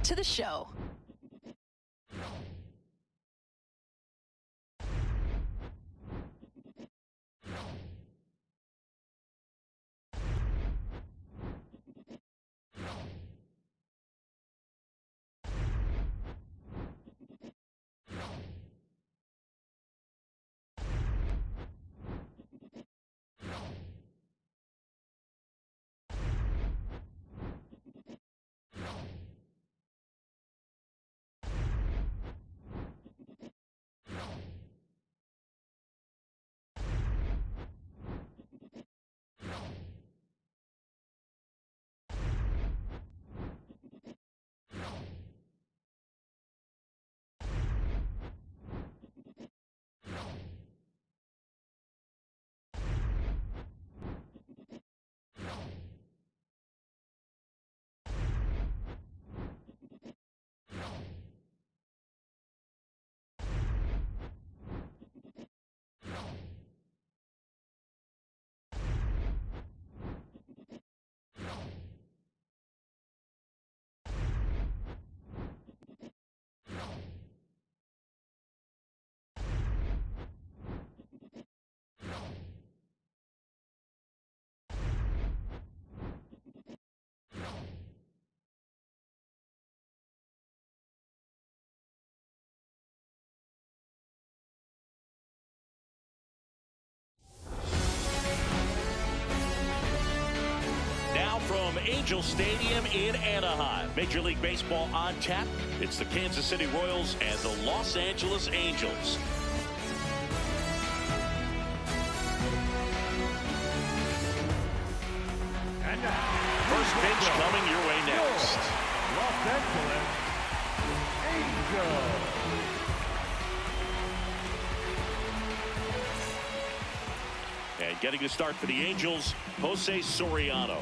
to the show. From Angel Stadium in Anaheim, Major League Baseball on tap. It's the Kansas City Royals and the Los Angeles Angels. And first pitch coming your way next. Los Angeles Angels. And getting to start for the Angels, Jose Soriano.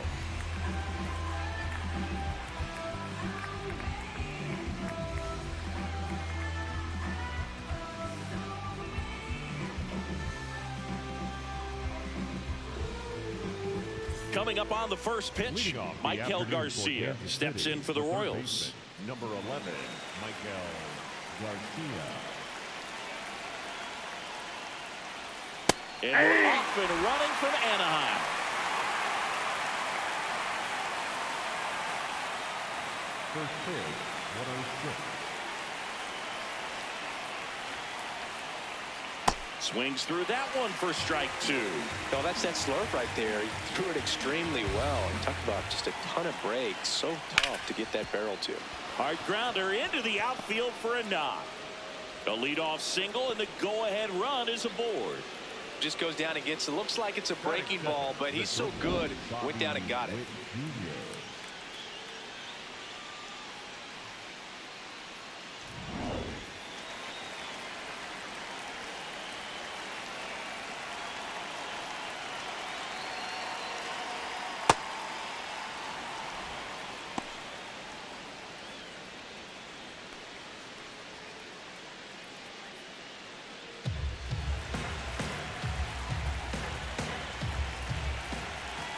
Coming up on the first pitch, Michael Garcia steps in for the Royals. Number 11, Michael Garcia. And we're off and running from Anaheim. First pitch, 106. Swings through that one for strike two. No, that's that slurve right there. He threw it extremely well. And talk about just a ton of breaks. So tough to get that barrel to. Hard grounder into the outfield for a knock. A leadoff single, and the go-ahead run is aboard. Just goes down and gets it. Looks like it's a breaking ball, but he's so good. Went down and got it.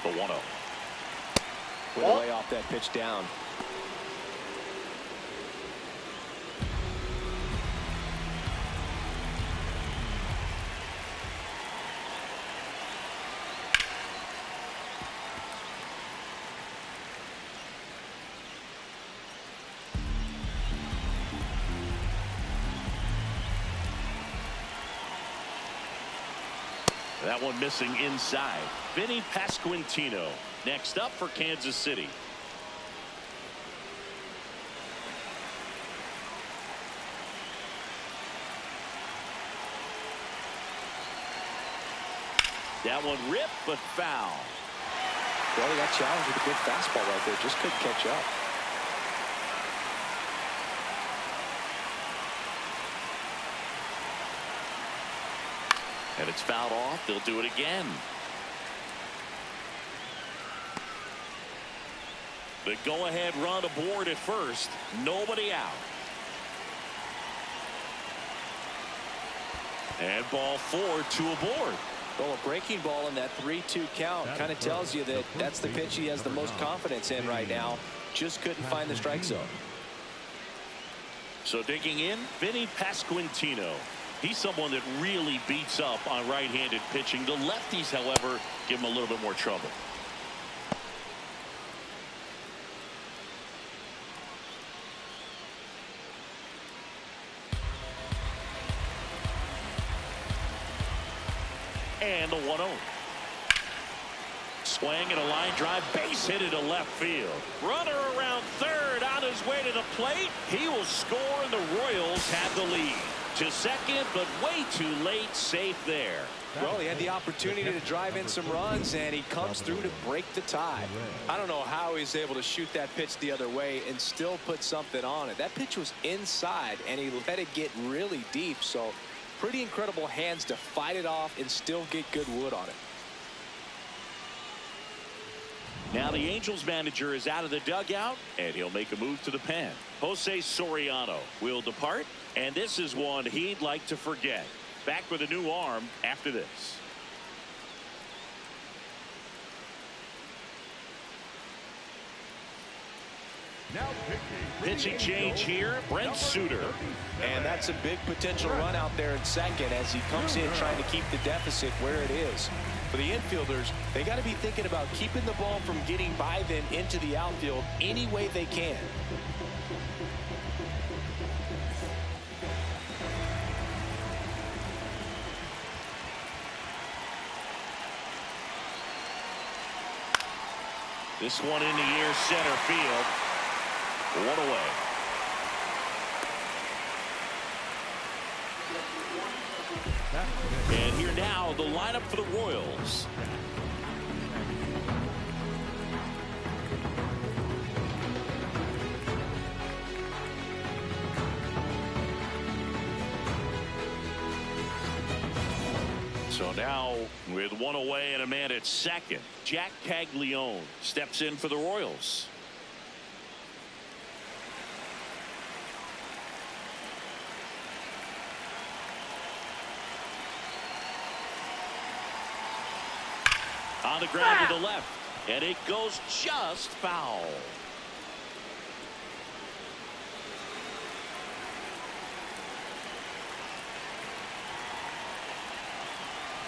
The 1-0. Put away off that pitch down. That one missing inside. Vinny Pasquantino next up for Kansas City. That one ripped but foul. Well, he got challenged with a good fastball right there. Just couldn't catch up. And it's fouled off. They'll do it again. The go-ahead run aboard at first. Nobody out. And ball 4, 2 aboard. Well, a breaking ball in that 3-2 count kind of tells you that that's the pitch he has the most confidence in right now. Just couldn't find the strike zone. So digging in, Vinny Pasquantino. He's someone that really beats up on right-handed pitching. The lefties, however, give him a little bit more trouble. And the 1-0. Swing and a line drive, base hit into left field. Runner around third on his way to the plate. He will score, and the Royals have the lead. To second, but way too late, safe there. Well, he had the opportunity to drive in some runs, and he comes through to break the tie. I don't know how he's able to shoot that pitch the other way and still put something on it. That pitch was inside, and he let it get really deep, so pretty incredible hands to fight it off and still get good wood on it. Now the Angels manager is out of the dugout, and he'll make a move to the pen. Jose Soriano will depart, and this is one he'd like to forget. Back with a new arm after this. Now Pitching change here, Brent Suter. And that's a big potential run out there in second as he comes in trying to keep the deficit where it is. For the infielders, they got to be thinking about keeping the ball from getting by them into the outfield any way they can. This one in the air, center field. One away. And here now, the lineup for the Royals. So now, with one away and a man at second, Jack Caglione steps in for the Royals. On the ground to the left, and it goes just foul.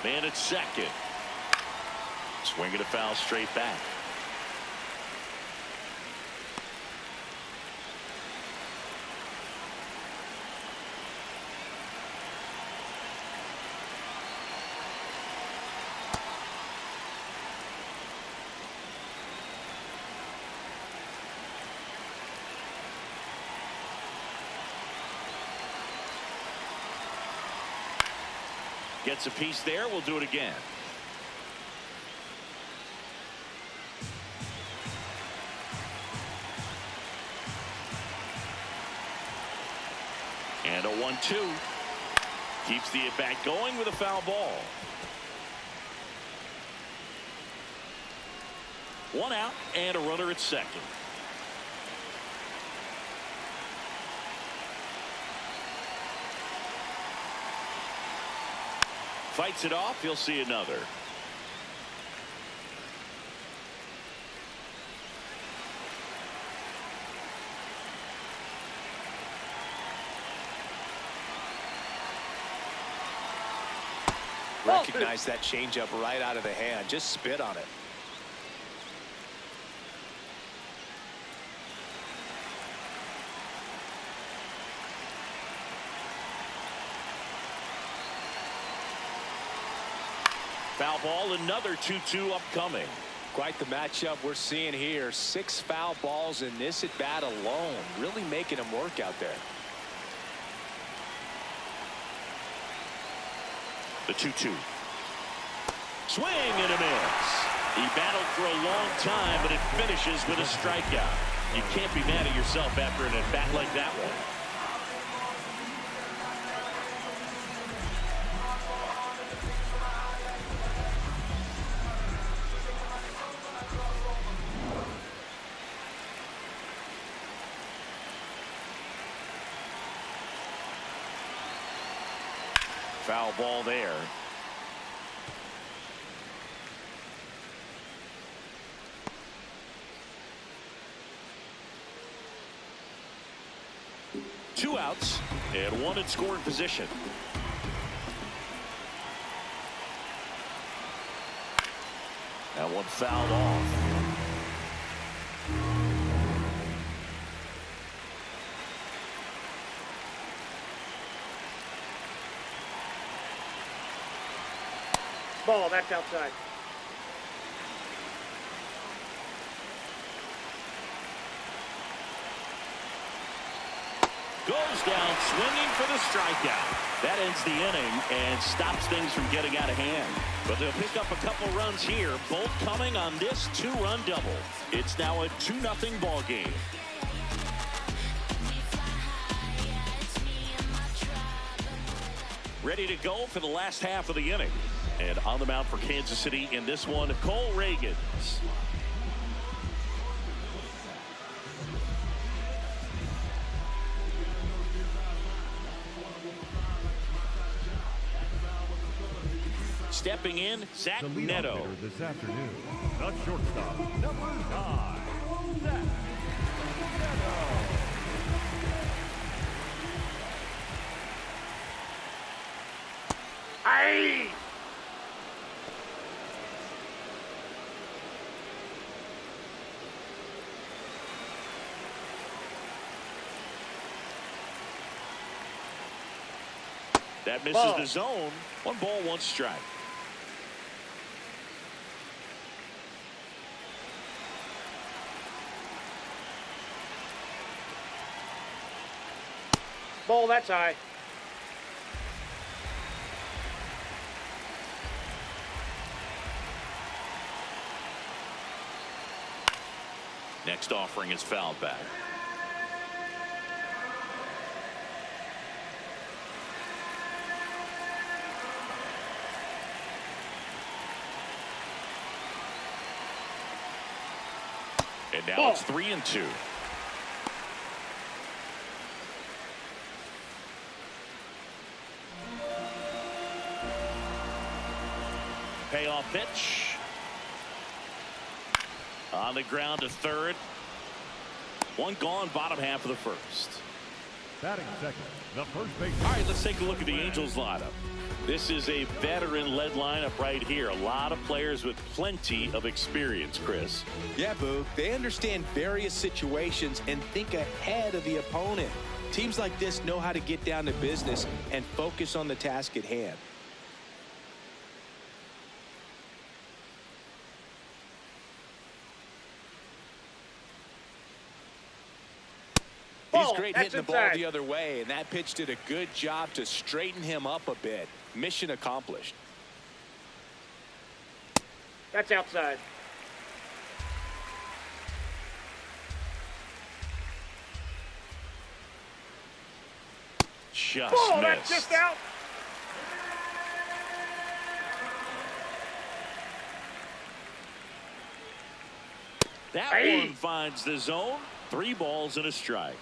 Man at second. Swinging a foul straight back. Gets a piece there. We'll do it again. And a 1-2. Keeps the at-bat going with a foul ball. One out and a runner at second. Fights it off. He'll see another. Recognize that changeup right out of the hand. Just spit on it. Foul ball, another 2-2 upcoming. Quite the matchup we're seeing here. 6 foul balls in this at bat alone. Really making them work out there. The 2-2. Swing and a miss. He battled for a long time, but it finishes with a strikeout. You can't be mad at yourself after an at bat like that one. Foul ball there. 2 outs and 1 in scoring position. That one fouled off. Ball, that's outside. Goes down swinging for the strikeout. That ends the inning and stops things from getting out of hand. But they'll pick up a couple runs here, both coming on this 2-run double. It's now a 2-0 ball game. Ready to go for the last half of the inning. And on the mound for Kansas City in this one, Cole Ragans. Stepping in, Zach The leadoff Neto. hitter this afternoon, the shortstop, number 9, Zach Neto. Aye! That misses Ball. the zone. 1 ball, 1 strike. Ball, that's high. Next offering is fouled back. And now Ball. it's 3-2. Payoff pitch. On the ground to third. 1 gone, bottom half of the first. Batting second, the first baseman. All right, let's take a look at the Angels lineup. This is a veteran-led lineup right here. A lot of players with plenty of experience, Chris. Yeah, Boo. They understand various situations and think ahead of the opponent. Teams like this know how to get down to business and focus on the task at hand. He's Ball, great that's hitting the ball inside. the other way, and that pitch did a good job to straighten him up a bit. Mission accomplished. That's outside. Just Ball, missed. that's just out. That Hey. one finds the zone. 3 balls and a strike.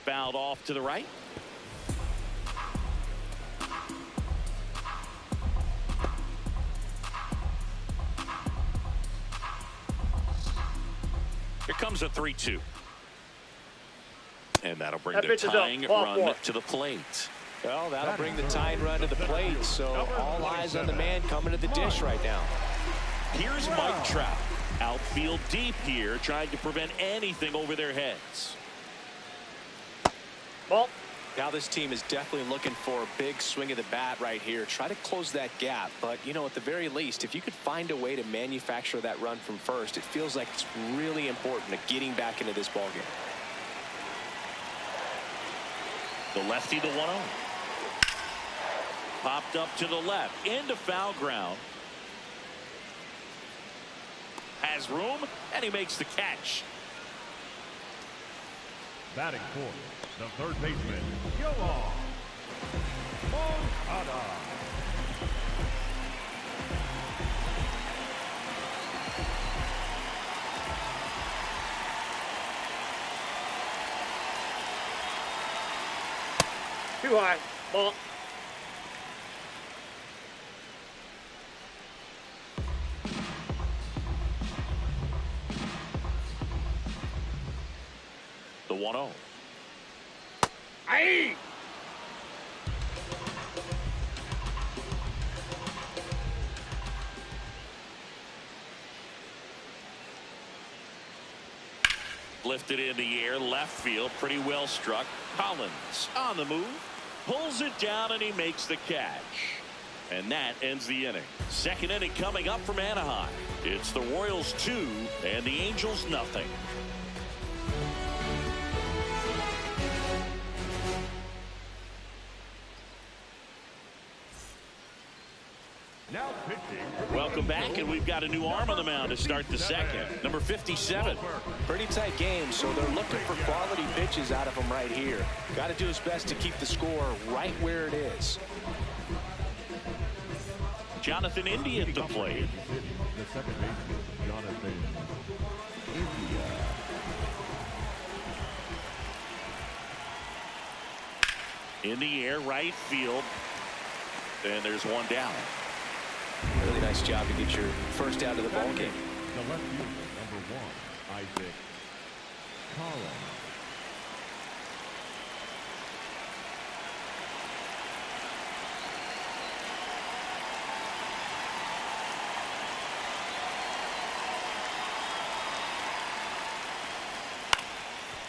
Fouled off to the right. Here comes a 3-2. And that'll bring That the pitch is up. tying Ball run 4. to the plate. Well, that'll bring the tying run to the plate, so all eyes on the man coming to the dish right now. Here's Mike Trout. Outfield deep here, trying to prevent anything over their heads. Ball. Now this team is definitely looking for a big swing of the bat right here. Try to close that gap, but you know, at the very least, if you could find a way to manufacture that run from first, it feels like it's really important to getting back into this ball game. The lefty, the 1-0. Popped up to the left, into foul ground. Has room, and he makes the catch. Batting fourth, the third baseman, Yoan Moncada. Too high. Ball. 1-0. Aye. Lifted in the air, left field, pretty well struck. Collins on the move, pulls it down, and he makes the catch. And that ends the inning. Second inning coming up from Anaheim. It's the Royals 2 and the Angels nothing. Now pitching. Welcome back, and we've got a new arm on the mound to start the second. Number 57. Pretty tight game, so they're looking for quality pitches out of him right here. Got to do his best to keep the score right where it is. Jonathan India at the plate. The second baseman, Jonathan India. In the air, right field. And there's one down. Really nice job to get your first out of the ball game. The left fielder, number 1, Isaac Collins.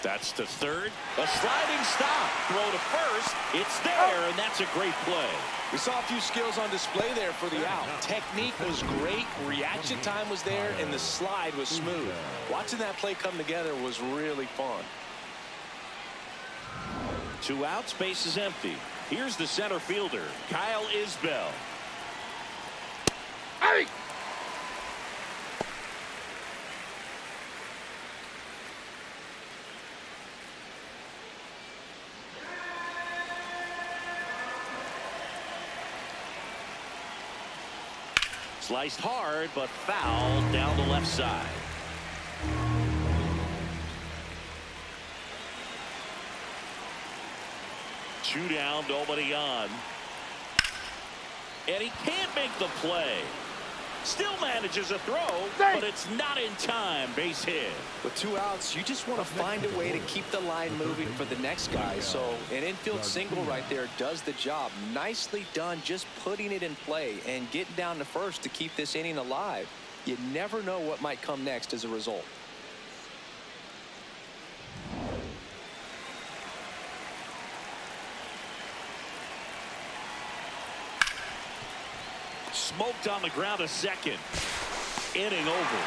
That's to third. A sliding stop. Throw to first. It's there, and that's a great play. We saw a few skills on display there for the out. Technique was great, reaction time was there, and the slide was smooth. Watching that play come together was really fun. 2 outs, base is empty. Here's the center fielder, Kyle Isbell. Aye. Sliced hard, but foul down the left side. Two down, nobody on. And he can't make the play. Still manages a throw, but it's not in time. Base hit. With 2 outs, you just want to find a way to keep the line moving for the next guy. So an infield single right there does the job. Nicely done, just putting it in play and getting down to first to keep this inning alive. You never know what might come next as a result. Smoked on the ground a second. Inning over.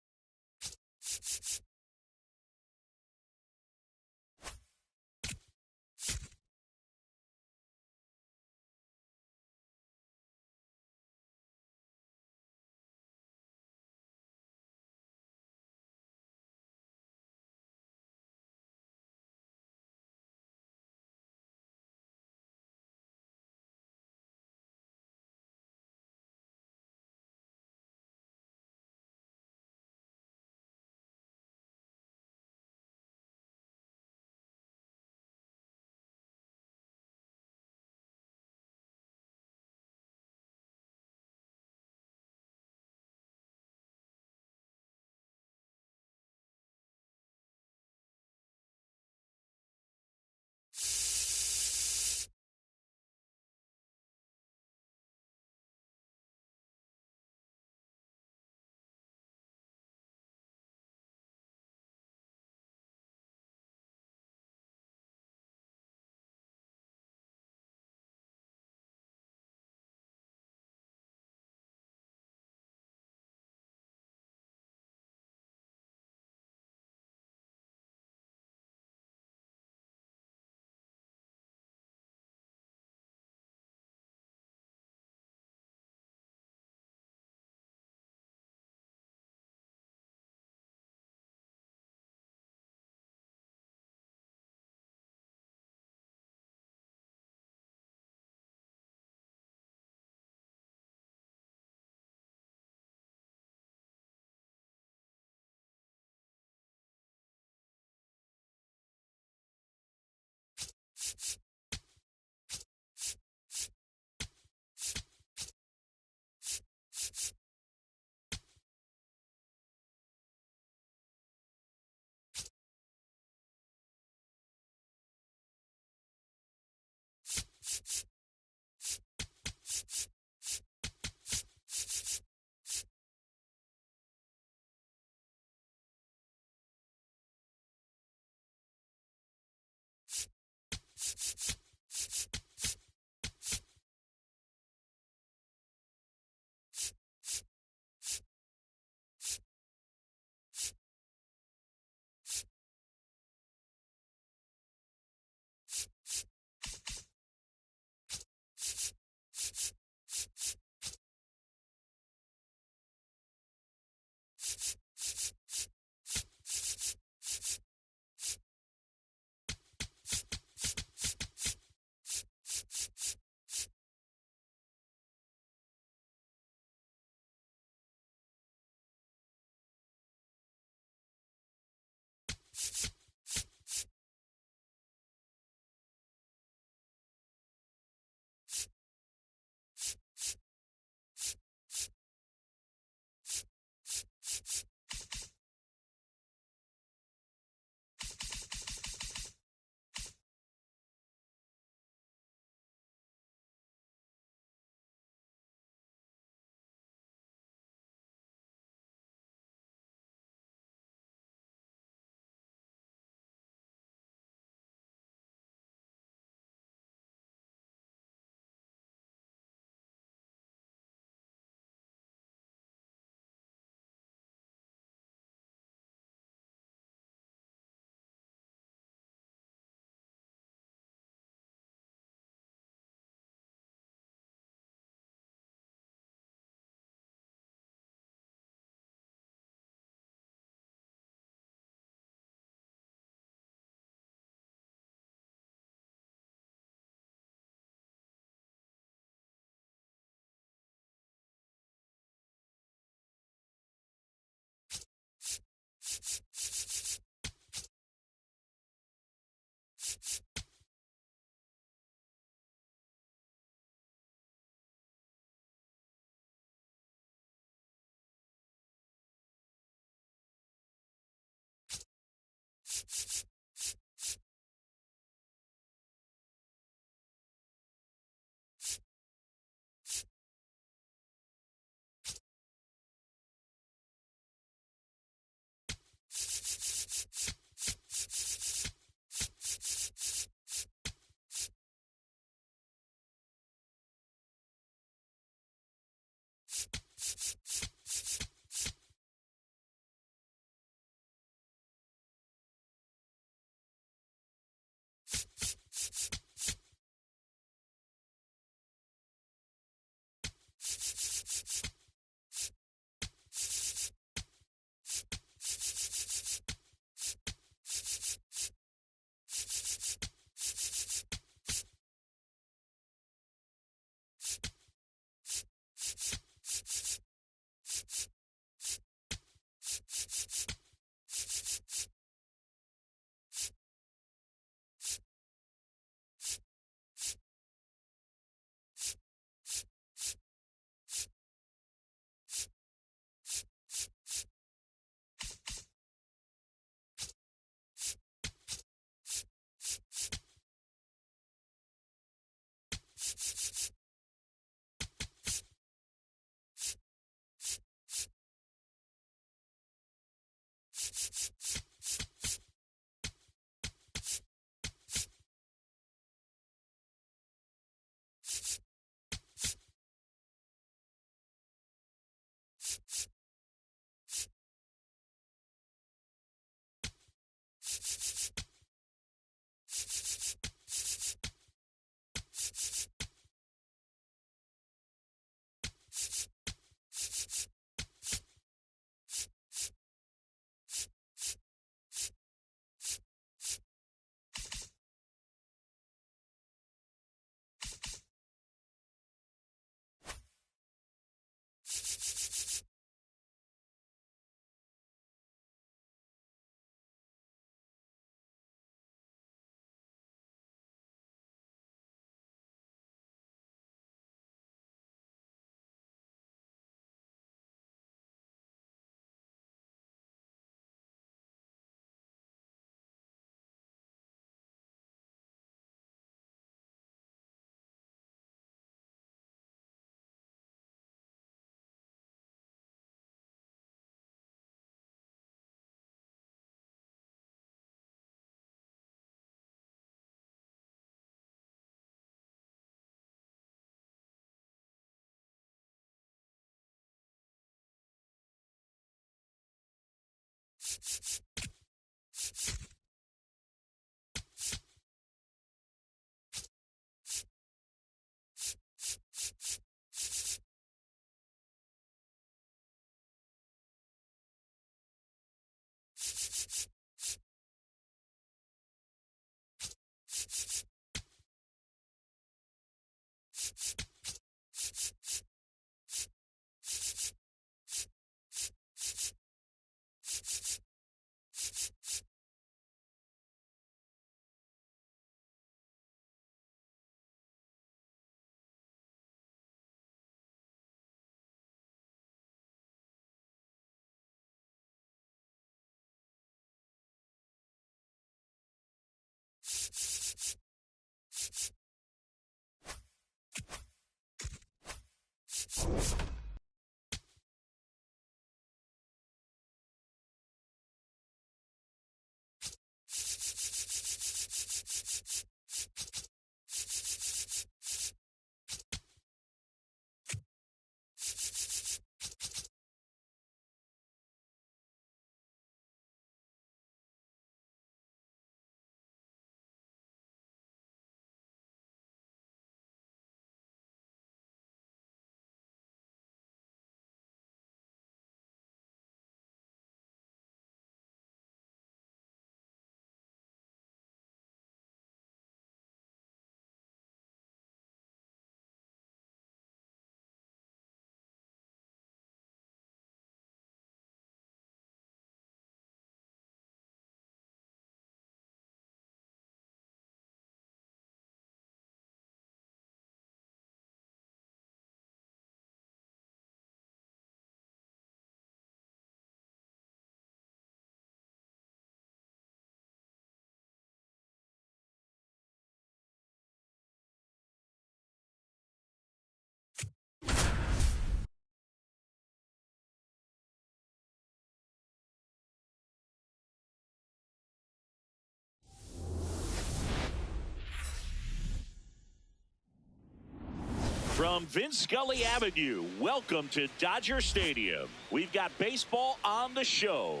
From Vince Scully Avenue, welcome to Dodger Stadium. We've got baseball on the show.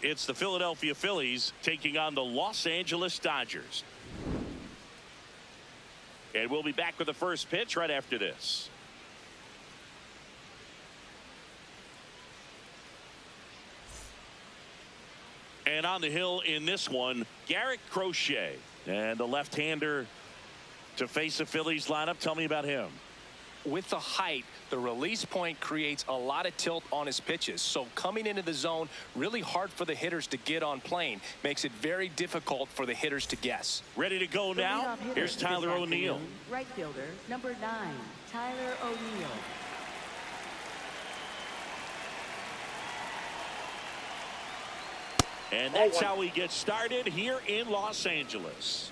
It's the Philadelphia Phillies taking on the Los Angeles Dodgers. And we'll be back with the first pitch right after this. And on the hill in this one, Garrett Crochet. And the left-hander to face the Phillies lineup. Tell me about him. With the height, the release point creates a lot of tilt on his pitches. So coming into the zone, really hard for the hitters to get on plane. Makes it very difficult for the hitters to guess. Ready to go now? Here's Tyler O'Neill. Right fielder, number 9, Tyler O'Neill. And that's how we get started here in Los Angeles.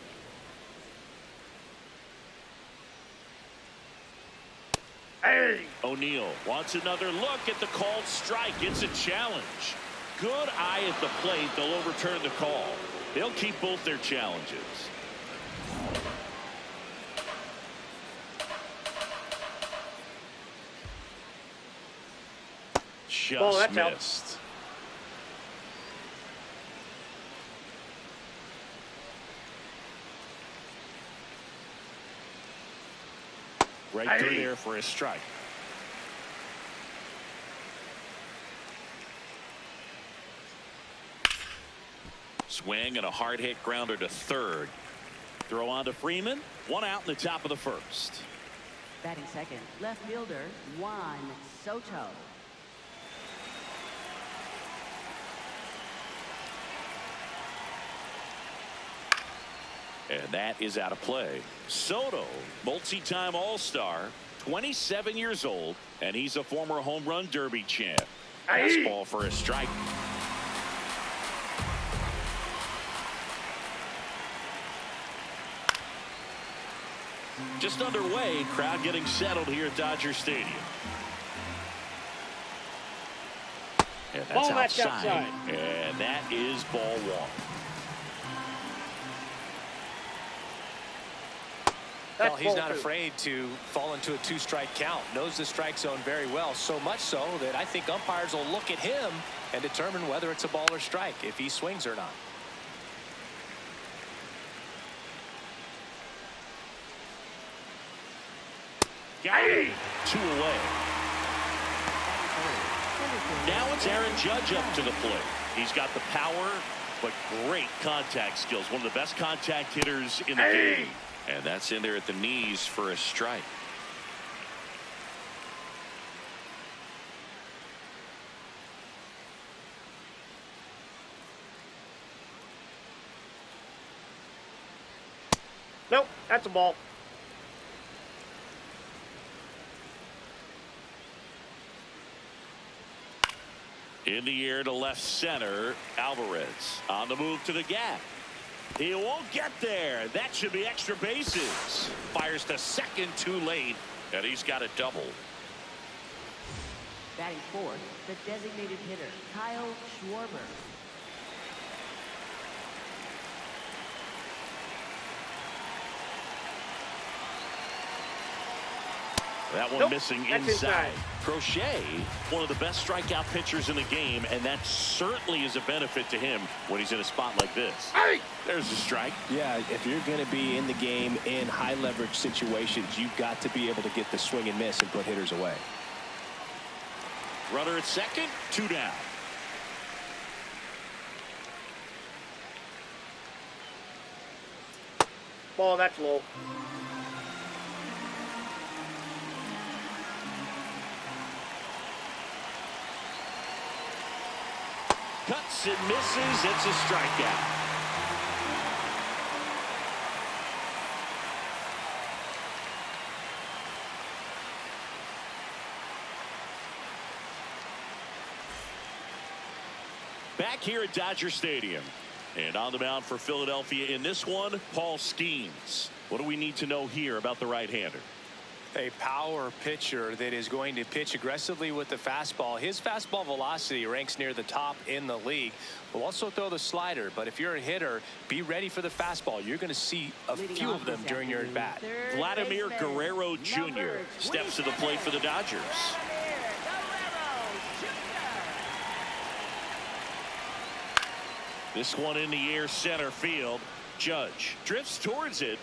Hey! O'Neill wants another look at the called strike. It's a challenge. Good eye at the plate. They'll overturn the call. They'll keep both their challenges. Just missed. Right through there for a strike. Swing and a hard hit grounder to third. Throw on to Freeman. One out in the top of the first. Batting second, left fielder Juan Soto. And that is out of play. Soto, multi-time All-Star, 27 years old, and he's a former home run derby champ. Fastball for a strike. Just underway, crowd getting settled here at Dodger Stadium. And that's outside. And that is ball one. Well, he's not afraid to fall into a two-strike count. Knows the strike zone very well, so much so that I think umpires will look at him and determine whether it's a ball or strike, if he swings or not. Got it. 2 away. Now it's Aaron Judge up to the plate. He's got the power, but great contact skills. One of the best contact hitters in the game. And that's in there at the knees for a strike. Nope, that's a ball. In the air to left center, Alvarez on the move to the gap. He won't get there. That should be extra bases. Fires to second too late, and he's got a double. Batting fourth, the designated hitter Kyle Schwarber. That one missing inside. Crochet, one of the best strikeout pitchers in the game, and that certainly is a benefit to him when he's in a spot like this. There's a strike. Yeah, if you're going to be in the game in high leverage situations, you've got to be able to get the swing and miss and put hitters away. Runner at second, 2 down. Ball, that's low. Cuts and misses. It's a strikeout. Back here at Dodger Stadium. And on the mound for Philadelphia in this one, Paul Skeens. What do we need to know here about the right-hander? A power pitcher that is going to pitch aggressively with the fastball. His fastball velocity ranks near the top in the league. Will also throw the slider, but if you're a hitter, be ready for the fastball. You're going to see a few of them during your at-bat. Vladimir Guerrero Jr. steps to the plate for the Dodgers. This one in the air, center field. Judge drifts towards it,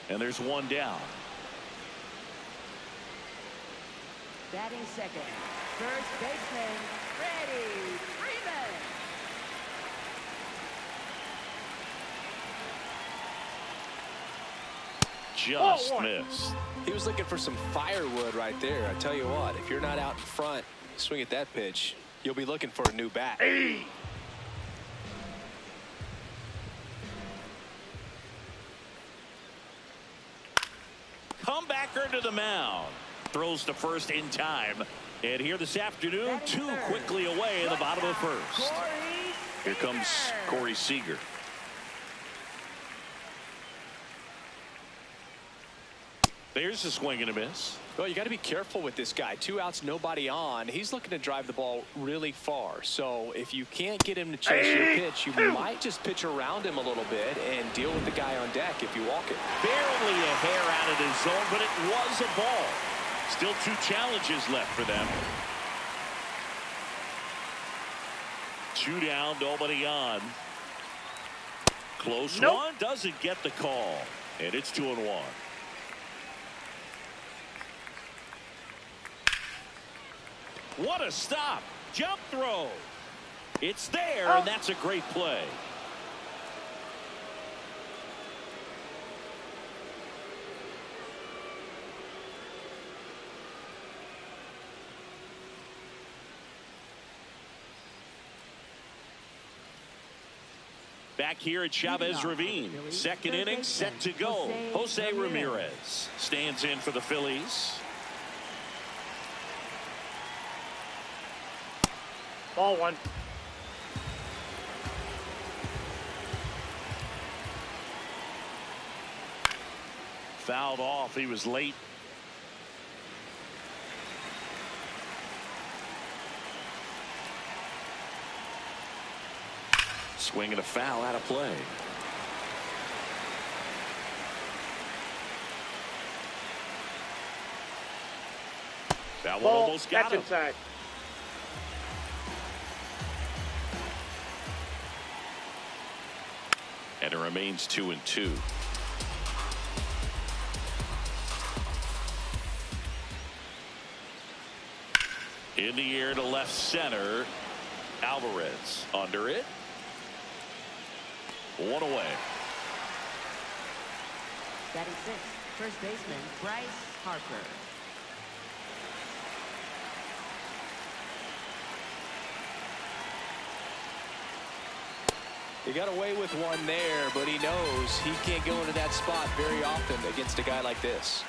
and there's one down. Batting second, first baseman Freddie Freeman. Just missed. He was looking for some firewood right there. I tell you what, if you're not out in front, swing at that pitch, you'll be looking for a new bat. Comebacker to the mound. Throws to first in time. And here this afternoon, 2 quickly away in the bottom of the first. Here comes Corey Seager. There's a swing and a miss. Well, you got to be careful with this guy. 2 outs, nobody on. He's looking to drive the ball really far. So if you can't get him to chase your pitch, you might just pitch around him a little bit and deal with the guy on deck if you walk it. Barely a hair out of his zone, but it was a ball. Still 2 challenges left for them. 2 down, nobody on. Close Nope. one, doesn't get the call. And it's 2-1. What a stop. Jump throw. It's there, and that's a great play. Back here at Chavez Ravine. Second inning set to go. Jose Ramirez stands in for the Phillies. Ball 1. Fouled off. He was late. Swing and a foul out of play. That one Ball. almost got That's him. inside. And it remains 2-2. In the air to left center. Alvarez under it. One away. Batting sixth, first baseman Bryce Harper. He got away with one there, but he knows he can't go into that spot very often against a guy like this.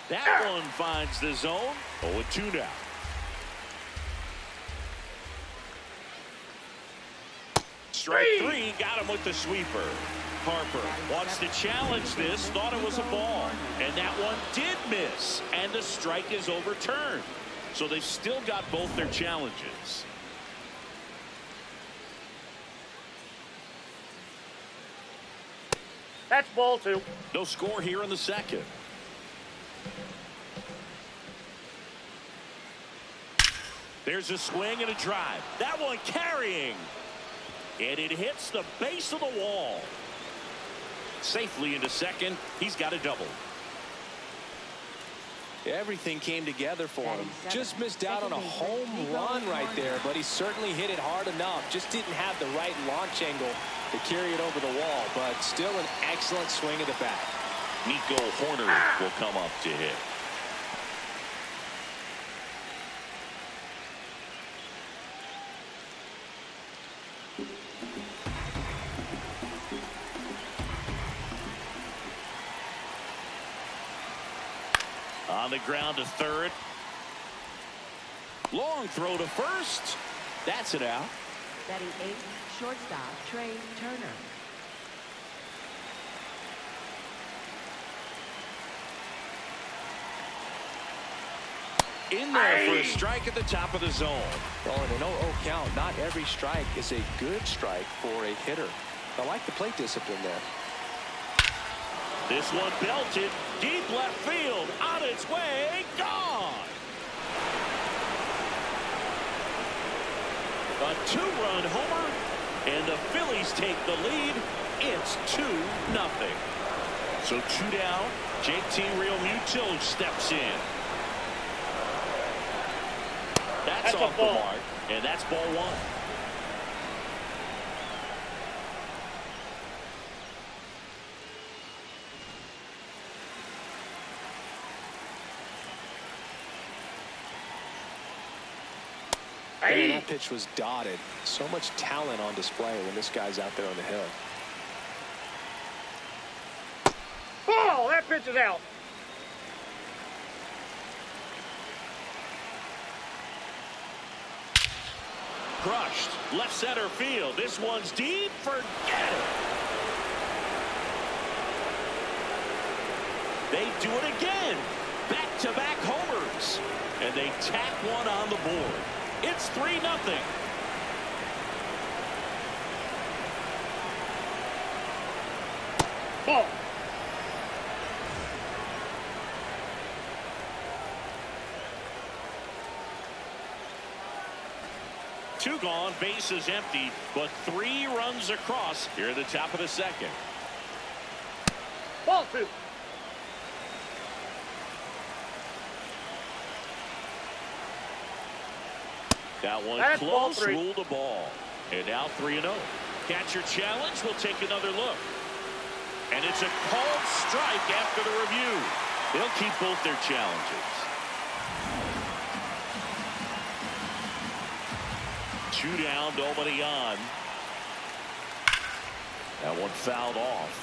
That one finds the zone. 0-2 now. Strike 3, got him with the sweeper. Harper wants to challenge this, thought it was a ball, and that one did miss, and the strike is overturned. So they've still got both their challenges. That's ball 2. No score here in the second. There's a swing and a drive. That one carrying. And it hits the base of the wall. Safely into second. He's got a double. Everything came together for him. Just missed out on a home run right there, but he certainly hit it hard enough. Just didn't have the right launch angle to carry it over the wall, but still an excellent swing of the bat. Nico Horner will come up to hit. On the ground to third. Long throw to first. That's it out. Batting eighth, shortstop Trey Turner. In there for a strike at the top of the zone. Well, in an 0-0 count, not every strike is a good strike for a hitter. I like the plate discipline there. This one belted deep left field, on its way, gone. A 2-run homer, and the Phillies take the lead. It's 2-0. So 2 down. JT Realmuto steps in. That's off the mark, and that's ball 1. And that pitch was dotted. So much talent on display when this guy's out there on the hill. Oh, that pitch is out. Crushed left center field. This one's deep. Forget it. They do it again. Back-to-back homers. And they tack one on the board. It's 3-0. Ball. 2 gone, base is empty, but 3 runs across here at the top of the second. Ball 2. That one That's ball close, 3. ruled a ball. And now 3-0. Catcher challenge will take another look. And it's a called strike after the review. They'll keep both their challenges. 2 down, nobody on. That one fouled off.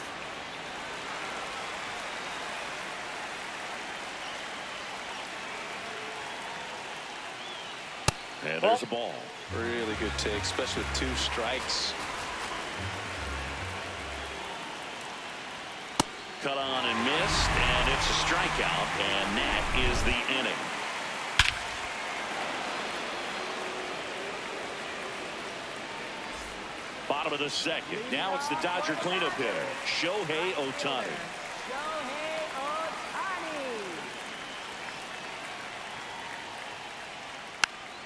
And there's a ball. Really good take, especially with 2 strikes. Cut on and missed, and it's a strikeout, and that is the inning. Bottom of the second. Now it's the Dodger cleanup hitter, Shohei Ohtani.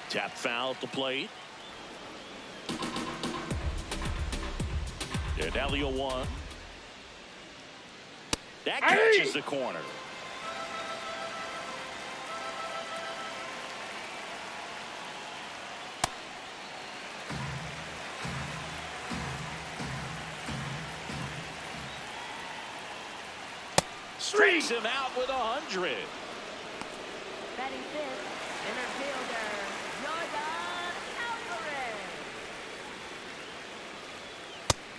Tap foul at the plate. And now the 0-1. That catches the corner. Strikes him out with 100. Batting fifth, center fielder, Jordan Alvarez.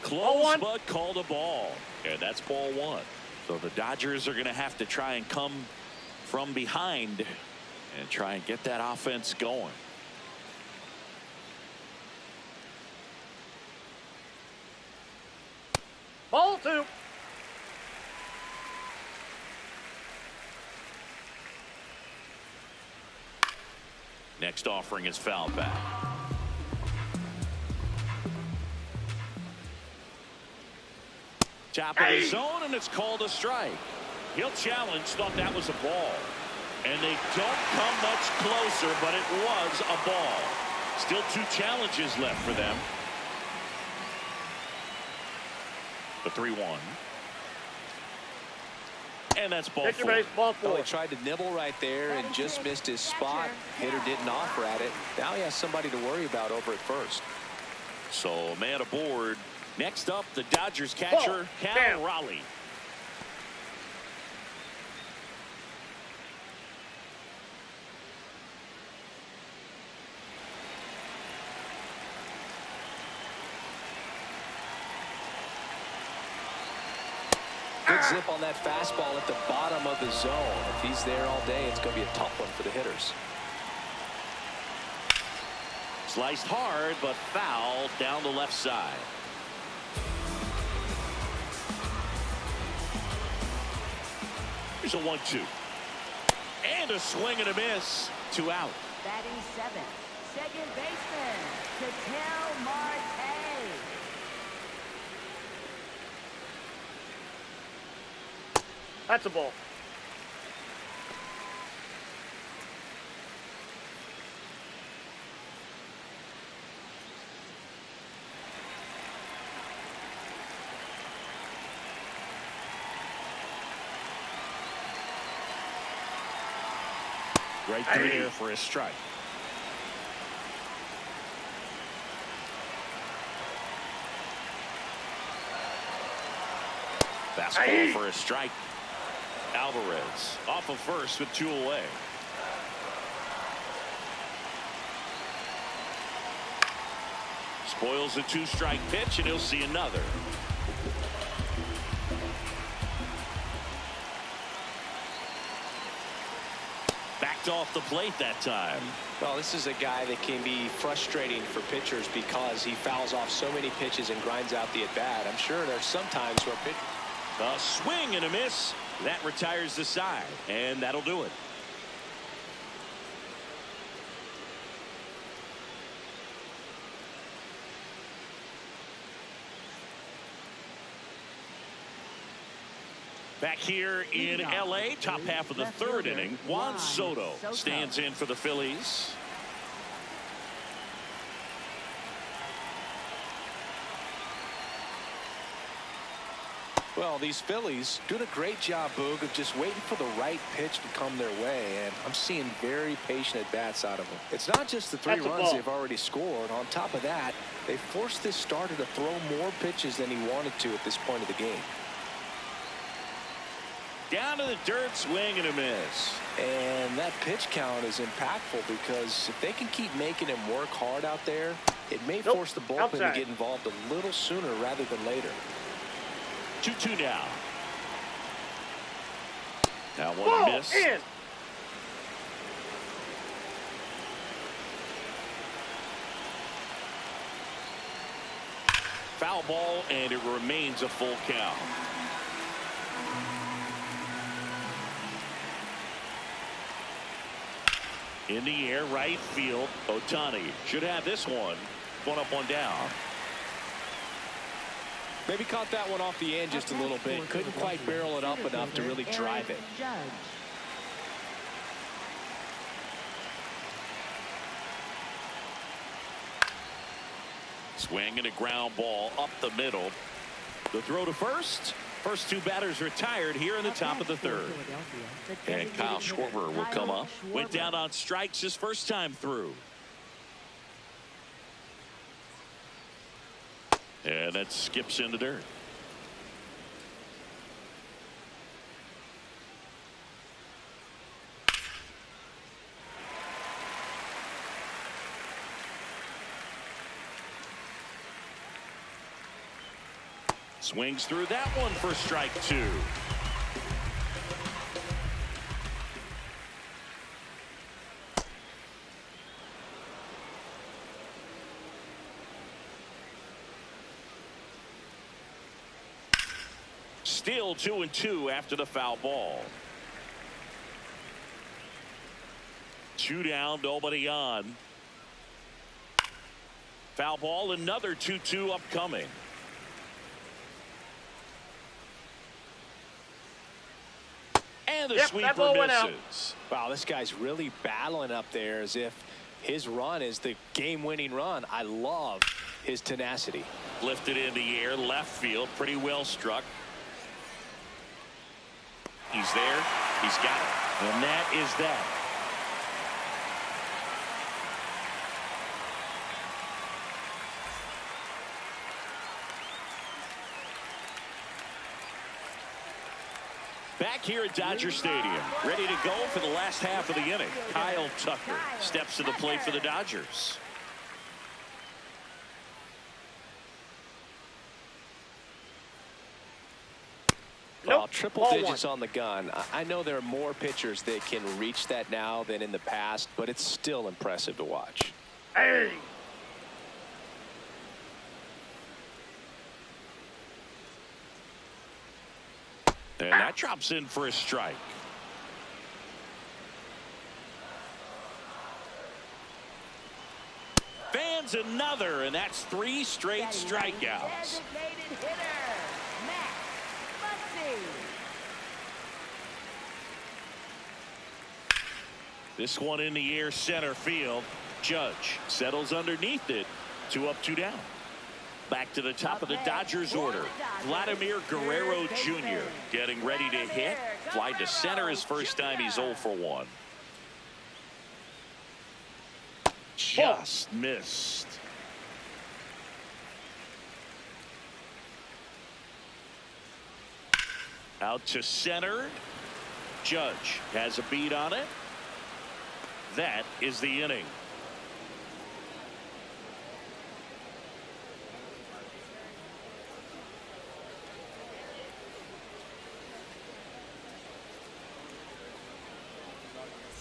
Close, but called a ball. And that's ball 1. So the Dodgers are going to have to try and come from behind and try and get that offense going. Ball 2. Next offering is fouled back. Top of the zone, and it's called a strike. He'll challenge, thought that was a ball. And they don't come much closer, but it was a ball. Still 2 challenges left for them. The 3-1. And that's ball 4. Base, ball 4. Well, he tried to nibble right there and just missed his spot. Hitter didn't offer at it. Now he has somebody to worry about over at first. So a man aboard. Next up, the Dodgers catcher, Cal Raleigh. Good zip on that fastball at the bottom of the zone. If he's there all day, it's going to be a tough one for the hitters. Sliced hard, but fouled down the left side. Here's a 1-2. And a swing and a miss. 2 out. Batting seventh, second baseman, Ketel Marte. That's a ball. Right through there for a strike. Fastball for a strike. Alvarez off of first with 2 away. Spoils a 2-strike pitch, and he'll see another. Backed off the plate that time. Well, this is a guy that can be frustrating for pitchers because he fouls off so many pitches and grinds out the at-bat. I'm sure there's some times where A swing and a miss. That retires the side, and that'll do it. Back here in L.A., top half of the 3rd inning, Juan Soto stands in for the Phillies. Well, these Phillies doing a great job, Boog, of just waiting for the right pitch to come their way, and I'm seeing very patient at-bats out of them. It's not just the 3 runs they've already scored. On top of that, they forced this starter to throw more pitches than he wanted to at this point of the game. Down to the dirt, swing and a miss. And that pitch count is impactful because if they can keep making him work hard out there, it may force the bullpen to get involved a little sooner rather than later. 2-2 now. That one missed. In. Foul ball, and it remains a full count. In the air, right field. Ohtani should have this one. One up, one down. Maybe caught that one off the end just a little bit. Couldn't quite barrel it up enough to really drive it. Swing and a ground ball up the middle. The throw to first. First 2 batters retired here in the top of the 3rd. And Kyle Schwarber will come up. Went down on strikes his first time through. And that skips in the dirt. Swings through that one for strike 2. Still 2-2 after the foul ball. 2 down, nobody on. Foul ball, another 2-2 upcoming. And the sweeper misses. Wow, this guy's really battling up there as if his run is the game-winning run. I love his tenacity. Lifted in the air, left field, pretty well struck. He's there. He's got it. And that is that. Back here at Dodger Stadium, ready to go for the last half of the inning. Kyle Tucker steps to the plate for the Dodgers. Well, triple digits on the gun. I know there are more pitchers that can reach that now than in the past, but it's still impressive to watch. Hey. And that drops in for a strike. Fans another, and that's 3 straight strikeouts. This one in the air, center field. Judge settles underneath it. 2 up, 2 down. Back to the top of the Dodgers order. Vladimir Guerrero Jr. getting ready to hit. Fly to center his first time. He's 0 for 1. Just missed. Out to center. Judge has a beat on it. That is the inning.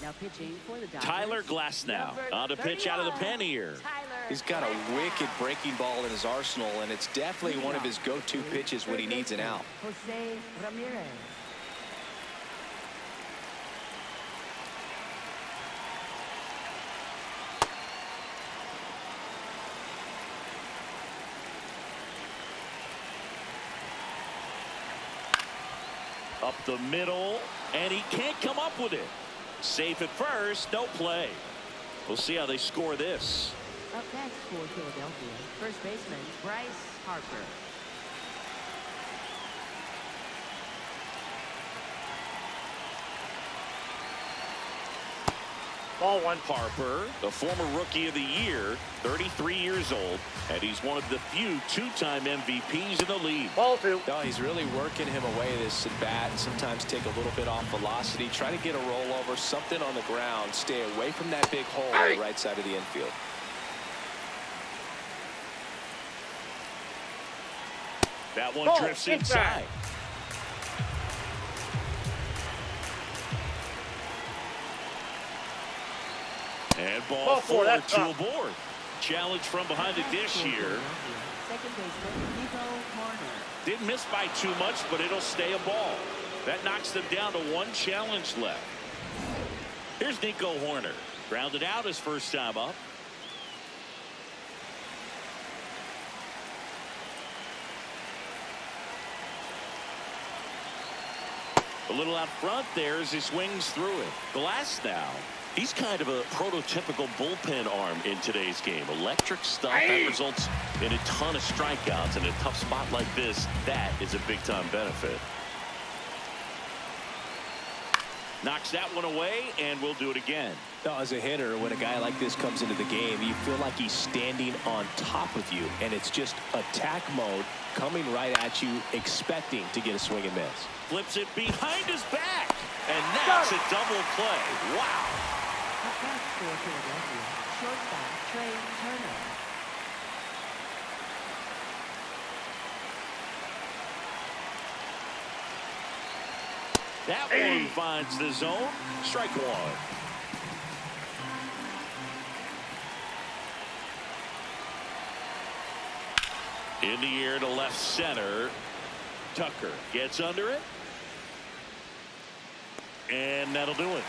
Now pitching for the Dodgers. Tyler Glasnow on to pitch out of the pen here. He's got a wicked breaking ball in his arsenal, and it's definitely one of his go-to pitches when he needs an out. Jose Ramirez. Up the middle, and he can't come up with it. Safe at first, no play. We'll see how they score this. Up next for Philadelphia, first baseman Bryce Harper. Ball one. Harper, the former Rookie of the Year, 33 years old, and he's one of the few two-time MVPs in the league. Ball two. No, he's really working him away this at bat. Sometimes take a little bit off velocity. Try to get a rollover, something on the ground. Stay away from that big hole on the right side of the infield. That one Ball drifts inside. inside. And ball four that's to up. a board. Challenge from behind the dish here. Second baseman, Nico Horner. Didn't miss by too much, but it'll stay a ball. That knocks them down to one challenge left. Here's Nico Horner. Grounded out his first time up. A little out front there as he swings through it. Glass now. He's kind of a prototypical bullpen arm in today's game. Electric stuff that results in a ton of strikeouts. In a tough spot like this, that is a big-time benefit. Knocks that one away, and we'll do it again. Now, as a hitter, when a guy like this comes into the game, you feel like he's standing on top of you, and it's just attack mode coming right at you, expecting to get a swing and miss. Flips it behind his back, and that's a double play. Wow. Up next for Philadelphia, shortstop Trey Turner. That one finds the zone. Strike one. In the air to left center. Tucker gets under it. And that'll do it.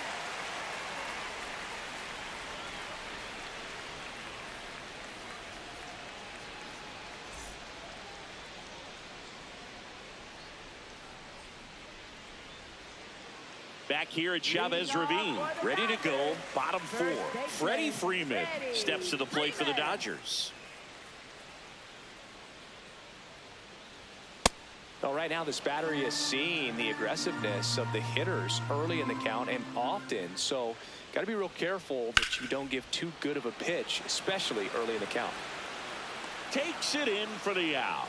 Back here at Chavez Ravine, ready to go, bottom four. Freddie Freeman steps to the plate for the Dodgers. Well, right now this battery is seeing the aggressiveness of the hitters early in the count and often, so got to be real careful that you don't give too good of a pitch, especially early in the count. Takes it in for the out.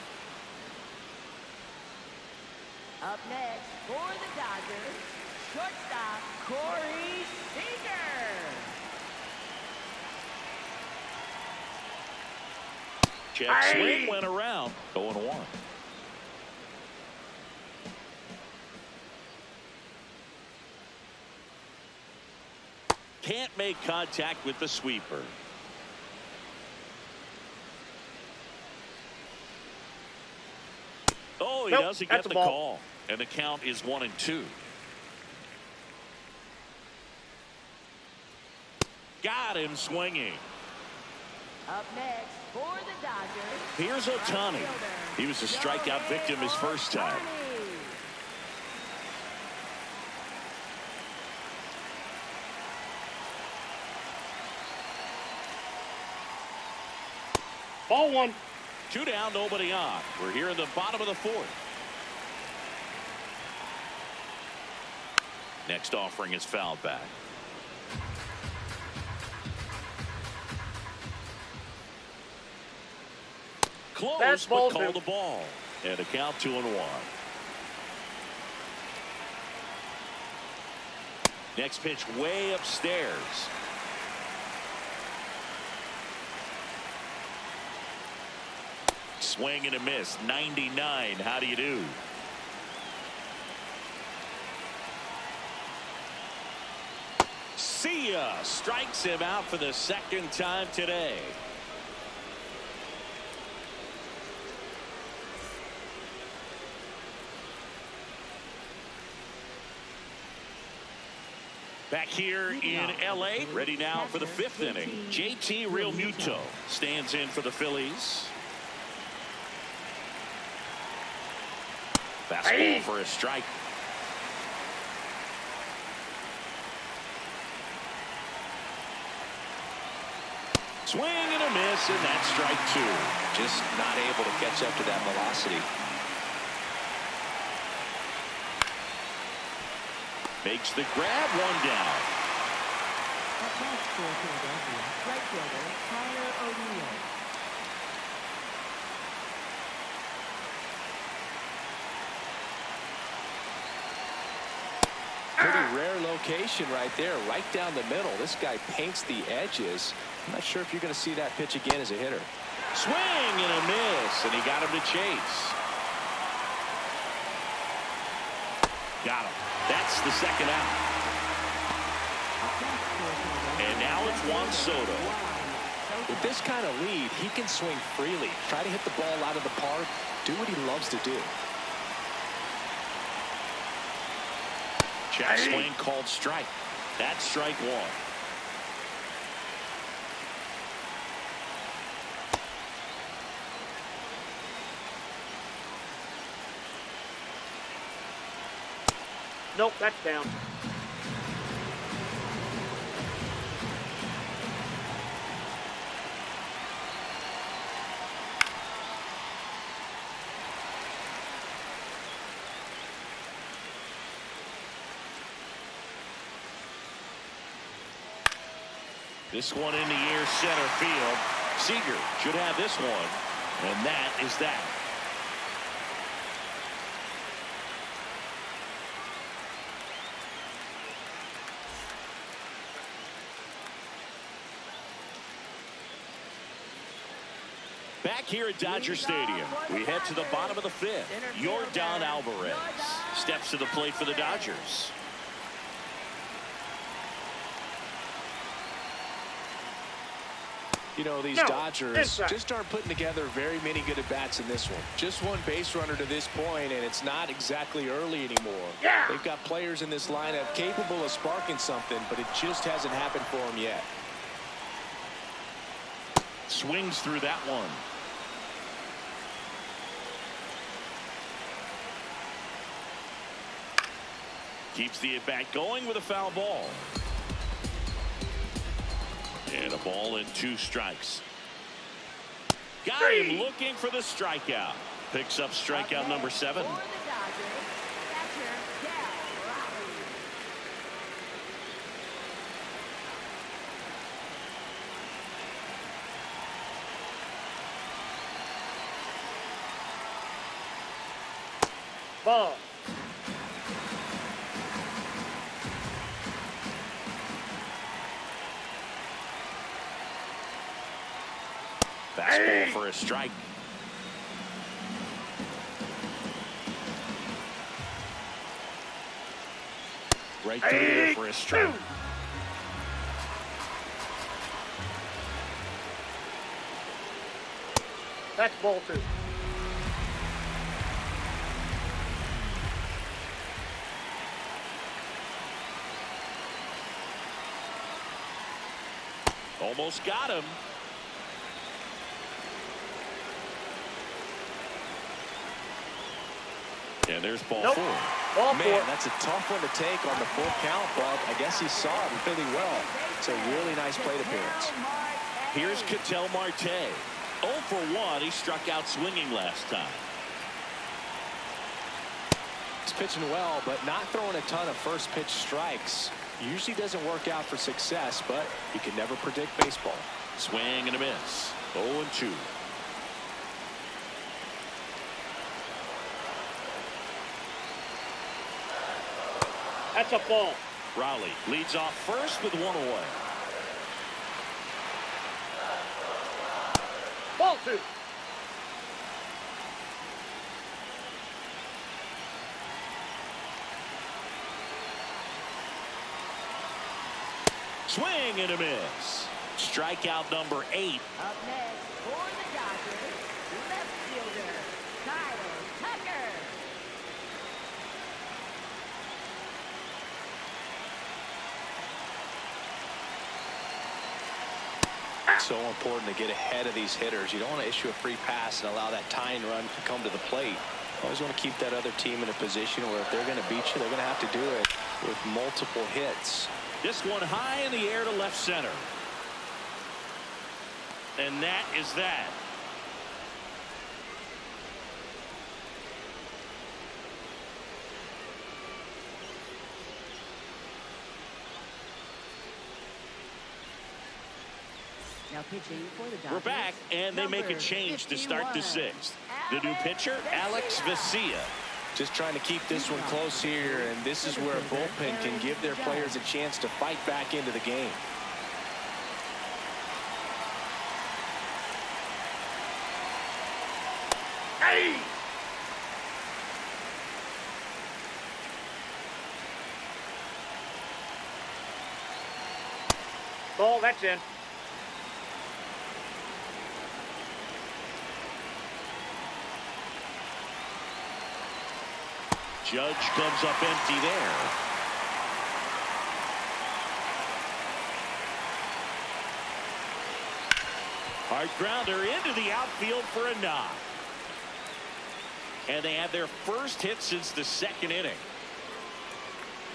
Up next for the Dodgers, shortstop Corey Seager. Check swing went around. 0-1. Can't make contact with the sweeper. Oh, he doesn't get the call. And the count is 1-2. Got him swinging. Up next for the Dodgers. Here's Ohtani. He was a strikeout victim his first time. Ball one. 2 down, nobody on. We're here in the bottom of the fourth. Next offering is fouled back. Close, That's but ball call two. the ball. And a count 2-1. Next pitch way upstairs. Swing and a miss. 99. How do you do? See ya. Strikes him out for the second time today. Back here in L.A., ready now for the fifth inning. JT Realmuto stands in for the Phillies. Fastball for a strike. Swing and a miss, and that's strike two. Just not able to catch up to that velocity. Makes the grab, one down. Up That's for Philadelphia. Right fielder, Tyler O'Neill. Pretty rare location right there, right down the middle. This guy paints the edges. I'm not sure if you're going to see that pitch again as a hitter. Swing and a miss, and he got him to chase. Got him. That's the second out. And now it's Juan Soto. With this kind of lead, he can swing freely, try to hit the ball out of the park, do what he loves to do. Check swing called strike. That's strike one. Nope, that's down. This one in the air, center field. Seager should have this one, and that is that. Back here at Dodger Stadium, we head to the bottom of the fifth. Yordan Alvarez steps to the plate for the Dodgers. You know, these Dodgers just aren't putting together very many good at-bats in this one. Just one base runner to this point, and it's not exactly early anymore. Yeah. They've got players in this lineup capable of sparking something, but it just hasn't happened for them yet. Swings through that one. Keeps the at-bat going with a foul ball. And a ball and 2 strikes. Got him looking for the strikeout. Picks up strikeout number 7. Ball. Fastball for a strike. Right through there for a strike. That's ball 2. Almost got him. And there's ball 4. Ball 4. Man, that's a tough one to take on the full count, but I guess he saw it really well. It's a really nice plate appearance. Here's Ketel Marte. 0 for 1. He struck out swinging last time. He's pitching well, but not throwing a ton of first pitch strikes. Usually doesn't work out for success, but you can never predict baseball. Swing and a miss. 0-2. That's a ball. Raleigh leads off first with 1 away. Ball 2. Swing and a miss. Strikeout number 8. Up next for the Dodgers, left fielder, Tyler Tucker. It's so important to get ahead of these hitters. You don't want to issue a free pass and allow that tying run to come to the plate. You always want to keep that other team in a position where if they're going to beat you, they're going to have to do it with multiple hits. This one high in the air to left center. And that is that. Now pitching for the Dodgers. We're back, and they make a change to start the 6th. The new pitcher, Alex Vesia. Just trying to keep this one close here, and this is where a bullpen can give their players a chance to fight back into the game. Hey! Ball, that's in. Judge comes up empty there. Hard grounder into the outfield for a knock. And they had their first hit since the 2nd inning.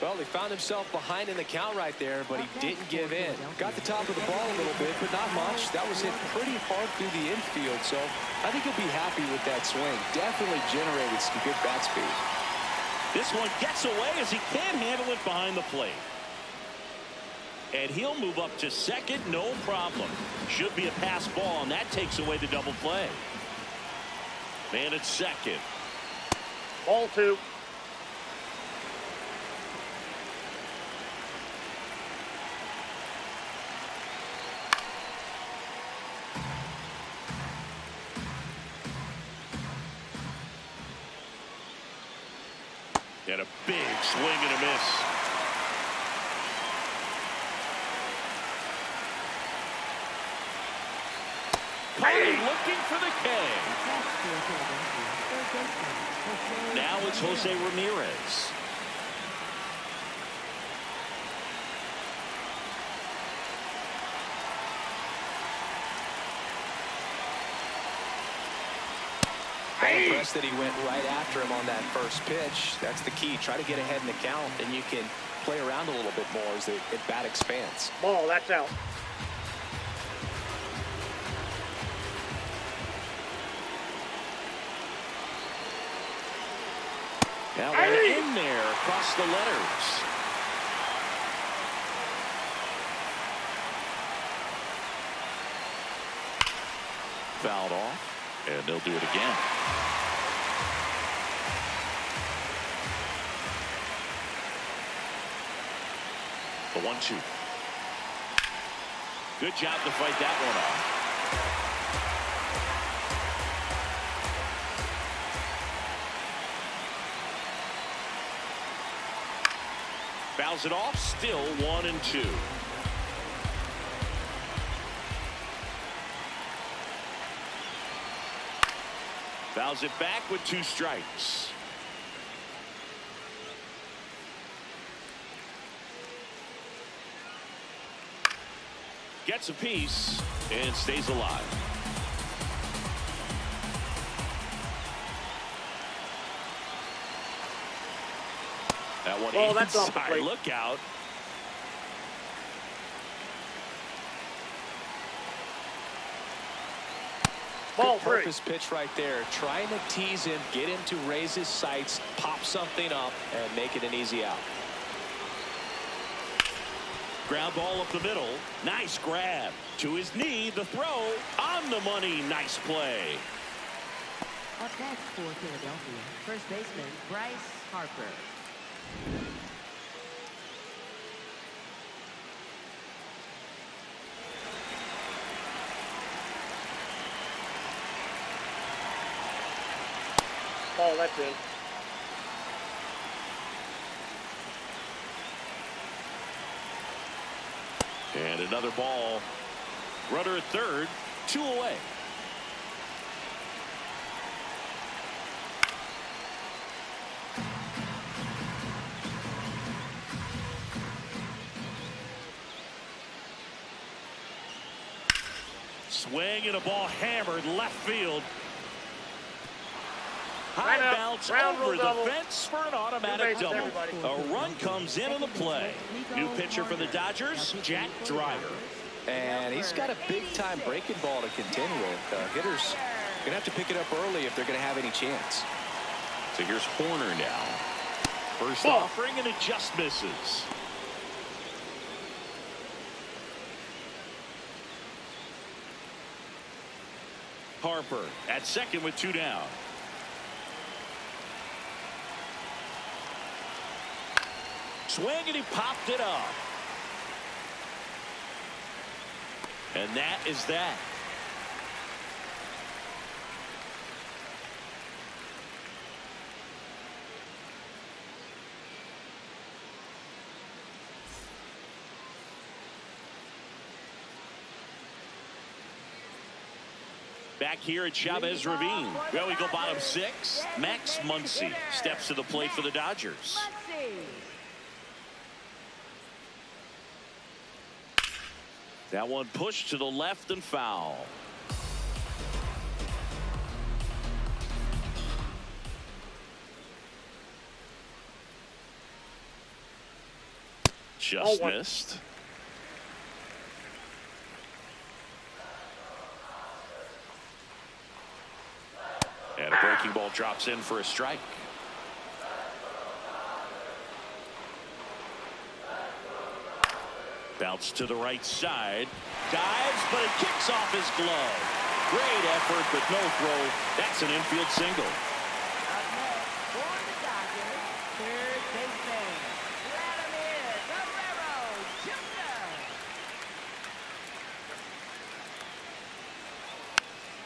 Well, he found himself behind in the count right there, but he didn't give in. Got the top of the ball a little bit, but not much. That was hit pretty hard through the infield, so I think he'll be happy with that swing. Definitely generated some good bat speed. This one gets away as he can't handle it behind the plate. And he'll move up to 2nd, no problem. Should be a pass ball, and that takes away the double play. Man at 2nd. Ball 2. And a big swing and a miss. Cody looking for the K. Now it's Jose Ramirez. Impressed that he went right after him on that first pitch. That's the key. Try to get ahead in the count, and you can play around a little bit more as the at-bat expands. Ball, that's out. Now they're in there across the letters. Fouled off, and they'll do it again. The 1-2. Good job to fight that one off. Fouls it off, still 1-2. Fouls it back with 2 strikes. Gets a piece and stays alive. That one that's off the inside. plate. Look out. Ball Good 3. purpose pitch right there. Trying to tease him, get him to raise his sights, pop something up, and make it an easy out. Ground ball up the middle. Nice grab. To his knee, the throw. On the money. Nice play. Up next for Philadelphia, first baseman Bryce Harper. Ball, that's in. And another ball. Runner at third. 2 away. Swing and a ball hammered left field. High Right up. bounce Round over rule the double. fence for an automatic bases, double. everybody. A run comes in on the play. New pitcher for the Dodgers, Jack Driver. And he's got a big-time breaking ball to contend with. Hitters going to have to pick it up early if they're going to have any chance. So here's Horner now. First Ball. offering, and it just misses. Harper at second with 2 down. Swing, and he popped it up. And that is that. Back here at Chavez Ravine. Well, we go bottom 6. Max Muncy steps to the plate for the Dodgers. That one pushed to the left and foul. Just missed. And a breaking ball drops in for a strike. Bounce to the right side. Dives, but it kicks off his glove. Great effort, but no throw. That's an infield single. Up next for the Dodgers, third baseman, Vladimir Guerrero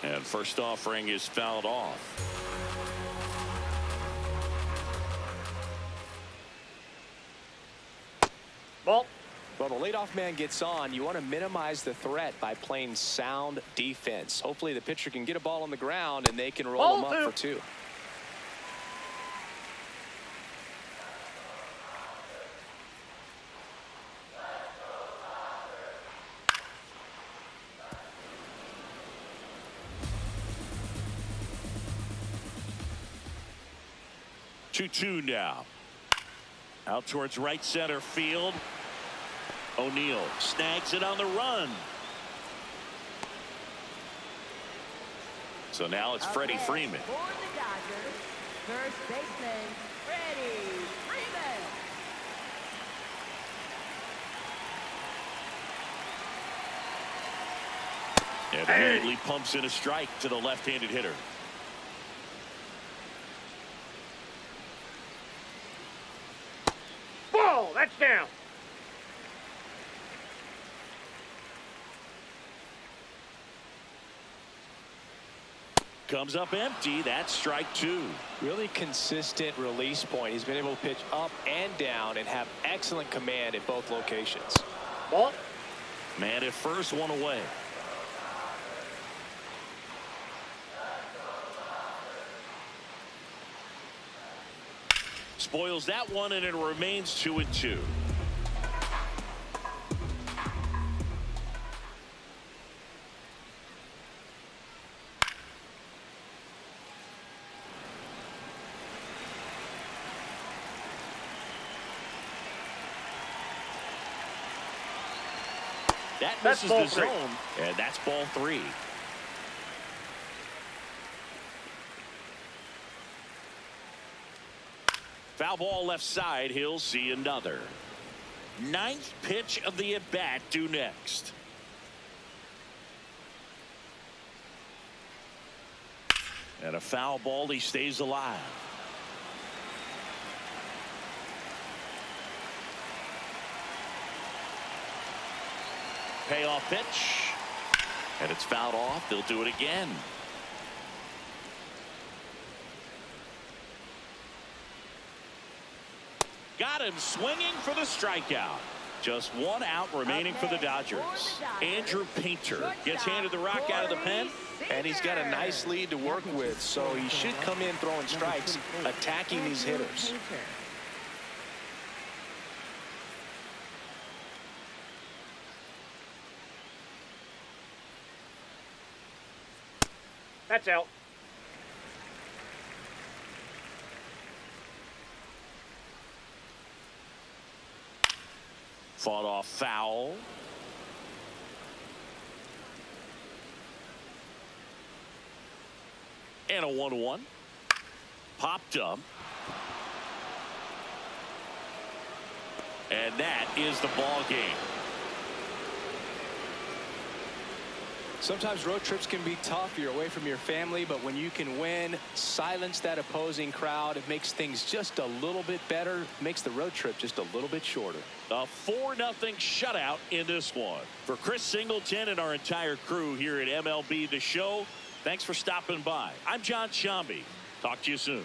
Jr. And first offering is fouled off. Ball. Well, the leadoff man gets on. You want to minimize the threat by playing sound defense. Hopefully the pitcher can get a ball on the ground and they can roll him up for 2. Two now. Out towards right center field. O'Neill snags it on the run. So now it's Freddie Freeman. For the Dodgers, first baseman, Freddie Freeman. And immediately pumps in a strike to the left-handed hitter. Ball. That's down. Comes up empty. That's strike 2. Really consistent release point. He's been able to pitch up and down and have excellent command at both locations. Ball. Man at first, one away. Spoils that one, and it remains 2-2. That misses the zone, and that's ball 3. Foul ball left side. He'll see another. 9th pitch of the at-bat due next. And a foul ball. He stays alive. Payoff pitch. And it's fouled off. They'll do it again. Got him swinging for the strikeout. Just 1 out remaining for the Dodgers. Andrew Painter gets handed the rock out of the pen. And he's got a nice lead to work with, so he should come in throwing strikes, attacking these hitters. That's out. Fought off foul. And a 1-1. Popped up. And that is the ball game. Sometimes road trips can be tough. You're away from your family, but when you can win, silence that opposing crowd, it makes things just a little bit better, makes the road trip just a little bit shorter. A 4-0 shutout in this one. For Chris Singleton and our entire crew here at MLB The Show, thanks for stopping by. I'm John Sciambi. Talk to you soon.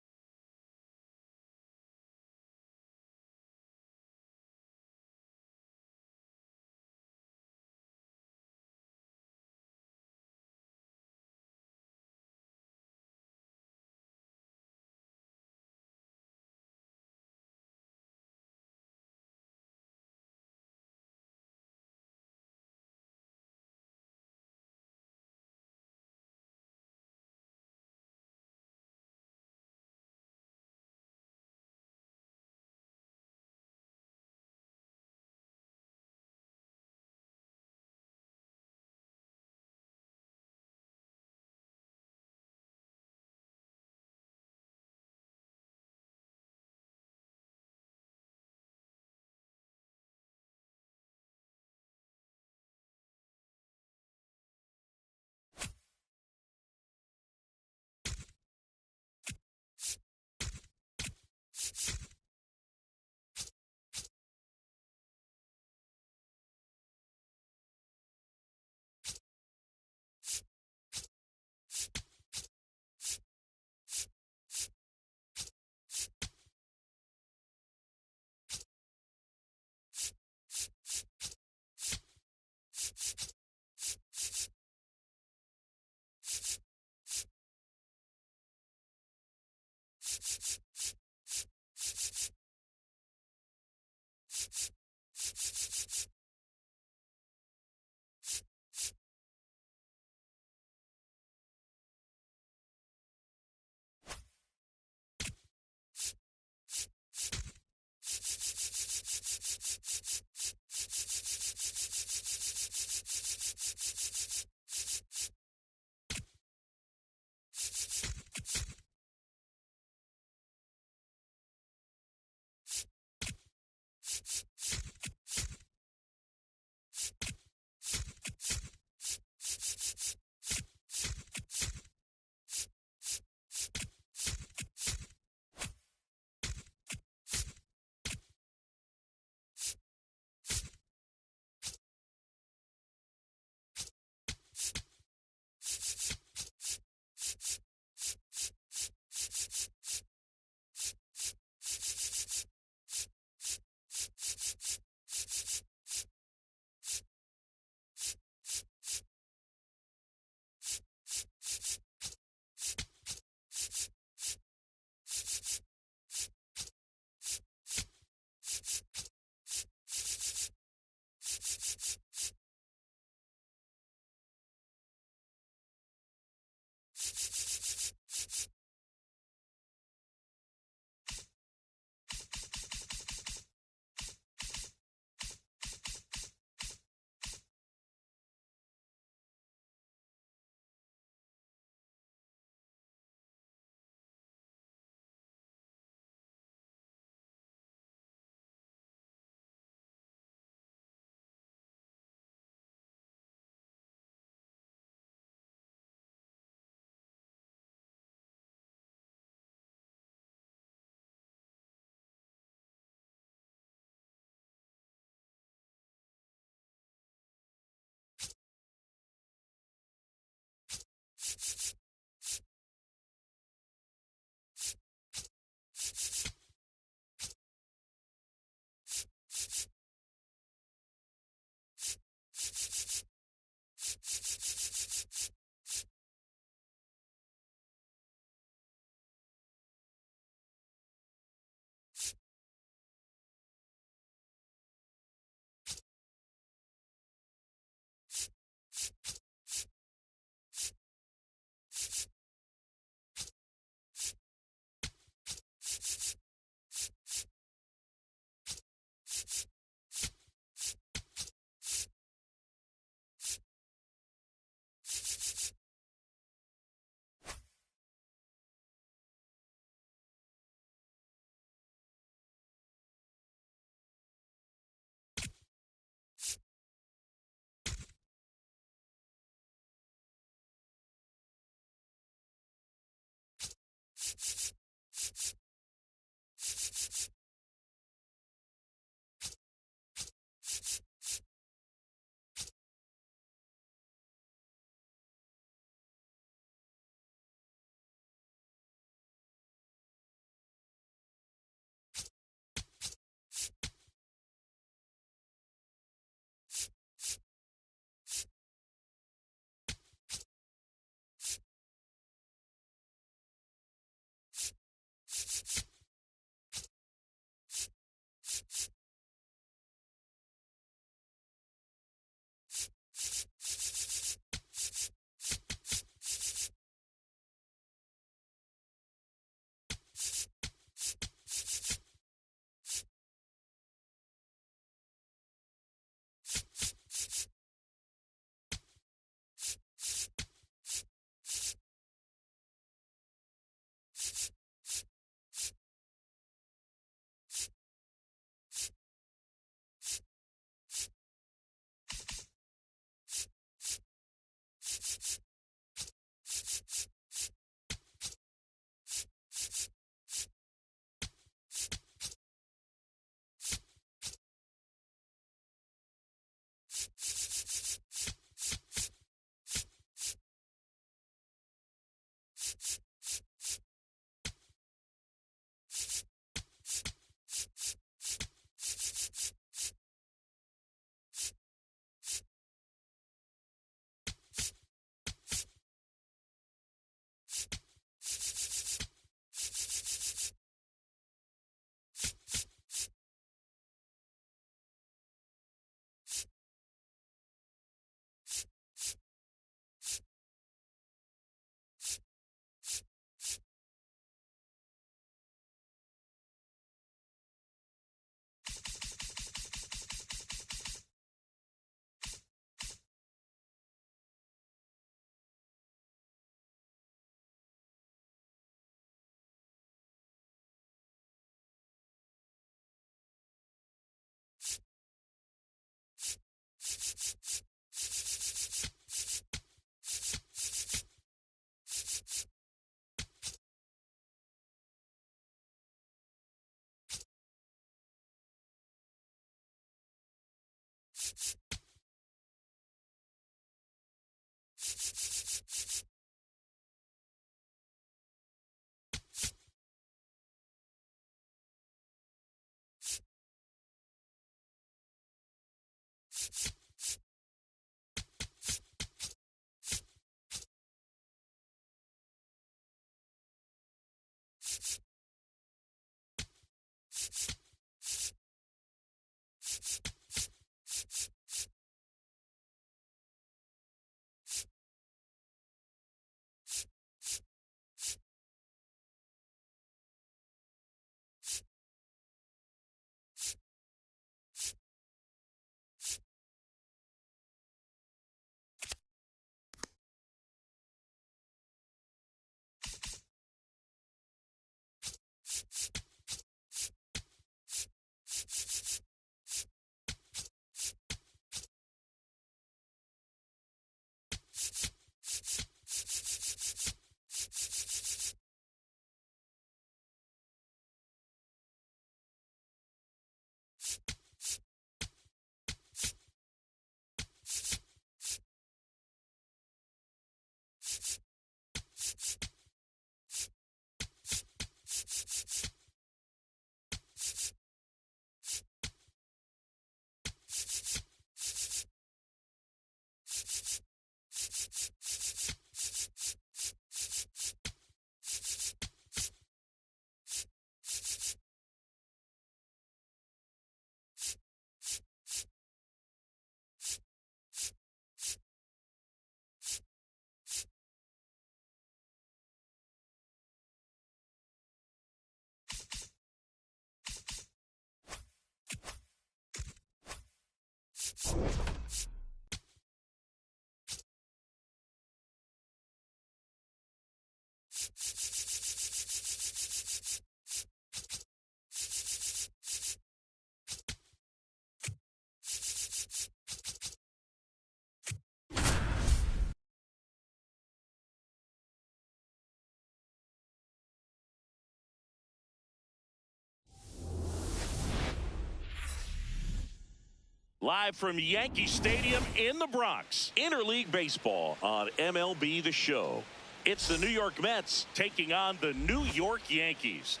Live from Yankee Stadium in the Bronx, Interleague Baseball on MLB The Show. It's the New York Mets taking on the New York Yankees.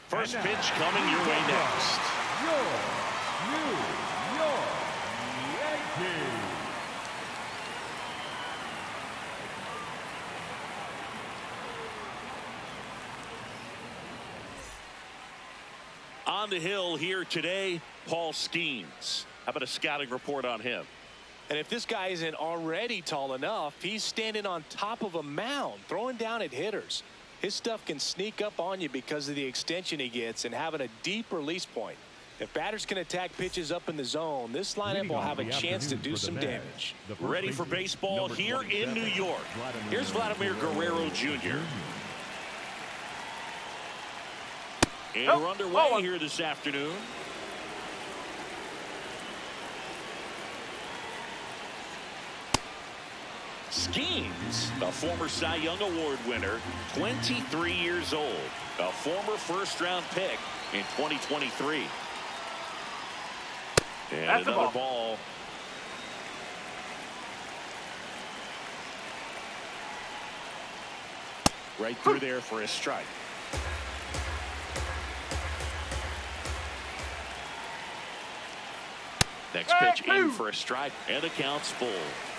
First pitch coming your way next. Your New York Yankees. On the hill here today, Paul Skeens. How about a scouting report on him? And if this guy isn't already tall enough, he's standing on top of a mound, throwing down at hitters. His stuff can sneak up on you because of the extension he gets and having a deep release point. If batters can attack pitches up in the zone, this lineup will have a chance to do some damage. Ready for baseball here in New York. Here's Vladimir Guerrero Jr. And we're underway here this afternoon. Skeens, a former Cy Young Award winner, 23 years old, a former first-round pick in 2023. And That's the another ball. ball. Right through there for a strike. Next pitch in for a strike, and the count's full.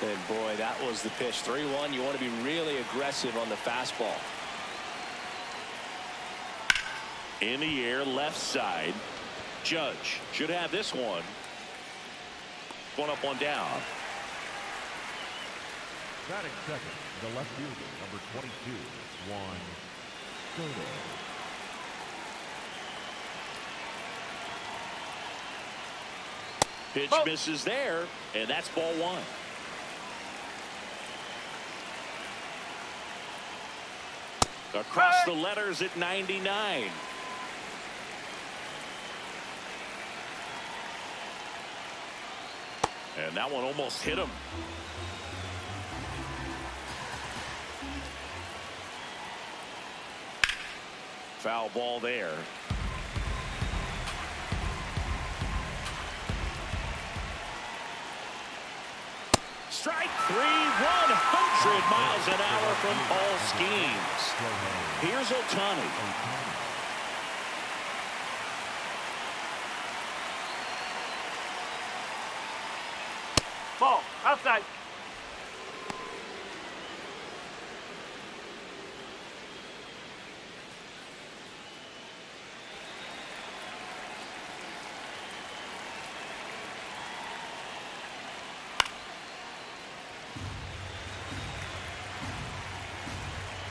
And boy, that was the pitch. 3-1. You want to be really aggressive on the fastball. In the air, left side. Judge should have this one. One up, one down. Batting second, the left fielder, number 22, Juan Soto. Pitch misses there, and that's ball one. Across the letters at 99. And that one almost hit him. Foul ball there. Strike three, 100 miles an hour from Paul Skeens. Here's Ohtani. Ball. Outside.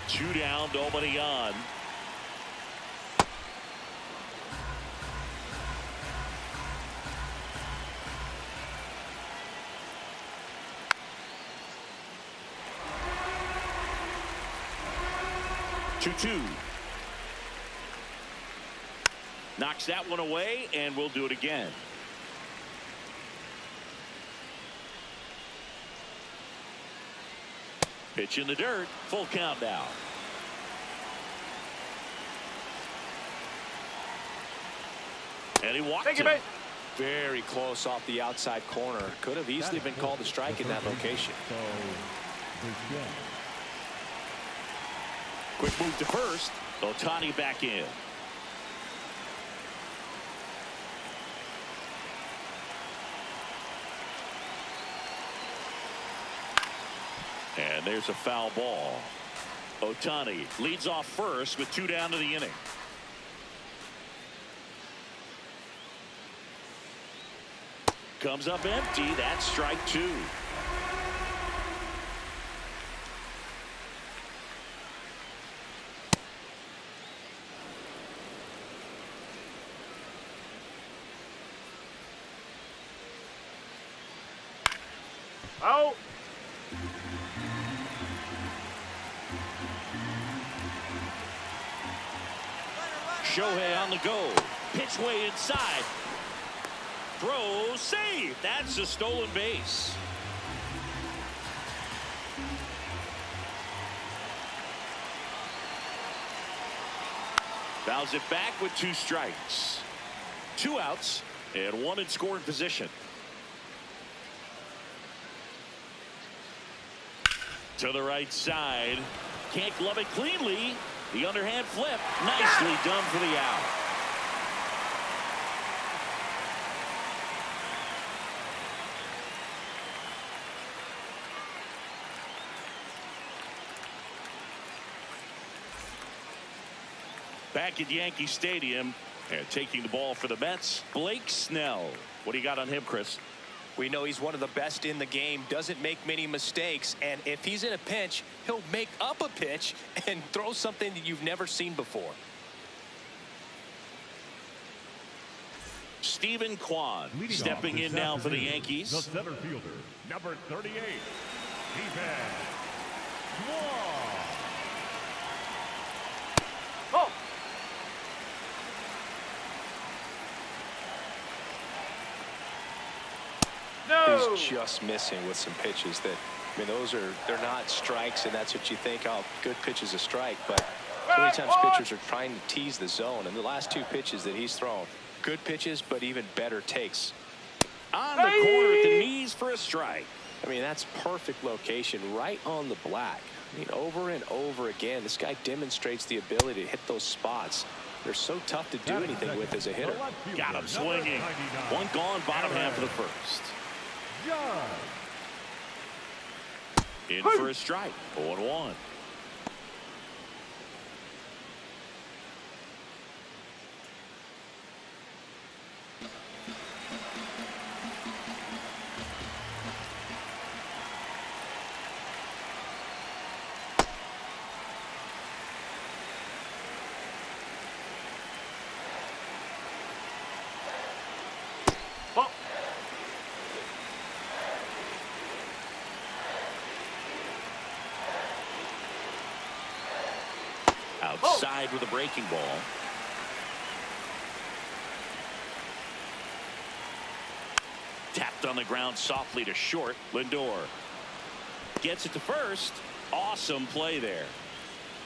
Two down, nobody on. Two. Knocks that one away, and we'll do it again. Pitch in the dirt. Full count now. And he walked him. Very close off the outside corner. Could have easily been called a strike in that location. Quick move to first. Ohtani back in. And there's a foul ball. Ohtani leads off first with two down to the inning. Comes up empty. That's strike two. Oh. Shohei on the go. Pitch way inside. Throw, save. That's a stolen base. Fouls it back with two strikes. Two outs and one in scoring position. To the right side. Can't glove it cleanly. The underhand flip. Nicely done for the out. Back at Yankee Stadium and taking the ball for the Mets, Blake Snell. What do you got on him, Chris? We know he's one of the best in the game, doesn't make many mistakes, and if he's in a pinch, he'll make up a pitch and throw something that you've never seen before. Stephen Kwan stepping in now for the Yankees. The center fielder, number 38, Stephen Kwan. Oh. No. He's just missing with some pitches that, I mean, they're not strikes, and that's what you think, oh, good pitch is a strike, but so many times pitchers are trying to tease the zone, and the last two pitches that he's thrown, good pitches, but even better takes. On the corner at the knees for a strike. I mean, that's perfect location right on the black. I mean, over and over again, this guy demonstrates the ability to hit those spots. They're so tough to do anything with as a hitter. Got him swinging. One gone, bottom half of the first. In for a strike. 0-1. Outside with a breaking ball. Tapped on the ground softly to short. Lindor gets it to first. Awesome play there.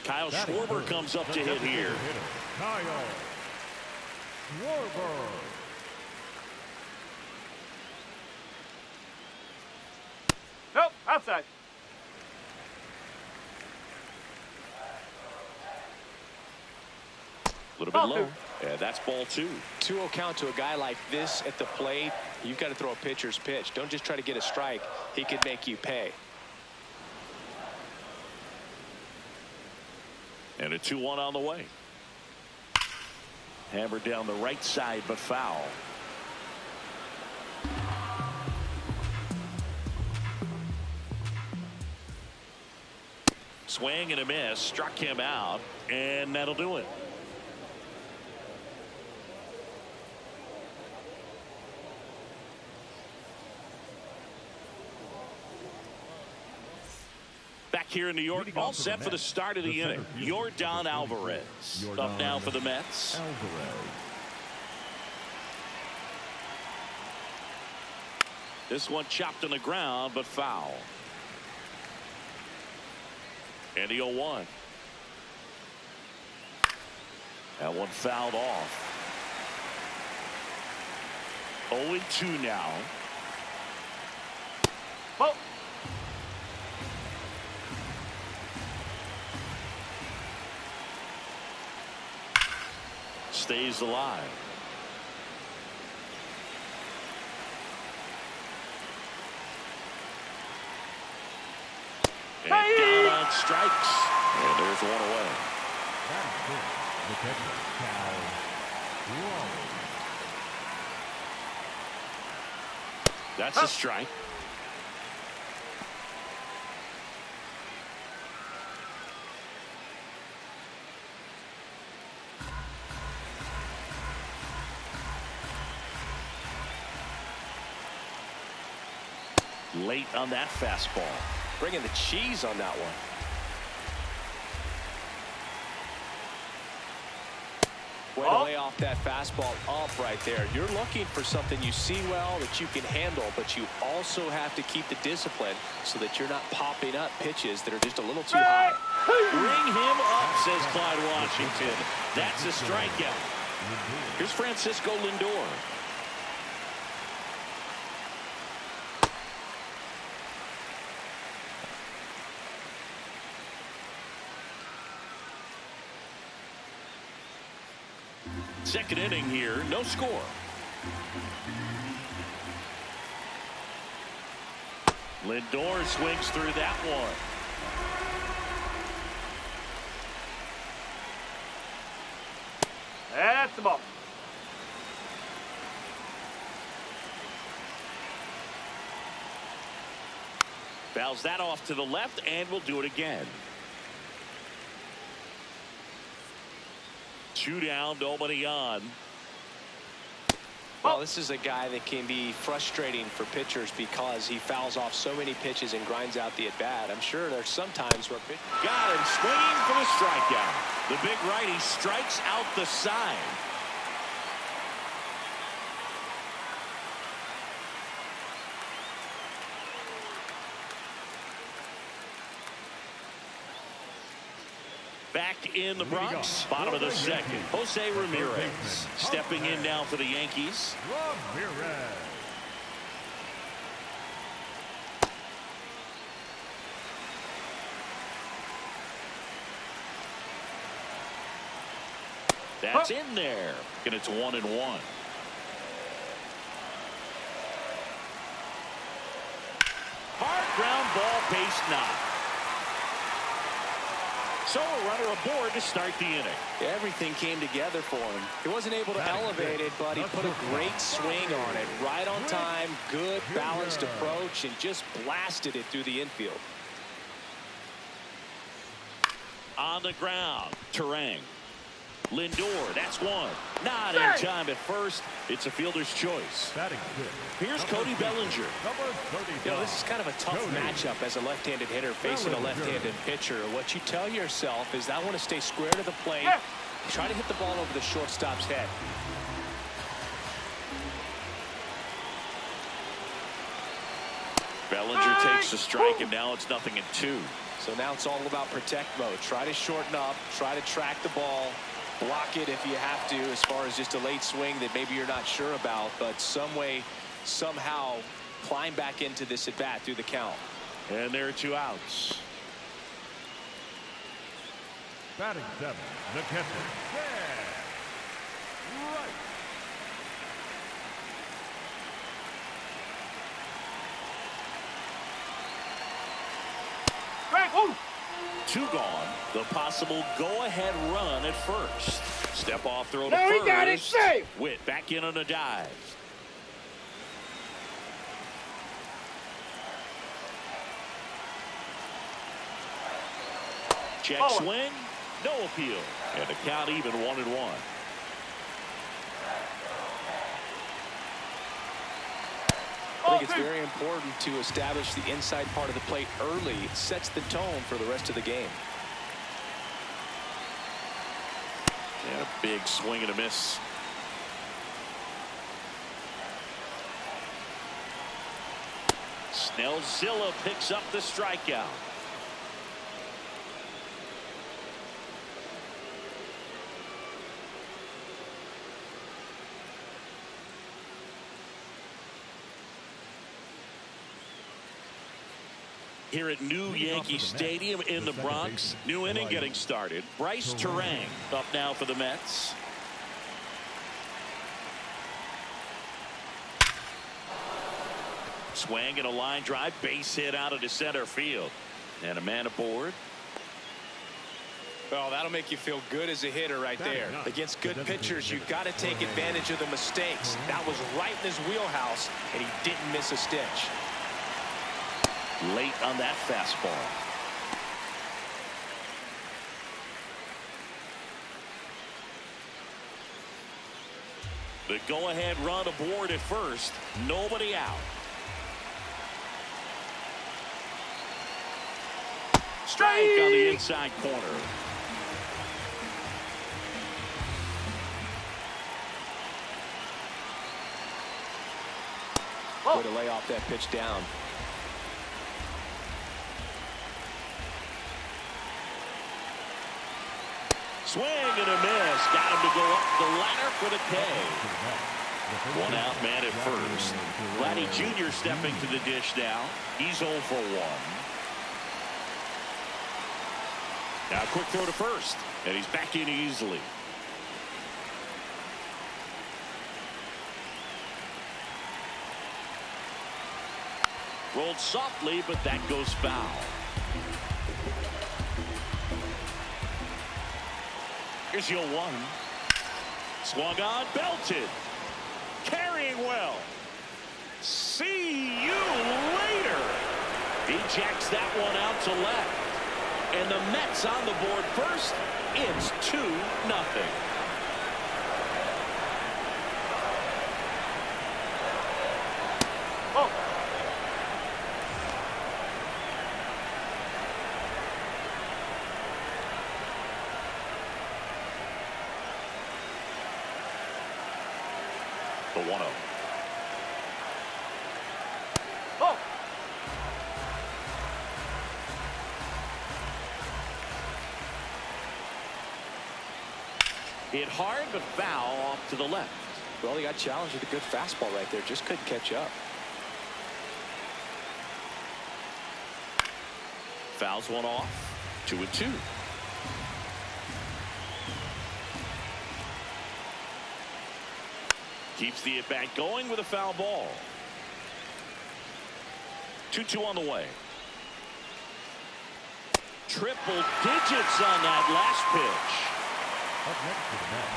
Kyle Schwarber comes up to hit here. Kyle Schwarber. Nope, outside. A little bit low. Yeah, that's ball 2. 2-0 count to a guy like this at the plate. You've got to throw a pitcher's pitch. Don't just try to get a strike. He could make you pay. And a 2-1 on the way. Hammered down the right side, but foul. Swing and a miss. Struck him out, and that'll do it. Back here in New York, all set for the start of the inning. Yordan Alvarez up now for the Mets. This one chopped on the ground, but foul. And the 0-1. That one fouled off. 0-2 now. Ball. Stays alive. And down on strikes. And there's one away. The catcher, Kyle Schwarber. That's a strike. Late on that fastball. Bringing the cheese on that one. Way to lay off that fastball up right there. You're looking for something you see well that you can handle, but you also have to keep the discipline so that you're not popping up pitches that are just a little too high. Bring him up, says Clyde Washington. That's a strikeout. Here's Francisco Lindor. Second inning here, no score. Lindor swings through that one. That's the ball. Fouls that off to the left, and we'll do it again. 2 down, nobody on. Well, this is a guy that can be frustrating for pitchers because he fouls off so many pitches and grinds out the at-bat. I'm sure there's some times where got him swinging for the strikeout. The big righty strikes out the side. Back in the Bronx, bottom of the second. Jose Ramirez stepping in now for the Yankees. Ramirez. That's in there. And it's 1-1. Hard ground ball, base knock. So a runner aboard to start the inning. Everything came together for him. He wasn't able to elevate it, but he put a great swing on it. Right on time, good balanced approach, and just blasted it through the infield. On the ground, Turang. Lindor, that's one. Not in time at first. It's a fielder's choice. Here's Cody Bellinger. You know, this is kind of a tough matchup as a left-handed hitter facing a left-handed pitcher. What you tell yourself is I want to stay square to the plate, try to hit the ball over the shortstop's head. Bellinger takes the strike, and now it's 0-2. So now it's all about protect mode. Try to shorten up, try to track the ball, block it if you have to, as far as just a late swing that maybe you're not sure about, but some way, somehow climb back into this at bat through the count. And there are 2 outs. Batting 7, the catcher, Right. Ooh. 2 gone. The possible go-ahead run at first. Step off throw to No, he first. got it safe. Witt back in on a dive. Check swing. No appeal. And the count even 1-1. I think it's very important to establish the inside part of the plate early. It sets the tone for the rest of the game. And a big swing and a miss. Snellzilla picks up the strikeout. Here at New Yankee Stadium in the Bronx. New inning getting started. Bryce Turang up now for the Mets. Swing and a line drive, base hit out into center field. And a man aboard. Well, that'll make you feel good as a hitter right there. Against good pitchers, you've got to take advantage of the mistakes. That was right in his wheelhouse, and he didn't miss a stitch. Late on that fastball. The go-ahead run aboard at first. Nobody out. Strike on the inside corner. Way to lay off that pitch down. Swing and a miss. Got him to go up the ladder for the K. 1 out man at first. Vladdy Jr. stepping to the dish now. He's 0 for 1. Now a quick throw to first. And he's back in easily. Rolled softly, but that goes foul. Here's your 1. Swung on, belted. Carrying well. See you later. He jacks that one out to left. And the Mets on the board first. It's 2-0. The 1-0. Oh. Hit hard, but foul off to the left. Well, he got challenged with a good fastball right there. Just couldn't catch up. Fouls one off. 2-2. Keeps the at-bat going with a foul ball. 2-2 on the way. Triple digits on that last pitch.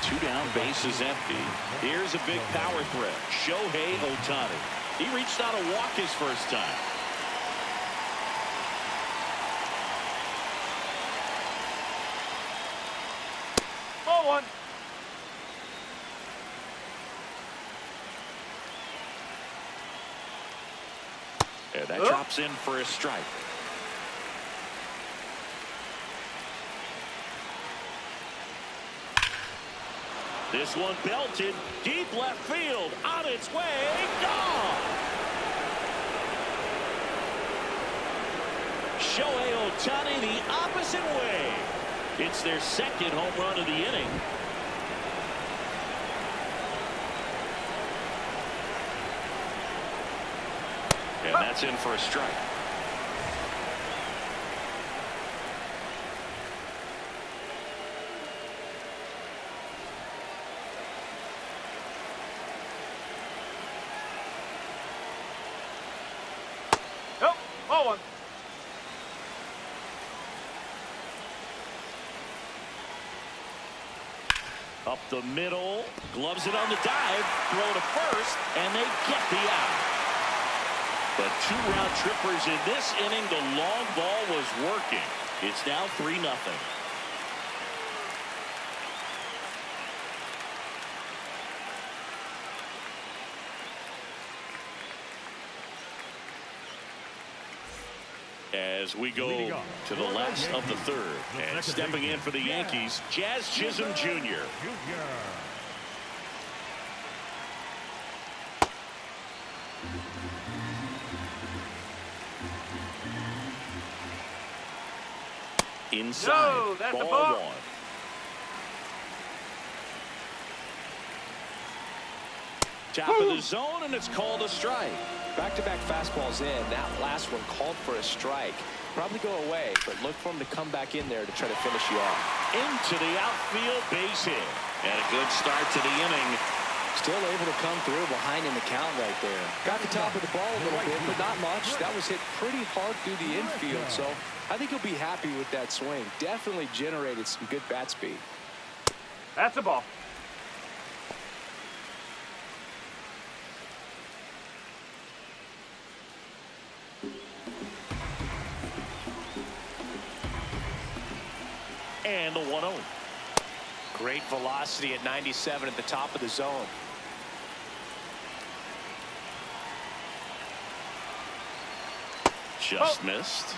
Two down, base is empty. Here's a big power threat. Shohei Ohtani. He reached out a walk his first time. Ball one. And that drops in for a strike. This one belted deep left field, on its way, gone. Shohei Ohtani the opposite way. It's their second home run of the inning. And that's in for a strike. Nope. Ball one. Up the middle, gloves it on the dive, throw to first, and they get the out. But two-round trippers in this inning. The long ball was working. It's now 3-0. As we go to the last of the third, and stepping in for the Yankees, Jazz Chisholm Jr. Inside, No, that's a ball. one. Top of the zone, and it's called a strike. Back-to-back fastballs in. That last one called for a strike. Probably go away, but look for him to come back in there to try to finish you off. Into the outfield, base hit. And a good start to the inning. Still able to come through behind in the count right there. Got the top of the ball a little bit, but not much. That was hit pretty hard through the infield, so I think he'll be happy with that swing. Definitely generated some good bat speed. That's a ball. And the 1-0. Great velocity at 97 at the top of the zone. Just missed.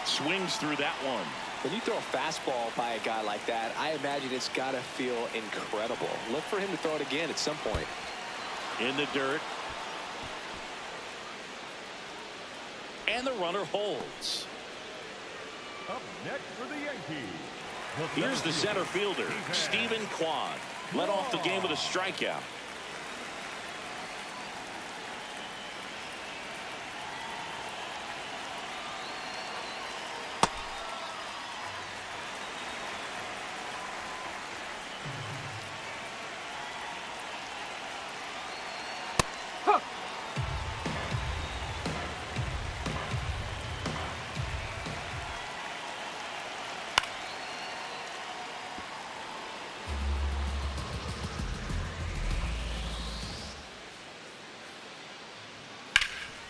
Swings through that one. When you throw a fastball by a guy like that, I imagine it's got to feel incredible. Look for him to throw it again at some point. In the dirt. And the runner holds. Up next for the Yankees. Here's the center fielder, Stephen Kwan. Led off the game with a strikeout.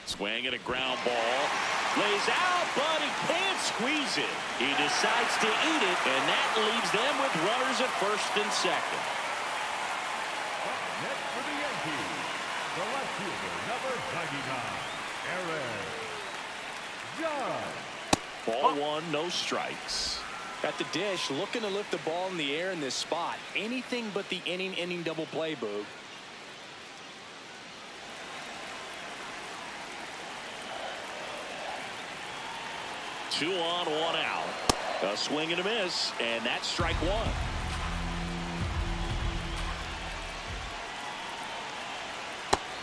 Swing and a ground ball. Lays out, but he can't squeeze it. He decides to eat it, and that leaves them with runners at first and second. Up next for the Yankees, the left fielder, number 99, Aaron Judge. Ball one, no strikes. At the dish, looking to lift the ball in the air in this spot. Anything but the inning double play, Boog. Two on, one out. A swing and a miss, and that's strike one.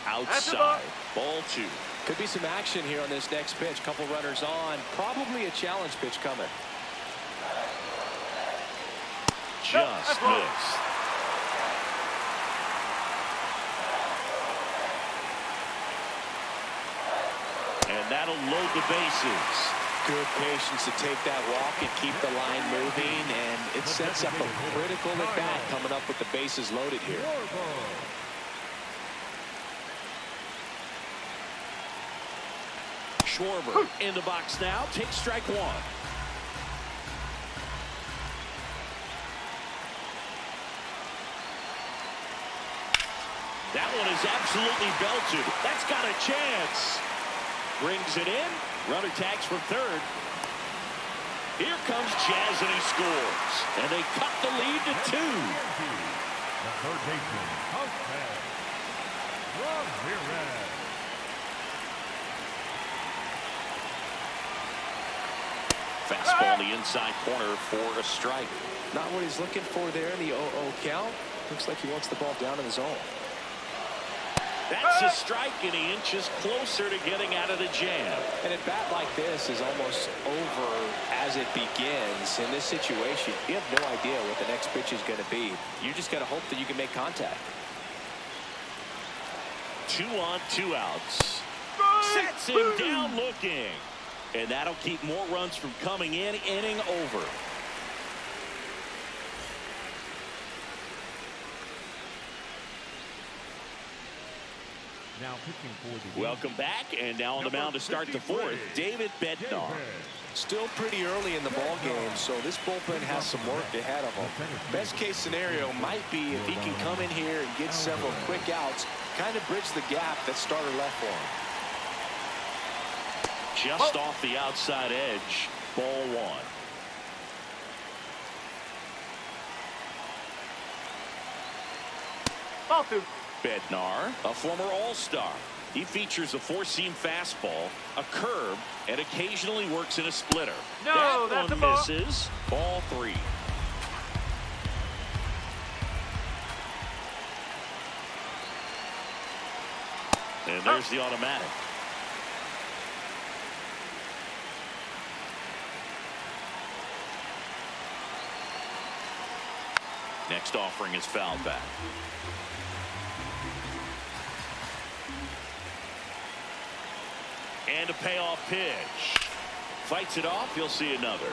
Outside, ball two. Could be some action here on this next pitch. Couple runners on. Probably a challenge pitch coming. Just missed. And that'll load the bases. Good patience to take that walk and keep the line moving, and it sets up a critical at bat coming up with the bases loaded here. Schwarber in the box now. Takes strike one. That one is absolutely belted. That's got a chance. Brings it in. Runner tags from third. Here comes Jazz, and he scores. And they cut the lead to 2. The third baseman, Houseman, Ramirez. Fastball in the inside corner for a strike. Not what he's looking for there in the 0-0 count. Looks like he wants the ball down in the zone. That's a strike, and he inches closer to getting out of the jam. And a bat like this is almost over as it begins. In this situation, you have no idea what the next pitch is going to be. You just got to hope that you can make contact. 2 on, 2 outs. Sets him down looking. And that'll keep more runs from coming in. Inning over. Now pitching for the Welcome back, and now on the mound to start the 4th, David Bednar. Still pretty early in the ball game, so this bullpen has some work ahead of him. Best case scenario might be if he can come in here and get several quick outs, kind of bridge the gap that starter left for him. Just off the outside edge, ball 1. Ball 2. Bednar, a former All-Star. He features a 4-seam fastball, a curve, and occasionally works in a splitter. No, that that's one a ball. misses. Ball 3. And there's the automatic. Next offering is fouled back. And a payoff pitch. Fights it off. You'll see another.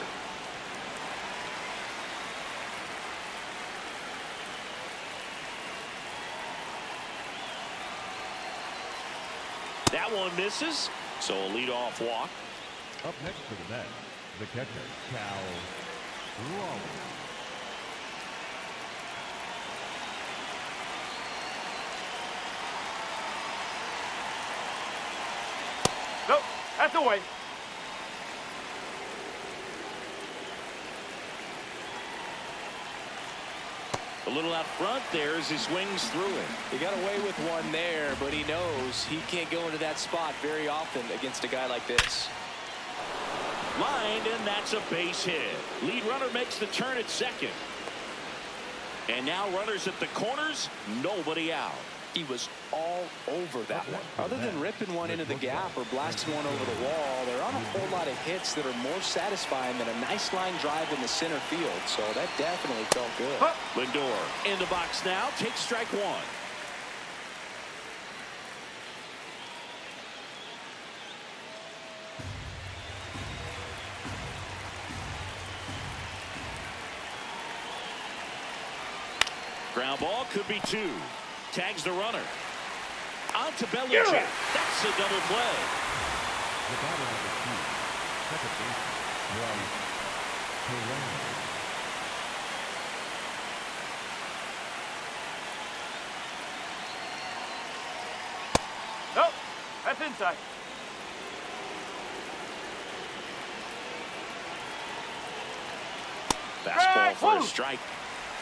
That one misses. So a leadoff walk. Up next to the net, the catcher, Cal Raleigh. Nope, that's away. A little out front there as he swings through it. He got away with one there, but he knows he can't go into that spot very often against a guy like this. Lined, and that's a base hit. Lead runner makes the turn at second. And now runners at the corners, nobody out. He was all over that one. Other than ripping one into the gap or blasting one over the wall, there aren't a whole lot of hits that are more satisfying than a nice line drive in the center field. So that definitely felt good. Lindor in the box now, takes strike 1. Ground ball, could be 2. Tags the runner. On to Bellinger. That's a double play. The batter number 2, second baseman, Terang. Nope, that's inside. Fastball for a strike.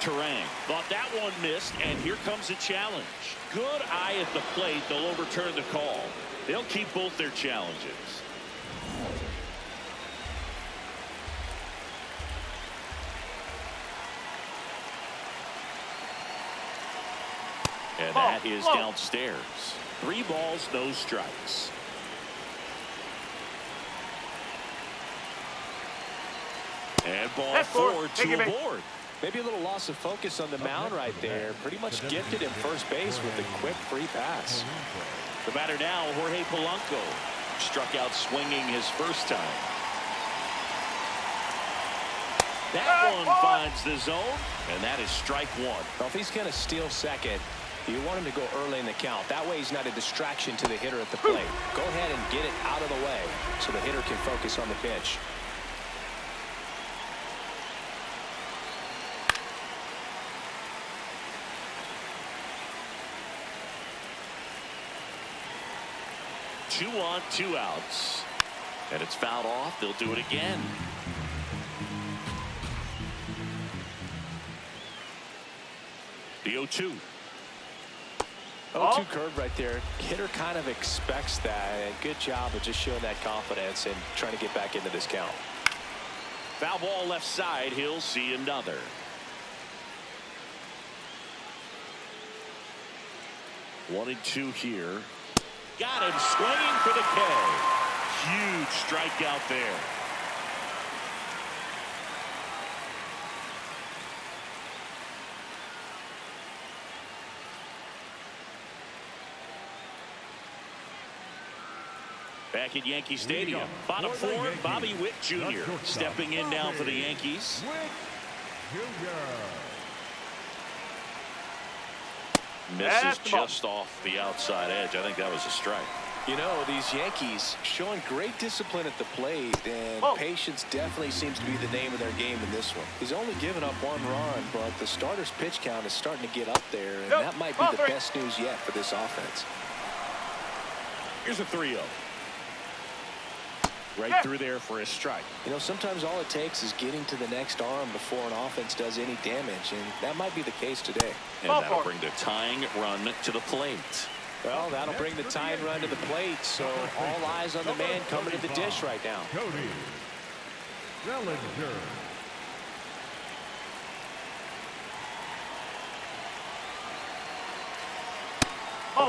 Terang thought that one missed, and here comes a challenge. Good eye at the plate. They'll overturn the call. They'll keep both their challenges. And that is downstairs. 3 balls, no strikes. And ball That's 4 Take to it a back. board. Maybe a little loss of focus on the mound right there. Pretty much gifted him first base with a quick free pass. The batter now, Jorge Polanco. Struck out swinging his first time. That one finds the zone, and that is strike one. Well, if he's going to steal second, you want him to go early in the count. That way he's not a distraction to the hitter at the plate. Go ahead and get it out of the way so the hitter can focus on the pitch. Two on, 2 outs. And it's fouled off. They'll do it again. The 0-2. 0-2 curve right there. Hitter kind of expects that. And good job of just showing that confidence and trying to get back into this count. Foul ball left side. He'll see another. One and 2 here. Got him swinging for the K. Huge strikeout there. Back at Yankee Stadium, bottom 4, Bobby Witt Jr. stepping in now for the Yankees. Misses just off the outside edge. I think that was a strike. You know, these Yankees showing great discipline at the plate, and patience definitely seems to be the name of their game in this one. He's only given up 1 run, but the starter's pitch count is starting to get up there, and that might be the best news yet for this offense. Here's a 3-0. Right through there for a strike. You know, sometimes all it takes is getting to the next arm before an offense does any damage, and that might be the case today. And that'll bring the tying run to the plate. Well, that'll bring the tying run to the plate, so all eyes on the man coming to the dish right now. Cody Bellinger.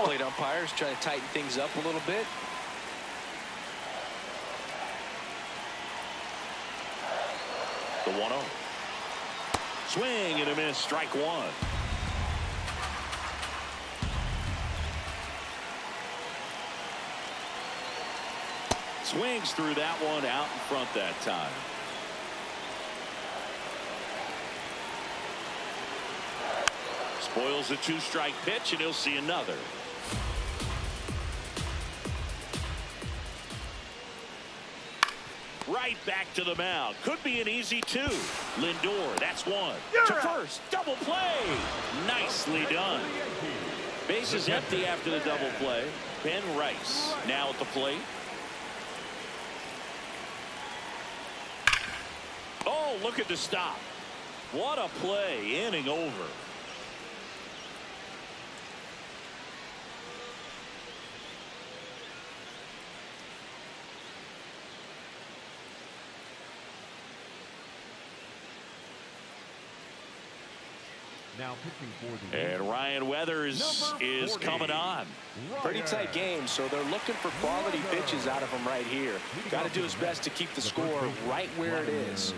Plate umpires trying to tighten things up a little bit. The 1-0. Swing and a miss. Strike one. Swings through that one out in front that time. Spoils a 2-strike pitch, and he'll see another. Right back to the mound. Could be an easy 2. Lindor, that's 1. To first. Double play. Nicely done. Bases empty after the double play. Ben Rice now at the plate. Oh, look at the stop. What a play. Inning over. Now pitching for the And Ryan Weathers is coming on. Pretty tight game, so they're looking for quality pitches out of him right here. Got to do his best to keep the score right where it is.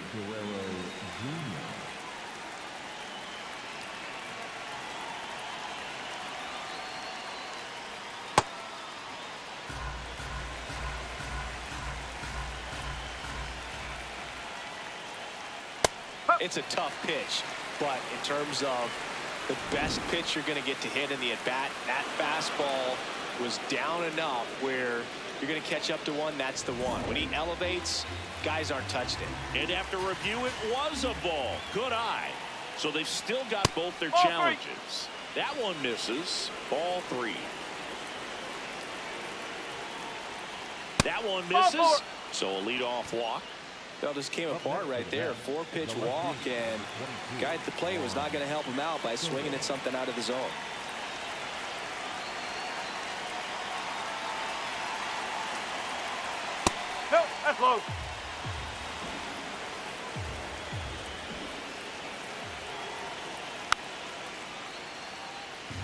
It's a tough pitch, but in terms of the best pitch you're going to get to hit in the at-bat, that fastball was down enough where you're going to catch up to one. That's the one. When he elevates, guys aren't touched it. And after review, it was a ball. Good eye. So they've still got both their challenges. That one misses. Ball 3. That one misses. So a leadoff walk. Well, just came apart right there. 4-pitch walk, and guy at the plate was not going to help him out by swinging at something out of the zone. Nope, that's low.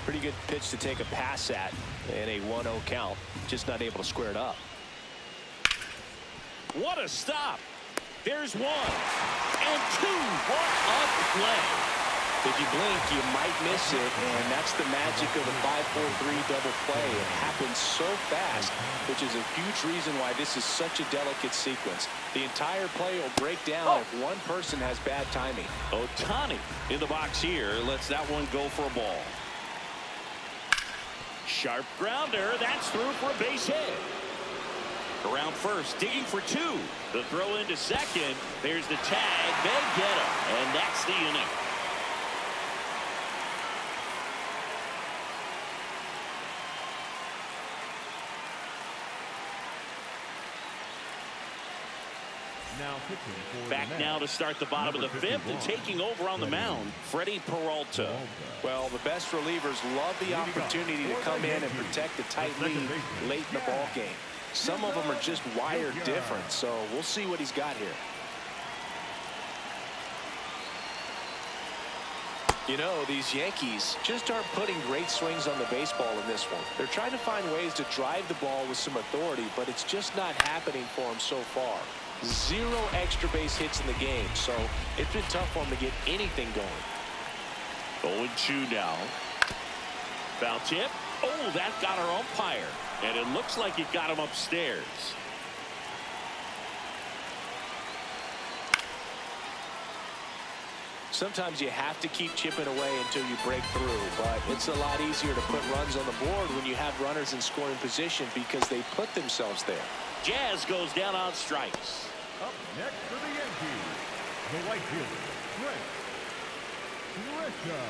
Pretty good pitch to take a pass at in a 1-0 count. Just not able to square it up. What a stop. There's one. and two. What a play. If you blink, you might miss it, and that's the magic of the 5-4-3 double play. It happens so fast, which is a huge reason why this is such a delicate sequence. The entire play will break down if one person has bad timing. Ohtani in the box here lets that one go for a ball. Sharp grounder. That's through for a base hit. Around first, digging for two. The throw into second. There's the tag. They get him, and that's the inning. Now pitching for Back now to start the bottom of the fifth and taking over on the mound, Freddie Peralta. Well, the best relievers love the opportunity to come in and protect a tight lead late in the ball game. Some of them are just wired different, so we'll see what he's got here. You know, these Yankees just aren't putting great swings on the baseball in this one. They're trying to find ways to drive the ball with some authority, but it's just not happening for them so far. 0 extra base hits in the game, so it's been tough for them to get anything going. 0-2 now. Foul tip. Oh, that got our umpire. And it looks like it got him upstairs. Sometimes you have to keep chipping away until you break through, but it's a lot easier to put runs on the board when you have runners in scoring position because they put themselves there. Jazz goes down on strikes. Up next for the Yankees, the right fielder, Trent Grisham.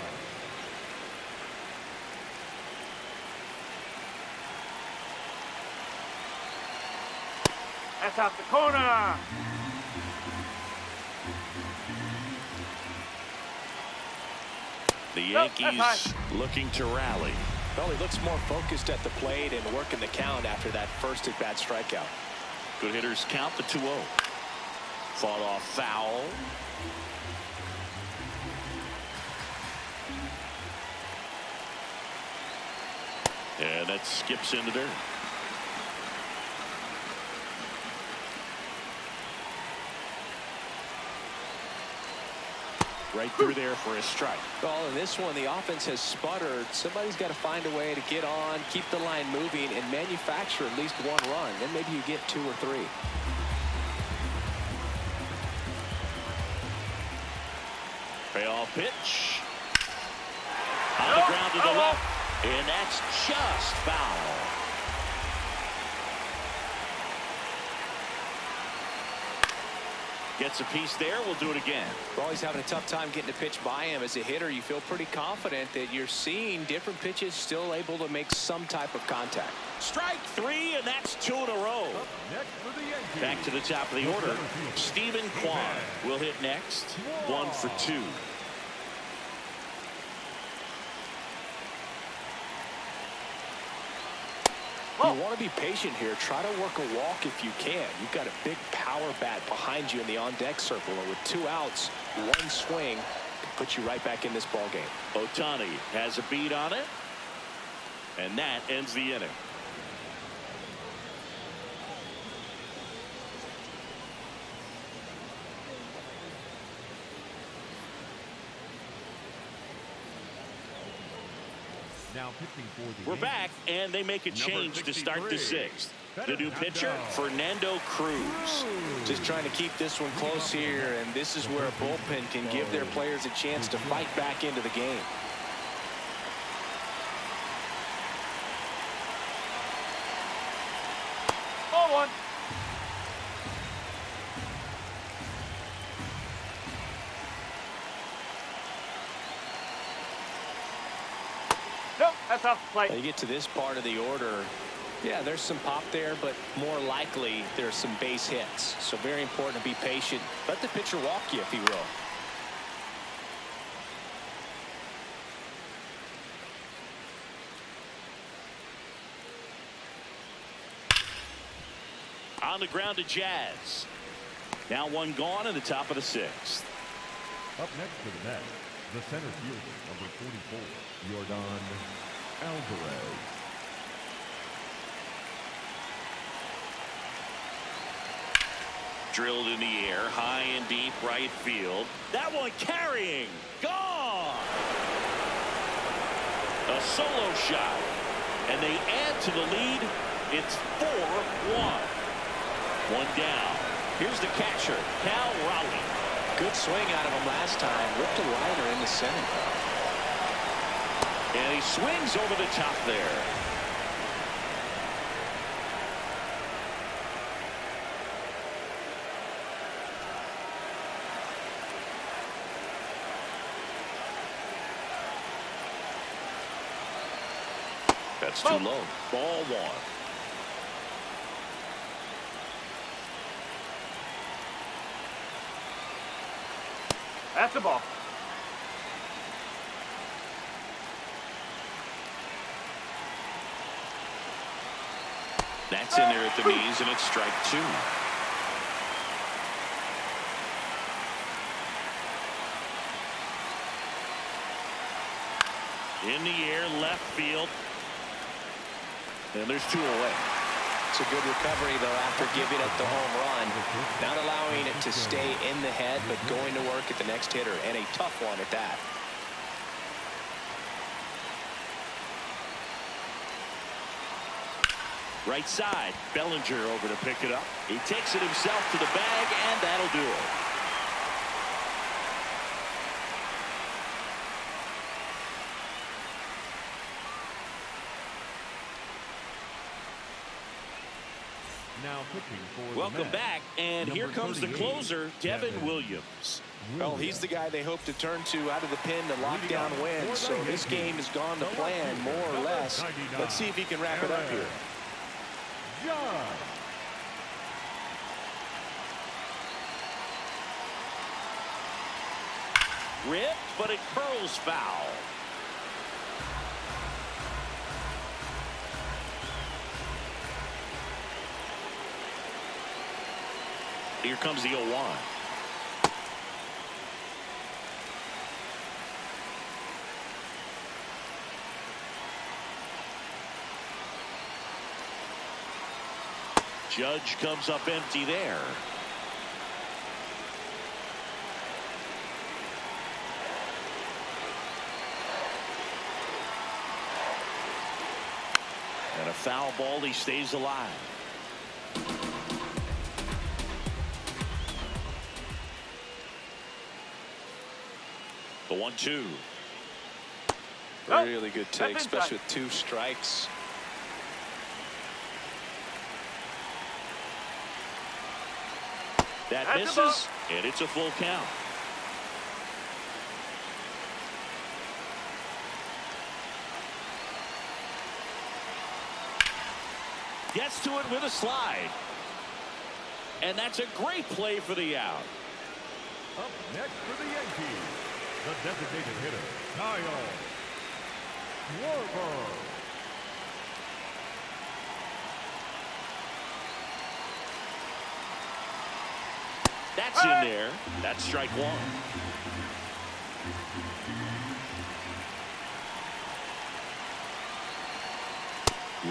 That's out the corner. The Nope, that's Yankees high. looking to rally. Well, he looks more focused at the plate and working the count after that first at-bat strikeout. Good hitters count the 2-0. Fought off foul. And that skips into dirt. Right through there for a strike. Well, in this one, the offense has sputtered. Somebody's got to find a way to get on, keep the line moving, and manufacture at least one run. Then maybe you get 2 or 3. Payoff pitch. On the ground to the left. And that's just foul. Gets a piece there. We'll do it again. Well, he's having a tough time getting a pitch by him. As a hitter, you feel pretty confident that you're seeing different pitches still able to make some type of contact. Strike 3, and that's 2 in a row. Next for the Yankees. Back to the top of the order. Stephen Kwan will hit next. 1 for 2. You want to be patient here. Try to work a walk if you can. You've got a big power bat behind you in the on-deck circle, and with 2 outs, 1 swing can put you right back in this ball game. Ohtani has a beat on it, and that ends the inning. Now pitching for the We're back, and they make a change to start the 6th. The new pitcher, Fernando Cruz. Just trying to keep this one close here, and this is where a bullpen can give their players a chance to fight back into the game. Ball 1. Nope, that's off the plate. You get to this part of the order, yeah, there's some pop there, but more likely there's some base hits. So very important to be patient. Let the pitcher walk you, if he will. On the ground to Jazz. Now 1 gone in the top of the 6th. Up next to the net, the center fielder, number 44, Yordan Alvarez. drilled in the air, high and deep right field. That one carrying. Gone. A solo shot. And they add to the lead. It's 4-1. One down. Here's the catcher, Cal Raleigh. Good swing out of him last time. Ripped a liner in the center. And he swings over the top there. That's too low. Ball one. That's the ball. That's in there at the knees, and it's strike two. In the air, left field. And there's two away. It's a good recovery, though, after giving up the home run. Not allowing it to stay in the head, but going to work at the next hitter, and a tough one at that. Right side, Bellinger over to pick it up. He takes it himself to the bag, and that'll do it. Now pitching for the Welcome Mets, back, and here number comes the 38, closer, Devin Williams. Well, he's the guy they hope to turn to out of the pen to lock down wins. So this game has gone to plan, more or less. Let's see if he can wrap it up here. John. Ripped, but it curls foul. Here comes the 0-1. Judge comes up empty there. And a foul ball, he stays alive. The 1-2. Really good take, especially with two strikes. That misses, and it's a full count. Gets to it with a slide. And that's a great play for the out. Up next for the Yankees, the designated hitter, Kyle Schwarber. That's in there. That's strike one.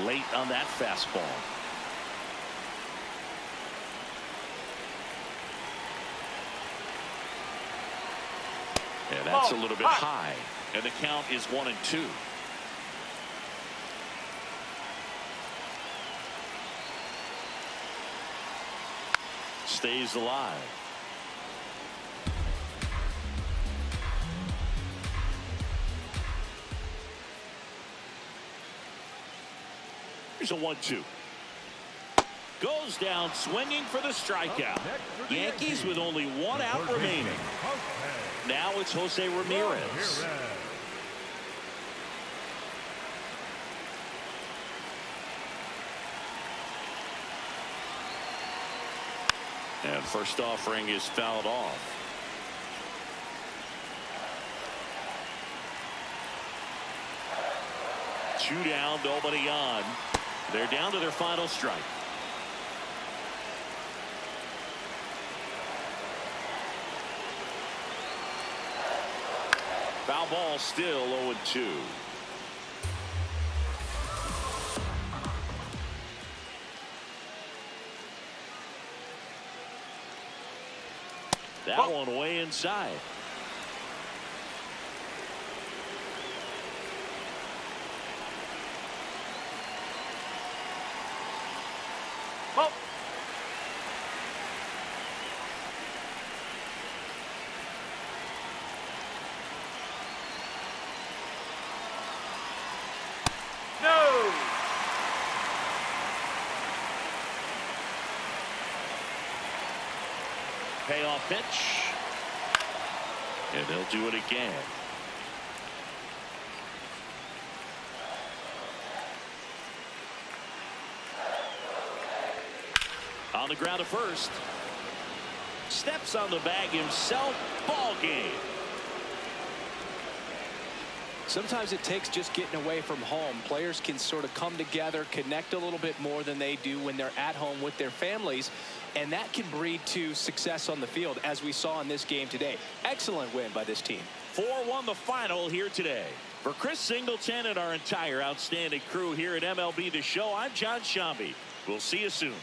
Late on that fastball. And that's a little bit high. And the count is 1-2. Stays alive. Here's a 1-2. Goes down swinging for the strikeout. Yankees with only one out remaining. Now it's Jose Ramirez. And first offering is fouled off. Two down, nobody on. They're down to their final strike. Foul ball, still 0-2. that one way inside. Ball. No. Payoff pitch. And they'll do it again. On the ground to first. Steps on the bag himself. Ball game. Sometimes it takes just getting away from home. Players can sort of come together, connect a little bit more than they do when they're at home with their families, and that can breed to success on the field, as we saw in this game today. Excellent win by this team. 4-1 the final here today. For Chris Singleton and our entire outstanding crew here at MLB The Show, I'm John Shambi. We'll see you soon.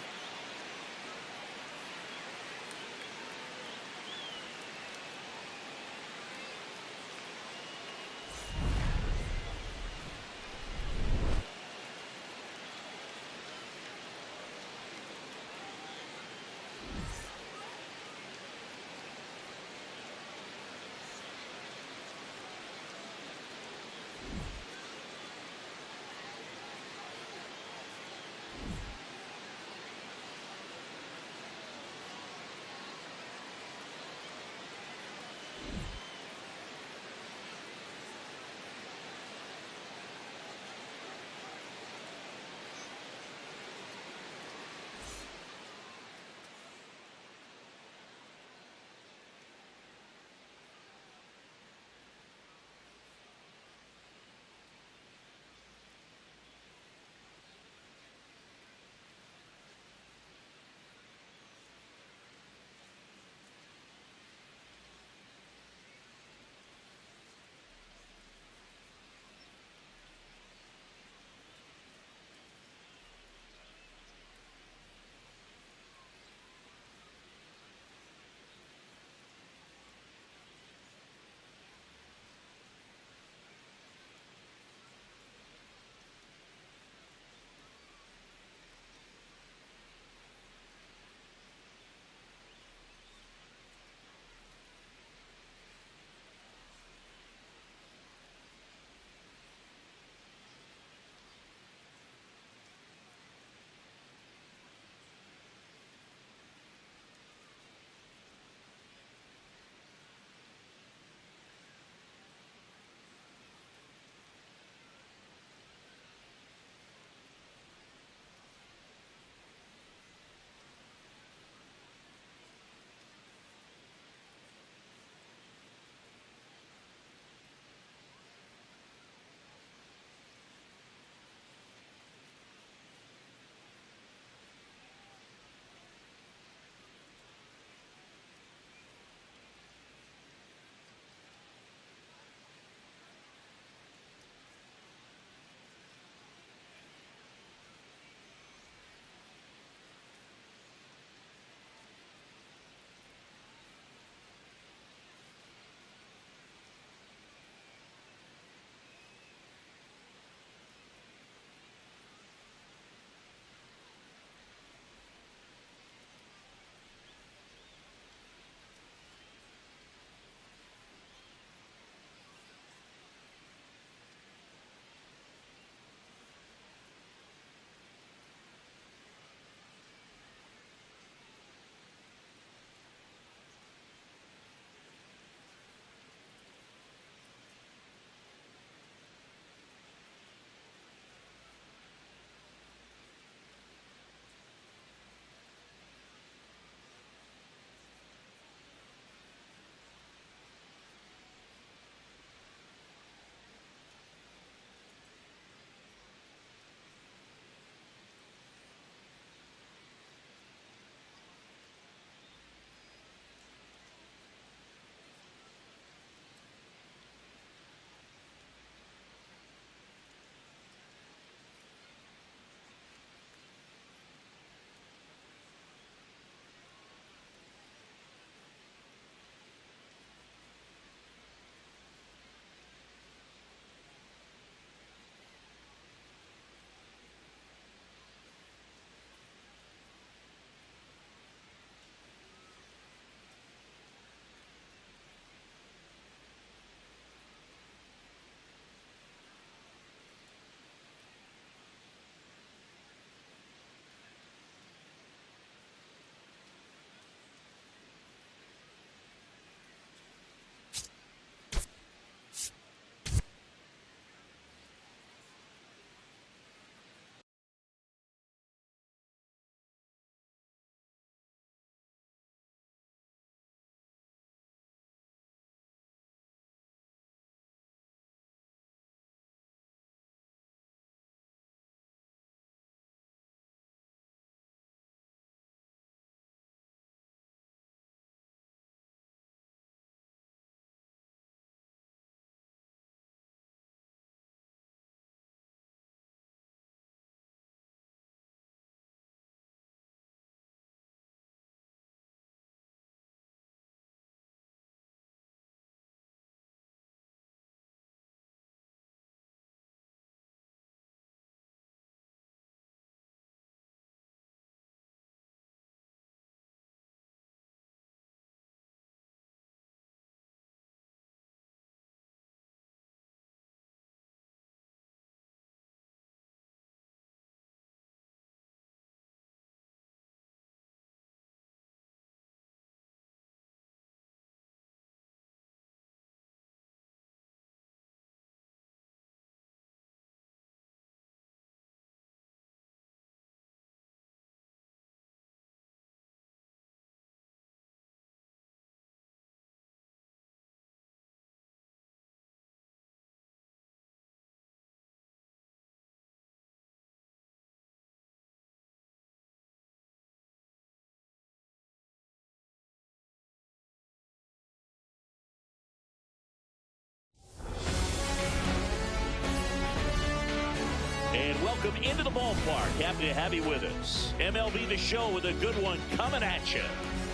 And welcome into the ballpark. Happy to have you with us. MLB The Show with a good one coming at you.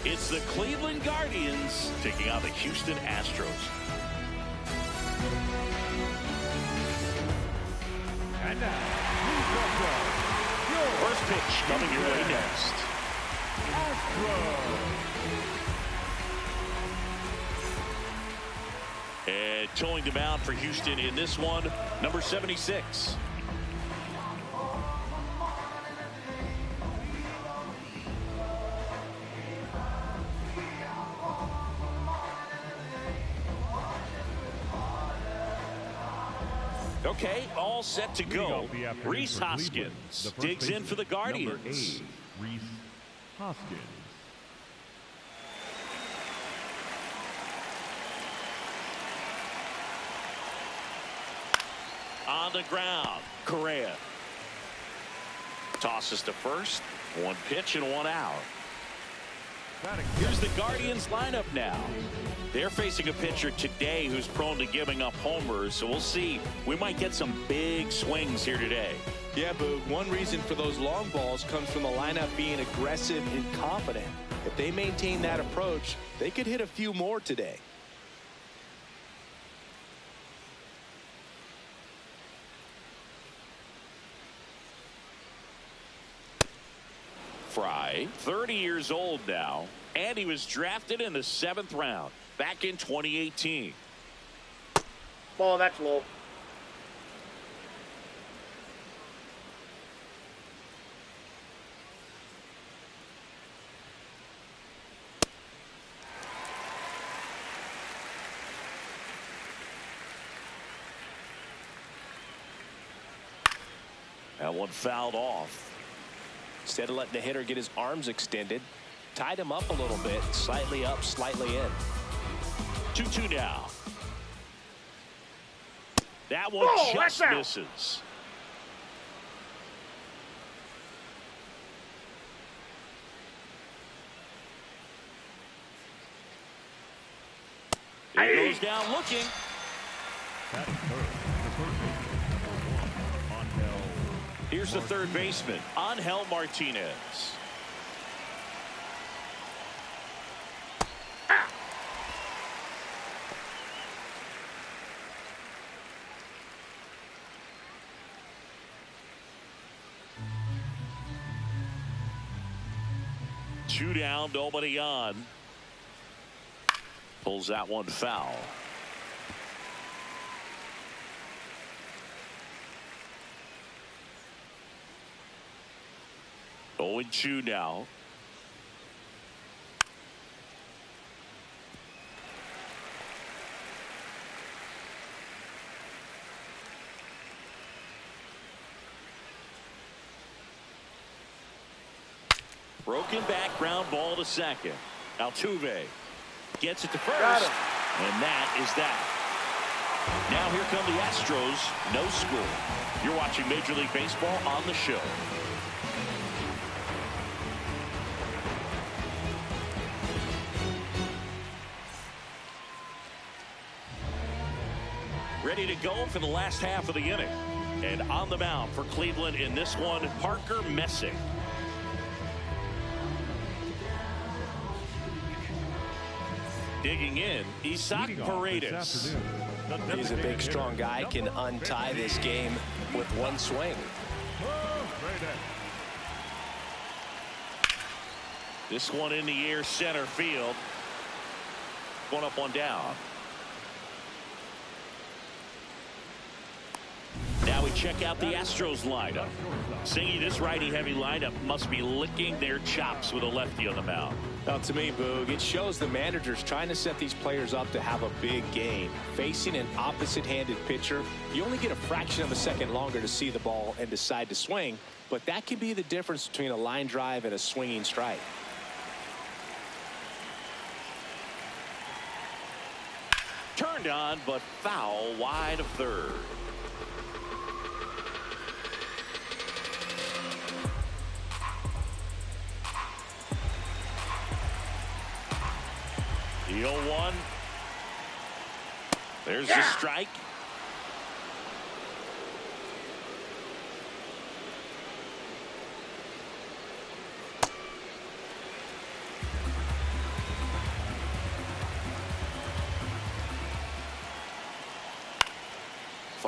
It's the Cleveland Guardians taking on the Houston Astros. And now, please welcome First pitch coming your way next. Astros. And towing the mound for Houston in this one, number 76. Okay, all set to go. Rhys Hoskins digs in for the Guardians. Rhys Hoskins. On the ground, Correa tosses to first. One pitch and one out. Here's the Guardians lineup now. They're facing a pitcher today who's prone to giving up homers, so we'll see. We might get some big swings here today. Yeah, Boog, one reason for those long balls comes from the lineup being aggressive and confident. If they maintain that approach, they could hit a few more today. Fry, 30 years old now, and he was drafted in the 7th round back in 2018. Ball, that's low. That one fouled off. Instead of letting the hitter get his arms extended, tied him up a little bit, slightly up, slightly in. 2-2 now. That one just misses. He goes down looking. That's third. The first baseman, Angel. Here's the third baseman, Angel Martinez. Two down, nobody on. Pulls that one foul. Oh, 0-2 now. Broken back, ground ball to second. Altuve gets it to first, and that is that. Now here come the Astros, no score. You're watching Major League Baseball on the show. Ready to go for the last half of the inning. And on the mound for Cleveland in this one, Parker Messick. Digging in, Isaac Paredes. He's a big, strong guy, can untie this game with one swing. This one in the air, center field. One up, one down. Now we check out the Astros lineup. Singy, this righty-heavy lineup must be licking their chops with a lefty on the mound. Now, to me, Boog, it shows the manager's trying to set these players up to have a big game. Facing an opposite-handed pitcher, you only get a fraction of a second longer to see the ball and decide to swing, but that can be the difference between a line drive and a swinging strike. Turned on, but foul wide of third. The 0-1. There's the strike.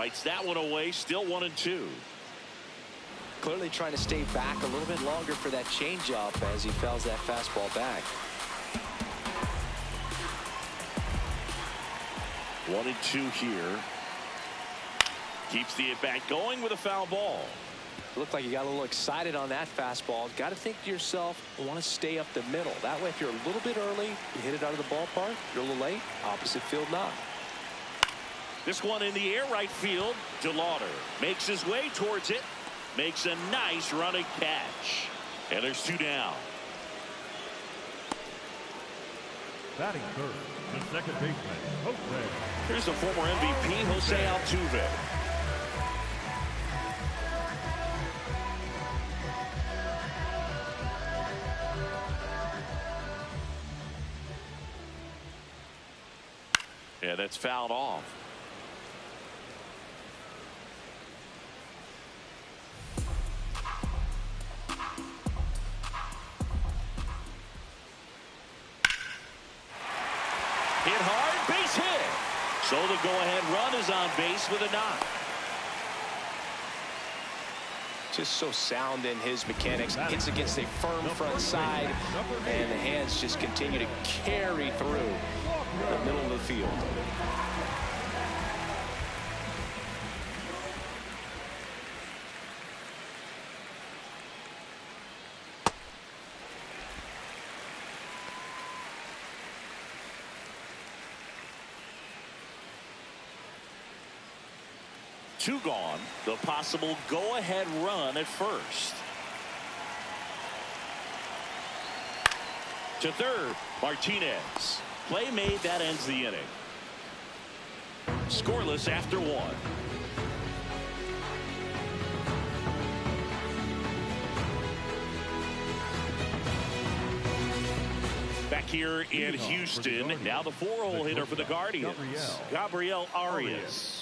Fights that one away. Still 1-2. Clearly trying to stay back a little bit longer for that changeup as he fouls that fastball back. 1-2 here. Keeps the at-bat going with a foul ball. Looked like you got a little excited on that fastball. Got to think to yourself, I want to stay up the middle. That way, if you're a little bit early, you hit it out of the ballpark. You're a little late, opposite field knock. This one in the air right field. DeLauder makes his way towards it. Makes a nice running catch. And there's 2 down. Batting third, the second baseman, Jose. Here's the former MVP, Jose Altuve. Yeah, that's fouled off. Hit hard, base hit. So the go-ahead run is on base with a knock. Just so sound in his mechanics. Hits against a firm front side, and the hands just continue to carry through the middle of the field. Two gone. The possible go-ahead run at first. To third, Martinez. Play made, that ends the inning. Scoreless after 1. Back here in Houston, now the 4-hole hitter for the Guardians, Gabriel Arias.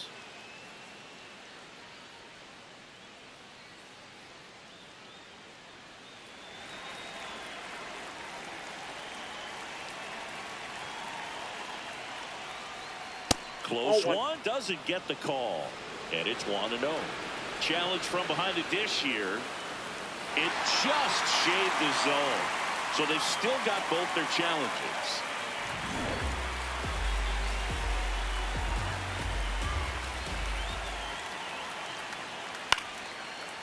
Close one, doesn't get the call, and it's 1-0. Challenge from behind the dish here. It just shaved the zone, so they've still got both their challenges.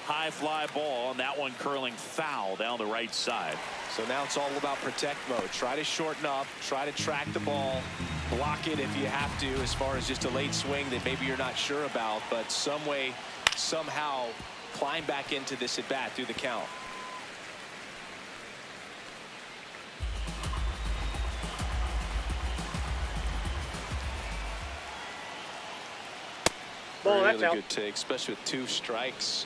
High fly ball, and that one curling foul down the right side. So now it's all about protect mode. Try to shorten up, try to track the ball, block it if you have to, as far as just a late swing that maybe you're not sure about, but some way, somehow climb back into this at bat through the count. Ball, really that's out. good take, especially with 2 strikes.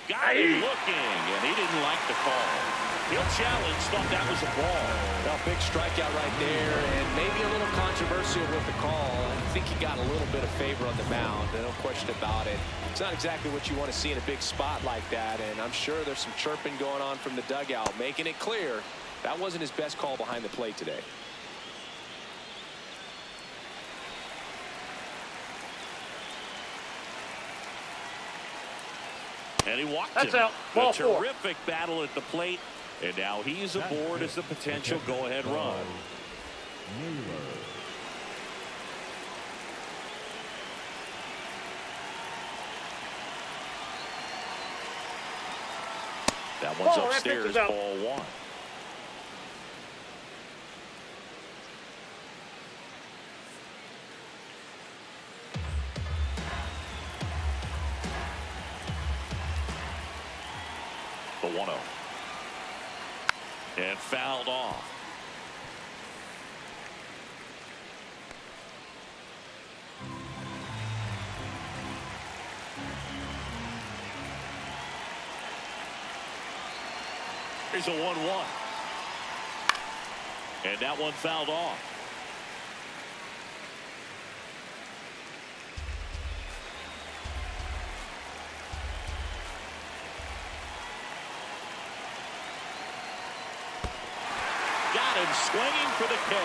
Got him looking, and he didn't like the call. He'll challenge, thought that was a ball. Well, big strikeout right there, and maybe a little controversial with the call. I think he got a little bit of favor on the mound, no question about it. It's not exactly what you want to see in a big spot like that, and I'm sure there's some chirping going on from the dugout, making it clear that wasn't his best call behind the plate today. And he walked That's him. out. Ball A 4. terrific battle at the plate. And now he's aboard as the potential go-ahead run. That one's That upstairs, pitch is out. ball 1. The 1-0. And fouled off. Here's a 1-1. And that one fouled off. got him swinging for the K.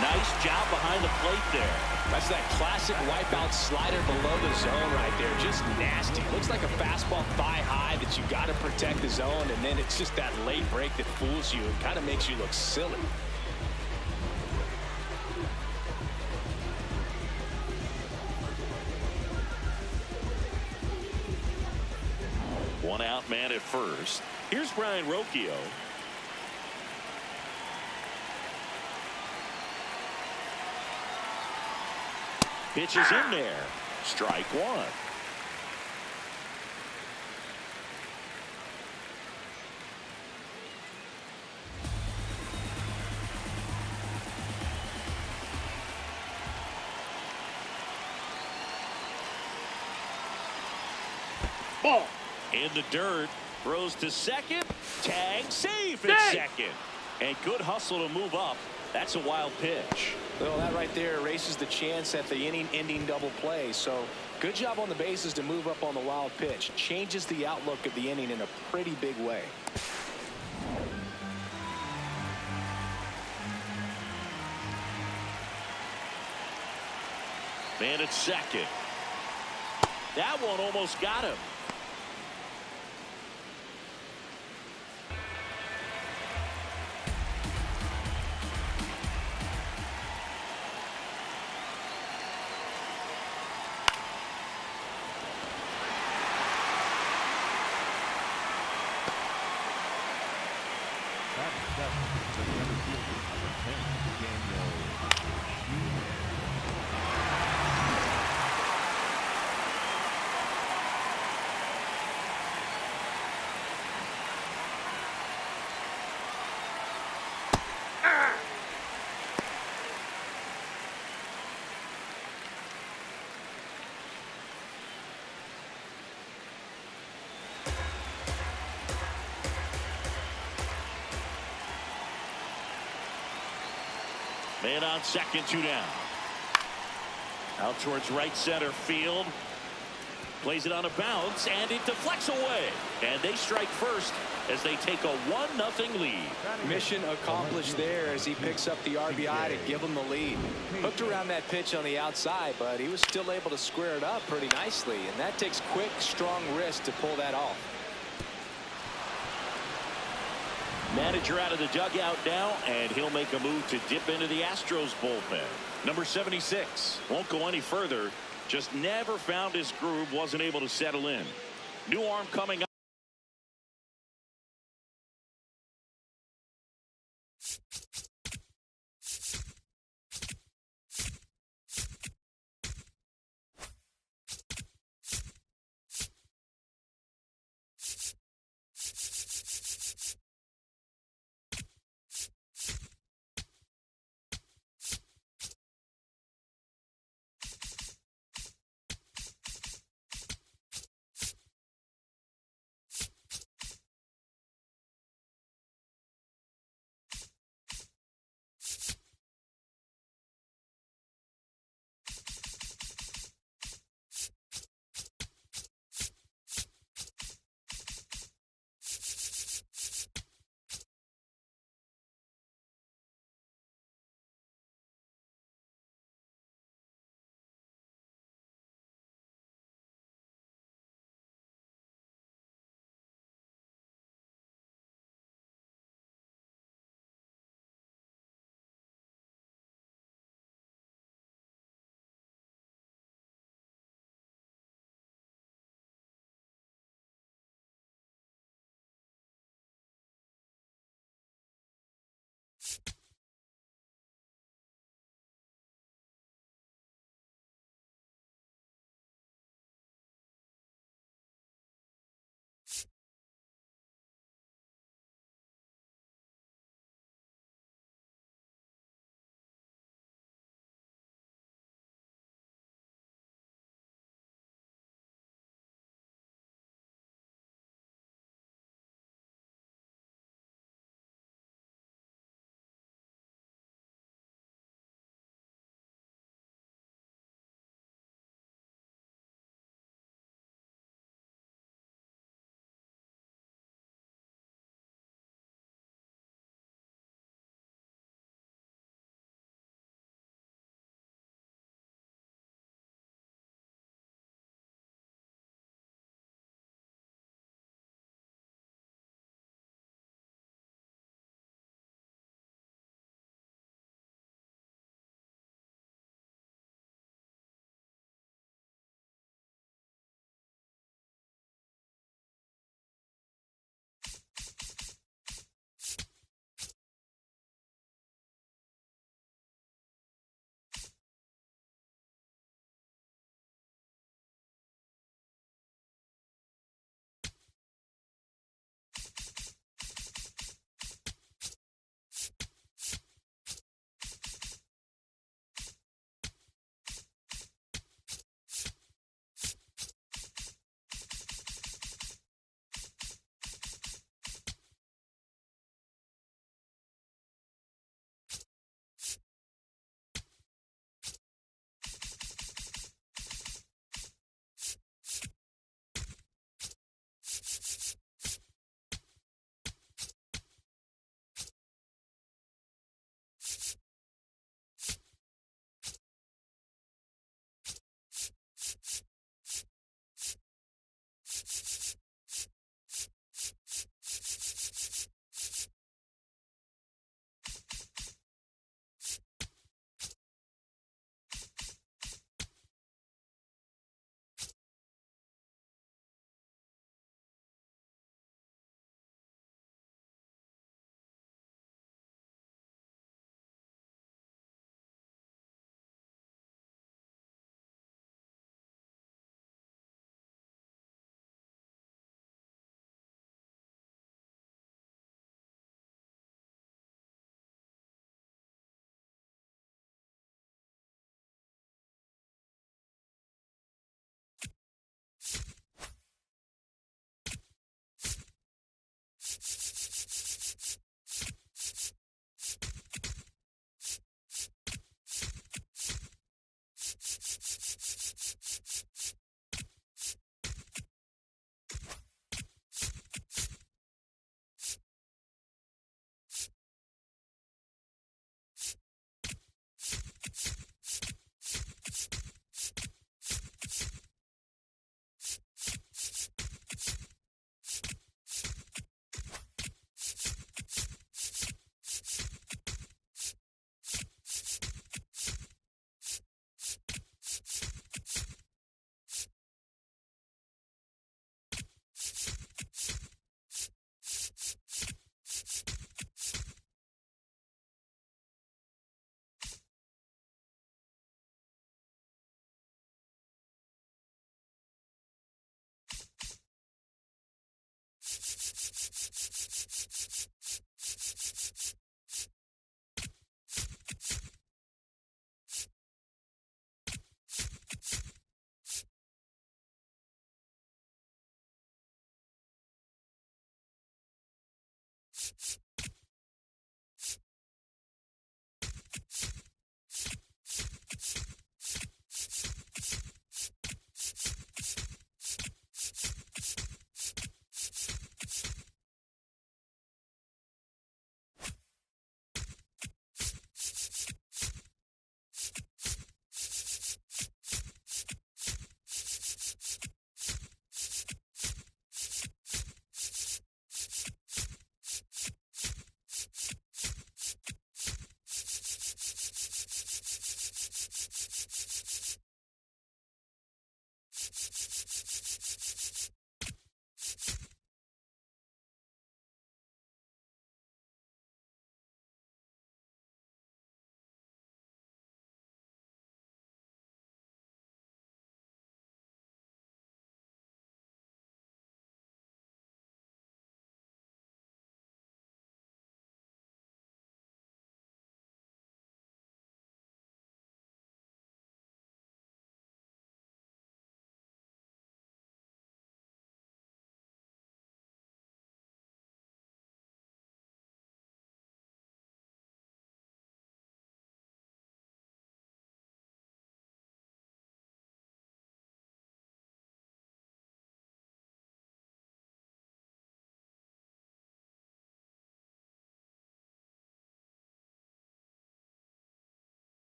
Nice job behind the plate there. That's that classic wipeout slider below the zone right there. Just nasty. Looks like a fastball thigh high that you got to protect the zone, and then it's just that late break that fools you and kind of makes you look silly. One out man at first. Here's Brian Rocchio. Pitch is in there. Strike one. Ball. In the dirt. Throws to second. Tag safe at second. And good hustle to move up. That's a wild pitch. Well, that right there erases the chance at the inning-ending double play. So good job on the bases to move up on the wild pitch. Changes the outlook of the inning in a pretty big way. Man at second. That one almost got him. Man on second, 2 down. Out towards right center field. Plays it on a bounce, and it deflects away. And they strike first as they take a 1-0 lead. Mission accomplished there as he picks up the RBI to give him the lead. Hooked around that pitch on the outside, but he was still able to square it up pretty nicely. And that takes quick, strong wrist to pull that off. Manager out of the dugout now, and he'll make a move to dip into the Astros bullpen. Number 76 won't go any further. Just never found his groove, wasn't able to settle in. New arm coming up.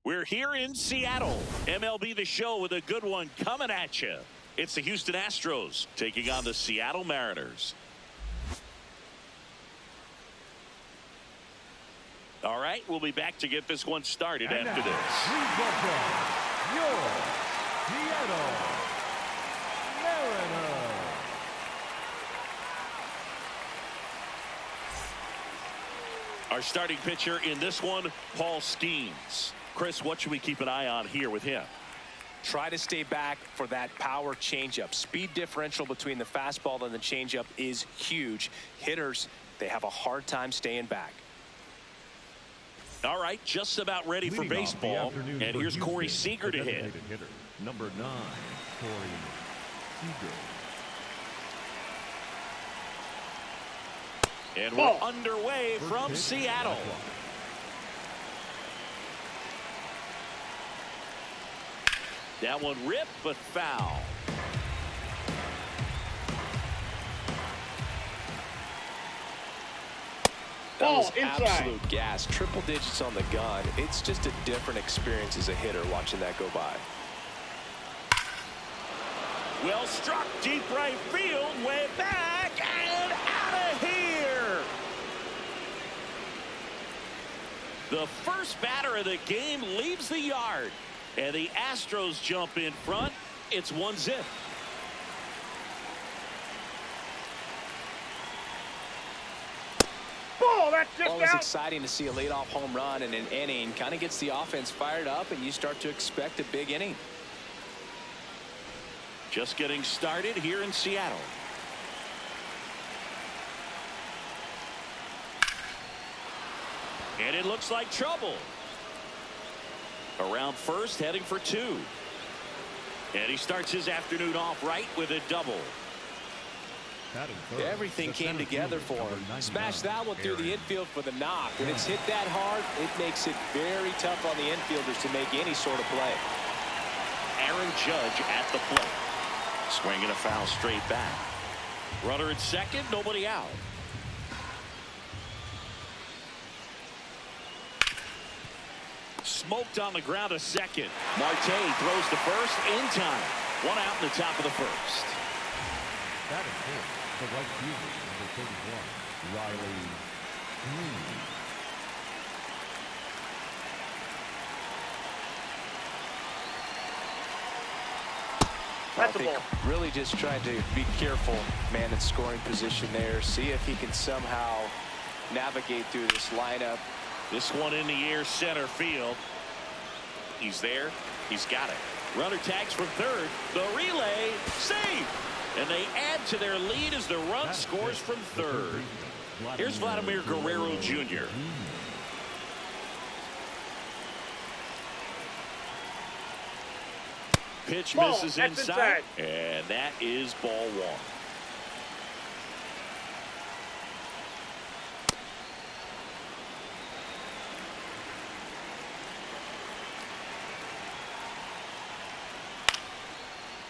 We're here in Seattle. MLB The Show with a good one coming at you. It's the Houston Astros taking on the Seattle Mariners. All right, we'll be back to get this one started And after now, this. please welcome your Seattle Mariners. Our starting pitcher in this one, Paul Skeens. Chris, what should we keep an eye on here with him? Try to stay back for that power changeup. Speed differential between the fastball and the changeup is huge. Hitters, they have a hard time staying back. All right, just about ready for Leading off the baseball. afternoon And for here's Corey Houston, Seager the to hit. designated hitter, number 9, Corey Seager. And Ball. we're underway First from pitch, Seattle. high fly. That one ripped, but foul. That Ball was inside. absolute gas. Triple digits on the gun. It's just a different experience as a hitter watching that go by. Well struck, deep right field, way back, and out of here. The first batter of the game leaves the yard, and the Astros jump in front. It's 1-0. Ball, that's just Always out. exciting to see a leadoff home run in an inning. Kind of gets the offense fired up, and you start to expect a big inning. Just getting started here in Seattle. And it looks like trouble. Around first, heading for 2. And he starts his afternoon off right with a double. Batting third, Everything the came center together fielder, for number him. 99, Smash that one through the Aaron. infield for the knock. When it's hit that hard, it makes it very tough on the infielders to make any sort of play. Aaron Judge at the plate. Swinging a foul straight back. Runner at second, nobody out. smoked on the ground to second. Marte throws to first in time. 1 out in the top of the first. That is it. The right fielder, number 31, Riley Greene. That's I the think ball. really just trying to be careful, man, in scoring position there. See if he can somehow navigate through this lineup. This one in the air center field. He's there. He's got it. Runner tags from third. The relay save. And they add to their lead as the run scores from third. Here's Vladimir Guerrero Jr. Pitch Ball. misses That's inside. inside. And that is ball 1.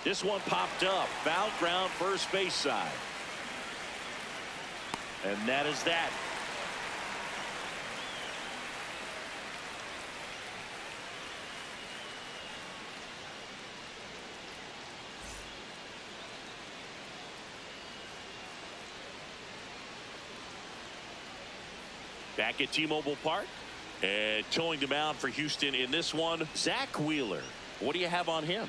This one popped up. Foul ground first base side. And that is that. Back at T-Mobile Park. And towing the mound for Houston in this one, Zach Wheeler. What do you have on him?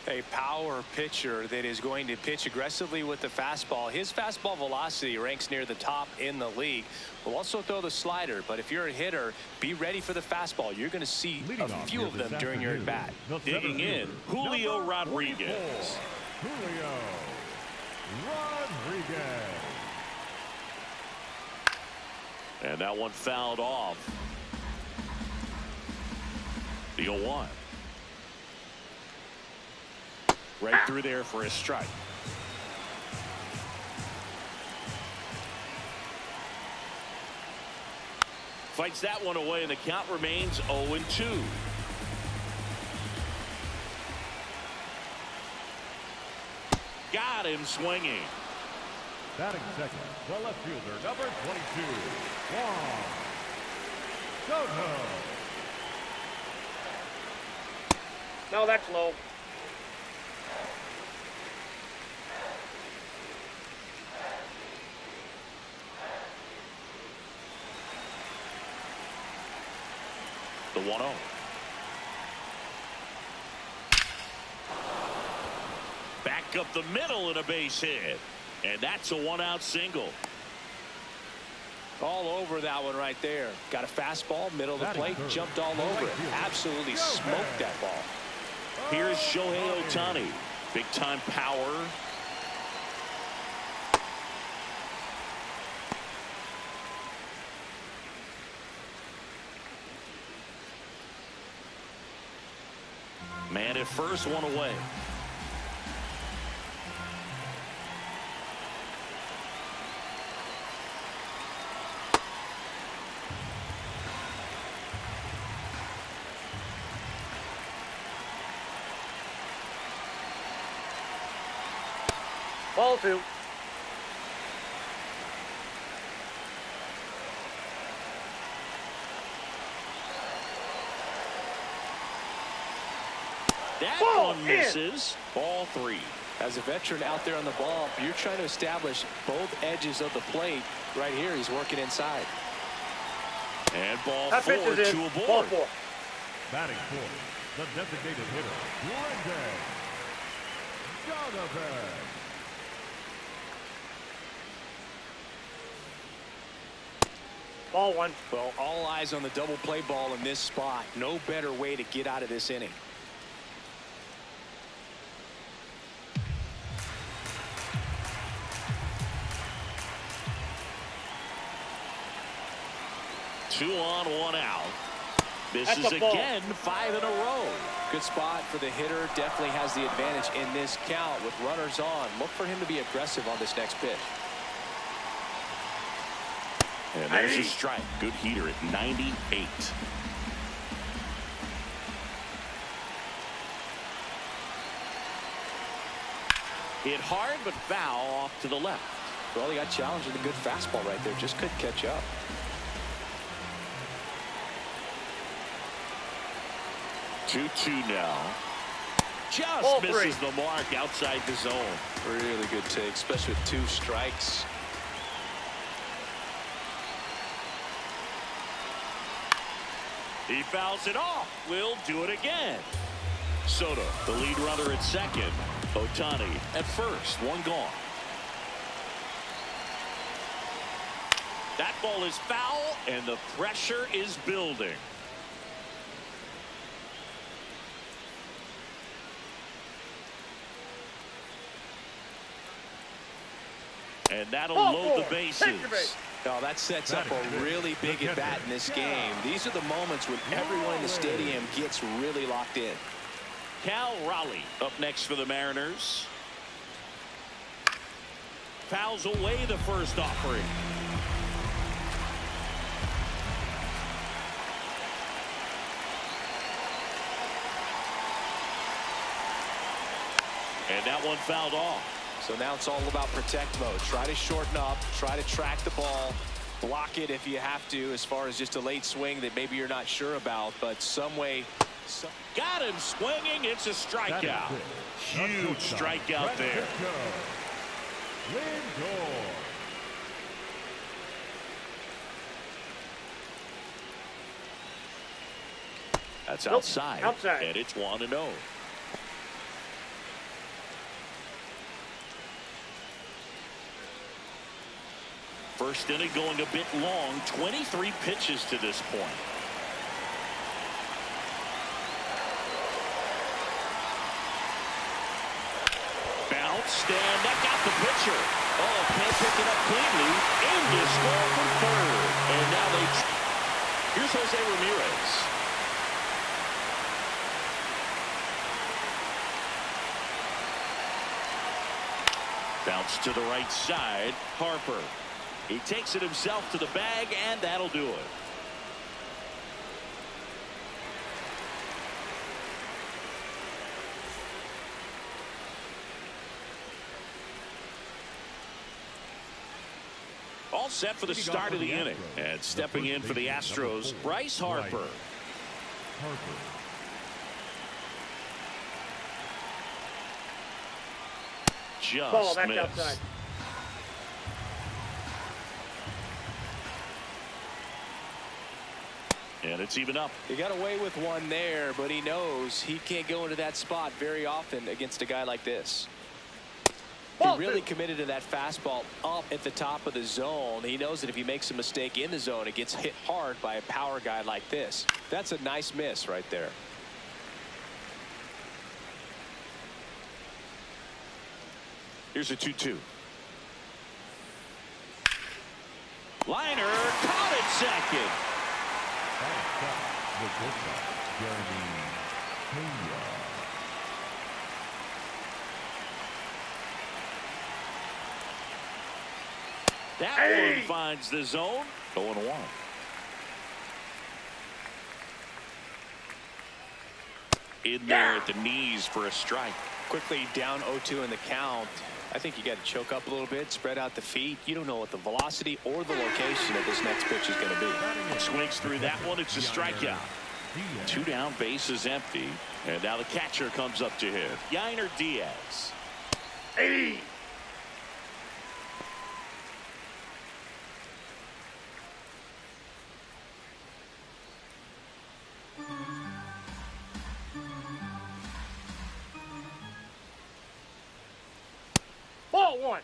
A power pitcher that is going to pitch aggressively with the fastball. His fastball velocity ranks near the top in the league. Will also throw the slider, but if you're a hitter, be ready for the fastball. You're going to see a few of them during your at-bat. Digging in, Julio Rodriguez. Julio Rodriguez. And that one fouled off. The 0-1. Right through there for a strike. Fights that one away, and the count remains 0-2. Got him swinging. Batting second, the left fielder, number 22, Juan Soto. No, that's low. The 1-0. Back up the middle and a base hit. And that's a 1-out single. All over that one right there. Got a fastball, middle of the plate, jumped all over it. Absolutely smoked that ball. Here's Shohei Ohtani. Big time power. Man at first, one away. Ball 2. That Ball one in. misses. Ball 3. As a veteran out there on the ball, you're trying to establish both edges of the plate. Right here, he's working inside. And ball That 4 pitch is in. to a Ball board. 4. Batting fourth, the designated hitter, Brendan Donovan. Ball 1. Well, all eyes on the double play ball in this spot. No better way to get out of this inning. Two on, one out. Misses That's a ball. again, 5 in a row. Good spot for the hitter. Definitely has the advantage in this count with runners on. Look for him to be aggressive on this next pitch. And there's a strike. Good heater at 98. Hit hard, but foul off to the left. Well, he got challenged with a good fastball right there. Just couldn't catch up. 2-2 now. Just Ball misses three. the mark outside the zone. Really good take, especially with 2 strikes. He fouls it off. Will do it again. Soto, the lead runner at second. Ohtani at first. 1 gone. That ball is foul, and the pressure is building. And that'll load the bases. Oh, that sets up a really big at bat in this game. These are the moments when everyone in the stadium gets really locked in. Cal Raleigh up next for the Mariners. Fouls away the first offering. And that one fouled off. So now it's all about protect mode. Try to shorten up, try to track the ball, block it if you have to, as far as just a late swing that maybe you're not sure about, but some way. Got him swinging. It's a strikeout. Huge strikeout there. Lindor. That's Nope, outside. outside. And it's 1-0. First inning going a bit long. 23 pitches to this point. Bounced, and that got the pitcher. Oh, can't pick it up cleanly. In to score from third. And now here's Jose Ramirez. Bounce to the right side. Harper. He takes it himself to the bag, and that'll do it. All set for the start of the inning. And stepping in for the Astros, Bryce Harper. Just Ball back missed. outside. And it's even up. He got away with one there, but he knows he can't go into that spot very often against a guy like this. He really committed to that fastball up at the top of the zone. He knows that if he makes a mistake in the zone, it gets hit hard by a power guy like this. That's a nice miss right there. Here's a 2-2. Liner caught at second. That one finds the zone. 0-1. In there at the knees for a strike. Quickly down 0-2 in the count. I think you got to choke up a little bit, spread out the feet. You don't know what the velocity or the location of this next pitch is going to be. Swings through that one. It's a strikeout. 2 down, bases empty. And now the catcher comes up to him. Yainer Diaz. Hey! Ball 1.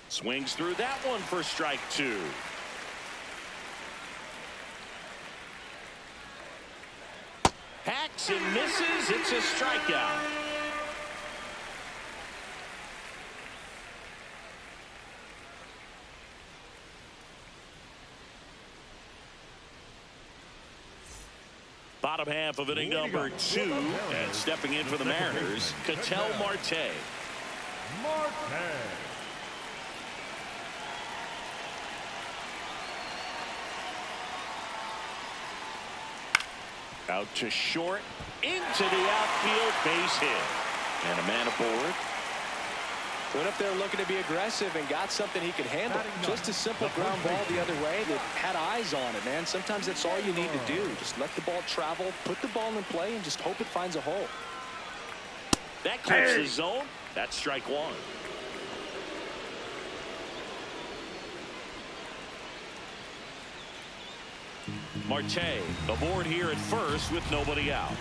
Swings through that one for strike 2. Hacks and misses. It's a strikeout. Bottom half of inning number 2, and stepping in for the Mariners, Ketel Marte. Out to short, into the outfield, base hit. And a man aboard. Went up there looking to be aggressive and got something he could handle. Just a simple ground ball the other way that had eyes on it, man. Sometimes that's all you need to do. Just let the ball travel, put the ball in play, and just hope it finds a hole. That clips the zone. That's strike one. Marte aboard here at first with nobody out.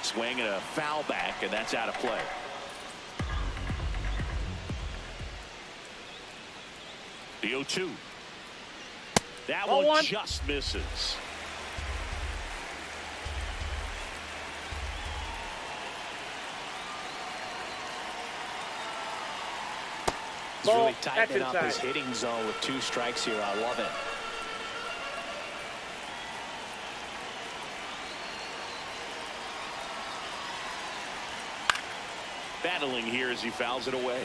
Swing and a foul back, and that's out of play. The 0-2. That one just misses. He's really tightening up his hitting zone with 2 strikes here. I love it. Battling here as he fouls it away.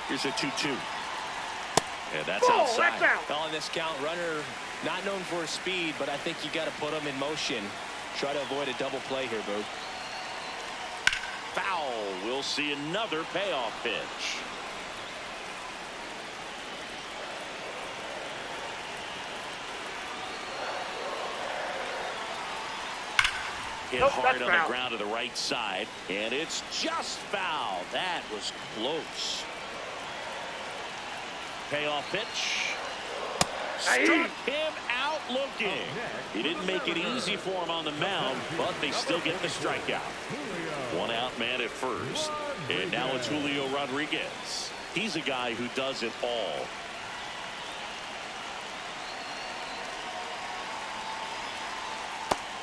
Here's a 2-2. And that's outside. That's out. On this count, runner not known for his speed, but I think you got to put him in motion. Try to avoid a double play here, Boo. Foul. We'll see another payoff pitch. Hit hard on the ground to the right side, and it's just foul. That was close. Payoff pitch. Struck him out looking. He didn't make it easy for him on the mound, but they still get the strikeout. 1 out man at first, and now it's Julio Rodriguez. He's a guy who does it all.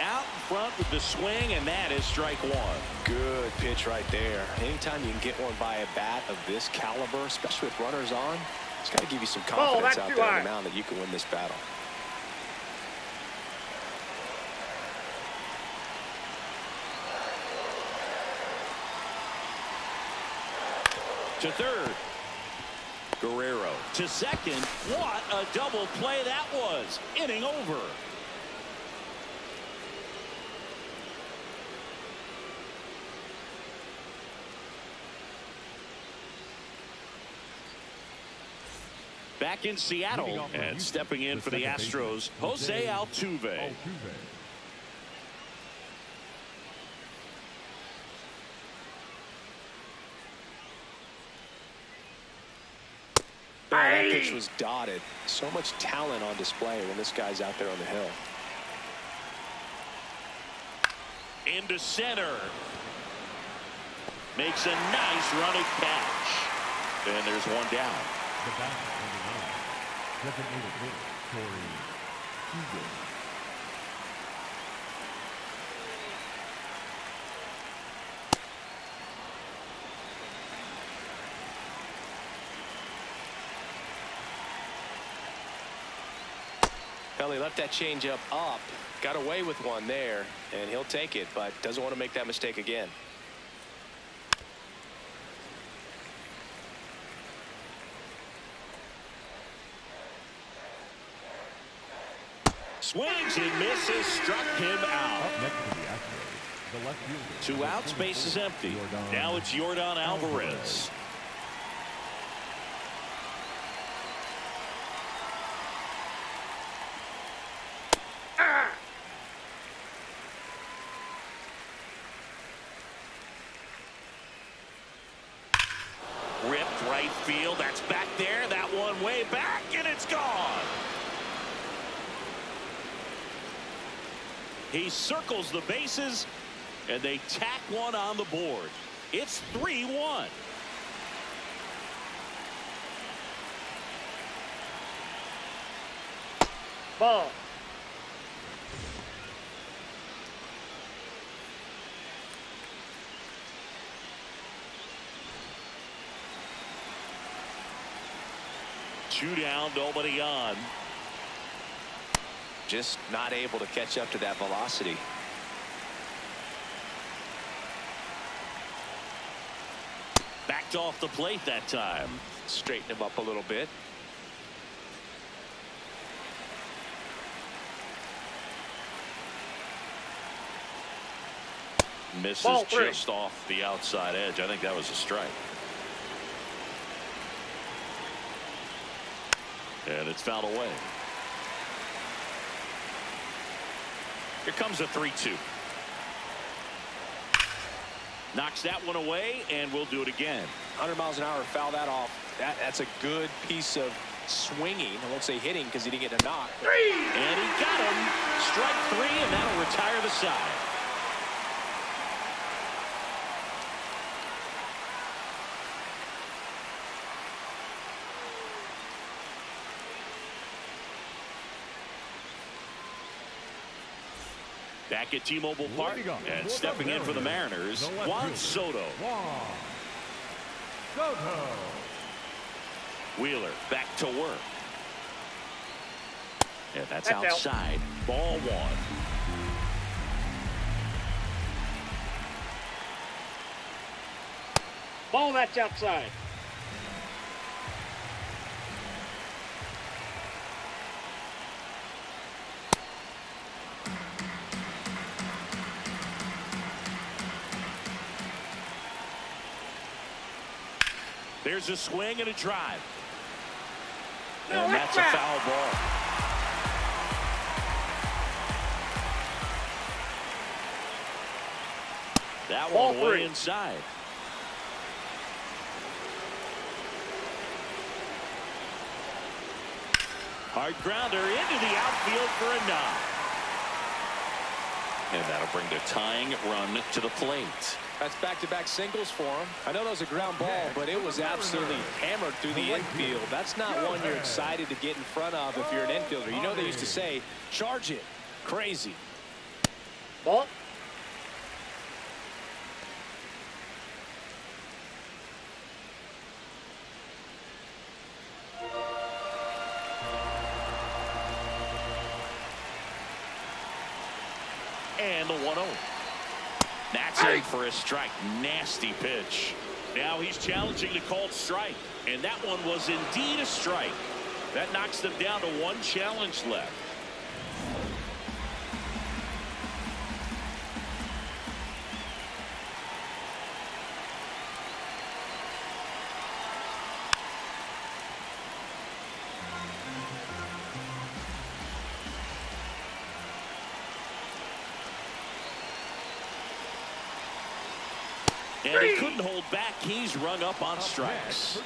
Out in front with the swing, and that is strike one. Good pitch right there. Anytime you can get one by a bat of this caliber, especially with runners on, it's got to give you some confidence out there on the mound that you can win this battle. To third. Guerrero to second. What a double play that was. Inning over. Back in Seattle and stepping in for the Astros, Jose Altuve. That pitch was dotted. So much talent on display when this guy's out there on the hill. Into center. Makes a nice running catch. And there's one down. The batter, number 9, designated hitter, Corey Seager. Well, he left that changeup up, got away with one there, and he'll take it, but doesn't want to make that mistake again. Swings and misses, struck him out. Up next to the Astros, the left fielder. 2 outs, base is empty. Now it's Yordan Alvarez. Ripped right field. That's back there. That one way back, and it's gone. He circles the bases, and they tack one on the board. It's 3-1. Ball. Two down, nobody on. Just not able to catch up to that velocity. Backed off the plate that time. Straighten him up a little bit. Misses Ball 3. just off the outside edge. I think that was a strike. And it's fouled away. Here comes a 3-2. Knocks that one away, and we'll do it again. 100 miles an hour, foul that off. That's a good piece of swinging. I won't say hitting because he didn't get a knock. And he got him. Strike 3, and that'll retire the side. Back at T-Mobile Park, and stepping in for the Mariners, Juan Soto. Wheeler back to work. And that's outside. Out. Ball 1. Ball, that's outside. There's a swing and a drive. And that's a foul ball. That one way inside. Hard grounder into the outfield for a knock. And that'll bring the tying run to the plate. That's back-to-back singles for him. I know that was a ground ball, but it was absolutely hammered through the infield. That's not one you're excited to get in front of if you're an infielder. You know they used to say, charge it. Crazy. Ball. And the 1-0. That's in for a strike. Nasty pitch. Now he's challenging the called strike. And that one was indeed a strike. That knocks them down to 1 challenge left. And he couldn't hold back. He's rung up on strikes.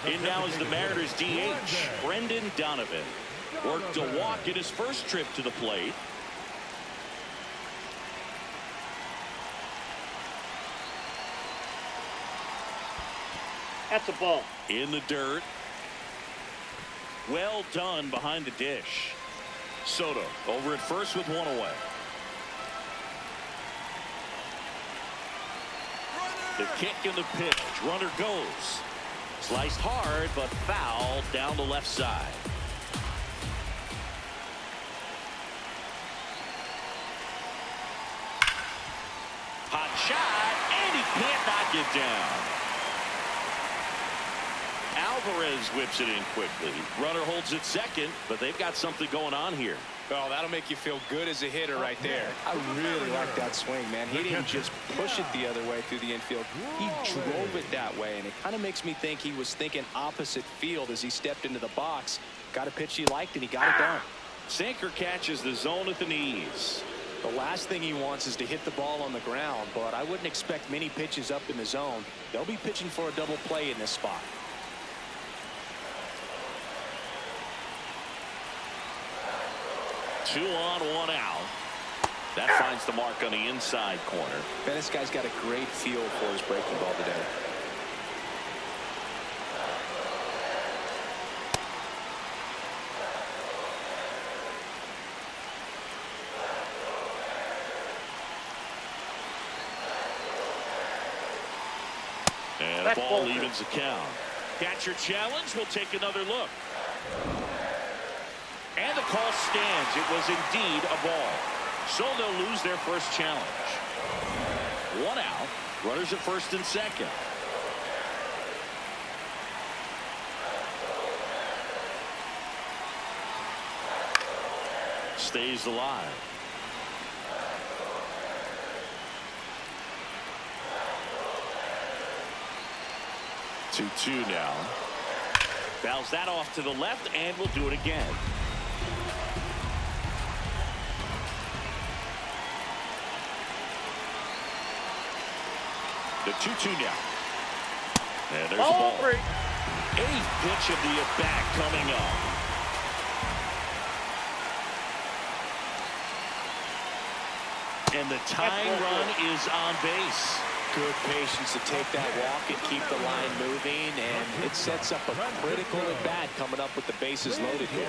In now is the Mariners DH, Brendan Donovan. Worked a walk in his first trip to the plate. That's a ball. In the dirt. Well done behind the dish. Soto over at first with 1 away. The kick and the pitch. Runner goes. Sliced hard, but foul down the left side. Hot shot, and he can't knock it down. Alvarez whips it in quickly. Runner holds it second, but they've got something going on here. Well, that'll make you feel good as a hitter right there. I really like that swing, man. He didn't just push it the other way through the infield. He drove it that way, and it kind of makes me think he was thinking opposite field as he stepped into the box. Got a pitch he liked, and he got it done. Sinker catches the zone at the knees. The last thing he wants is to hit the ball on the ground, but I wouldn't expect many pitches up in the zone. They'll be pitching for a double play in this spot. Two on, 1 out. That finds the mark on the inside corner. Man, this guy's got a great feel for his breaking ball today. And the ball evens the count. Catcher challenge. We'll take another look. And the call stands. It was indeed a ball. So they'll lose their first challenge. 1 out. Runners at first and second. stays alive. 2-2 now. Fouls that off to the left, and will do it again. The 2-2 now. And there's the ball. 3. Eighth pitch of the at-bat coming up. And the tying run is on base. Good patience to take that walk and keep the line moving, and it sets up a critical at-bat coming up with the bases loaded here.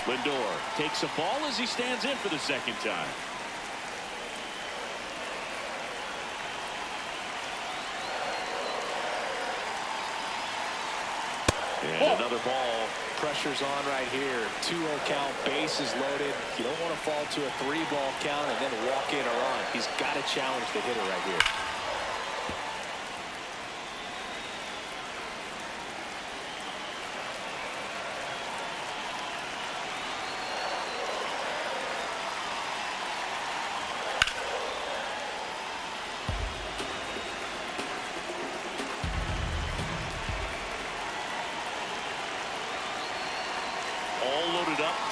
Lindor takes a ball as he stands in for the second time. And another ball. Pressure's on right here. 2-0 count, bases loaded. You don't want to fall to a 3-ball count and then walk in or on. He's got to challenge the hitter right here.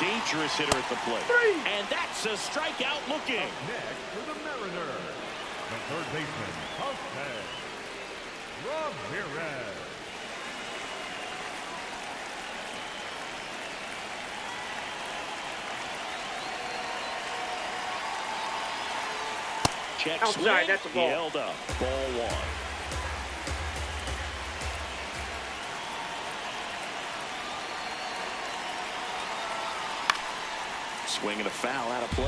Dangerous hitter at the plate. And that's a strikeout looking. Next for the Mariners, the third baseman, Jose Ramirez. Check Outside, swing. that's a He ball. held up. Ball 1. Swing and a foul out of play.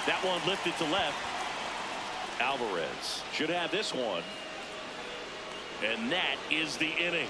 That one lifted to left. Alvarez should have this one. And that is the inning.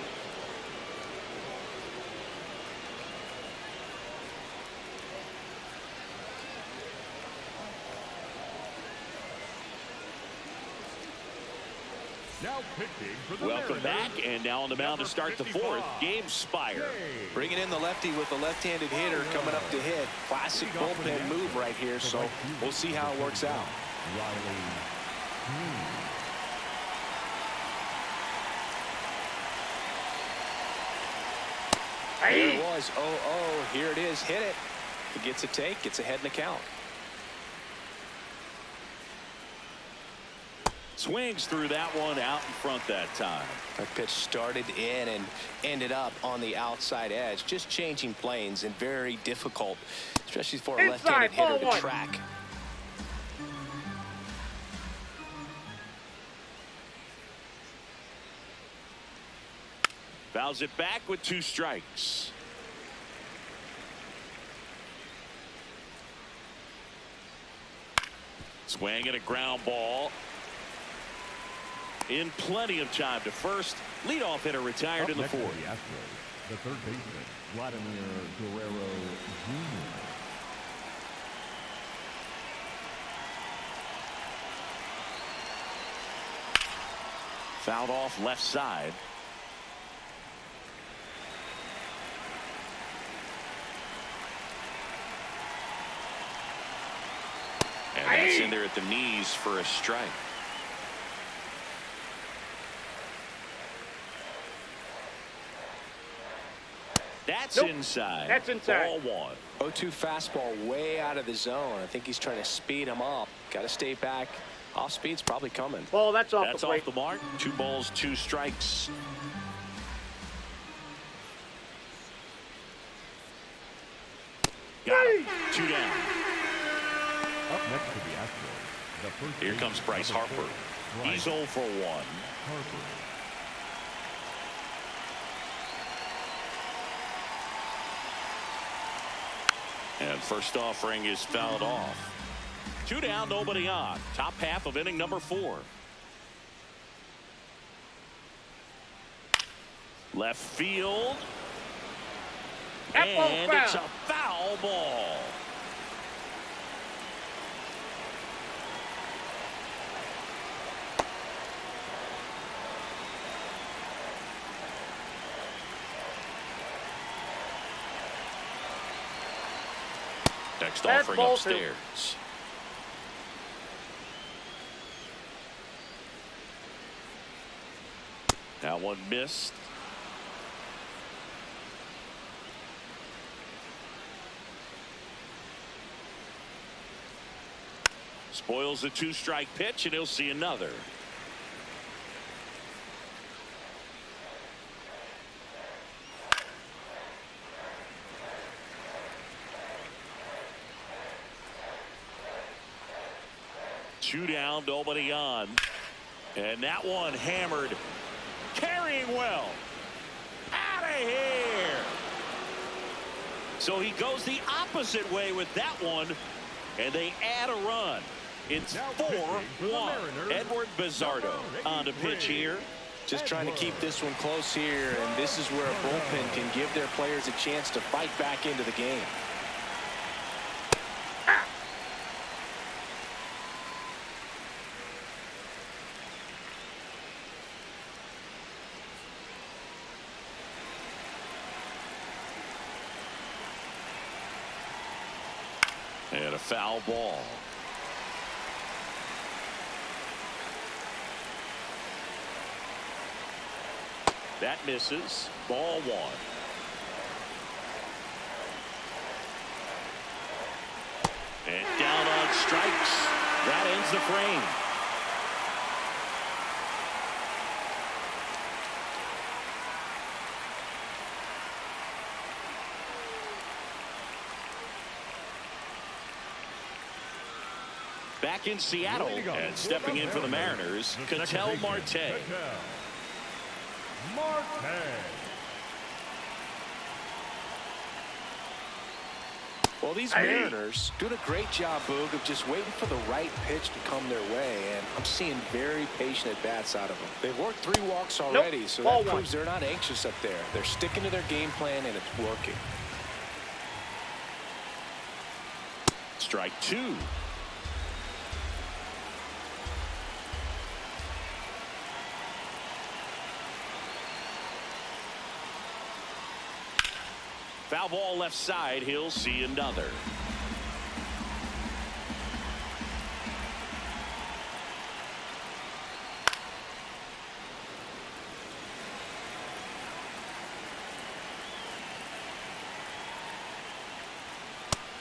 Now pitching for the Welcome Mariners, back, and now on the mound to start the fourth. Gabe Spire. Bringing in the lefty with the left-handed hitter coming up to hit. Classic bullpen move right here, so we'll see how it works out. Riley There it was. 0-0. Here it is. Hit it. If it gets a take, gets ahead in the count. Swings through that one out in front that time. That pitch started in and ended up on the outside edge. Just changing planes and very difficult, especially for a left-handed hitter to track. Fouls it back with 2 strikes. Swing and a ground ball. In plenty of time to first. Leadoff hitter retired in the 4th. The third baseman, Vladimir Guerrero Jr. Fouled off left side. And that's in there at the knees for a strike. That's inside. That's inside. Ball 1. 0-2 fastball way out of the zone. I think he's trying to speed him up. Got to stay back. Off speed's probably coming. Ball, that's off That's the plate. off the mark. 2 balls, 2 strikes. Got him. 2 down. Up next to the Astros, the first Here comes Bryce Harper. He's 0 for 1. Harper. And first offering is fouled off. 2 down, nobody on. Top half of inning number 4. Left field. That ball's And it's foul. a foul ball. next That's offering ball two. upstairs. That one missed. Spoils the 2-strike pitch, and he'll see another. Two down, nobody on. And that one hammered. Carrying well. Out of here. So he goes the opposite way with that one, and they add a run. It's 4-1. Edward Bizardo on to pitch here. Just trying to keep this one close here, and this is where a bullpen can give their players a chance to fight back into the game. And a foul ball. That misses. Ball 1. And down on strikes. That ends the frame. Back in Seattle and stepping in for the Mariners, Ketel Marte. Well, these Mariners doing a great job, Boog, of just waiting for the right pitch to come their way, and I'm seeing very patient at-bats out of them. They've worked 3 walks already, so that proves they're not anxious up there. They're sticking to their game plan, and it's working. Strike 2. Foul ball left side. He'll see another.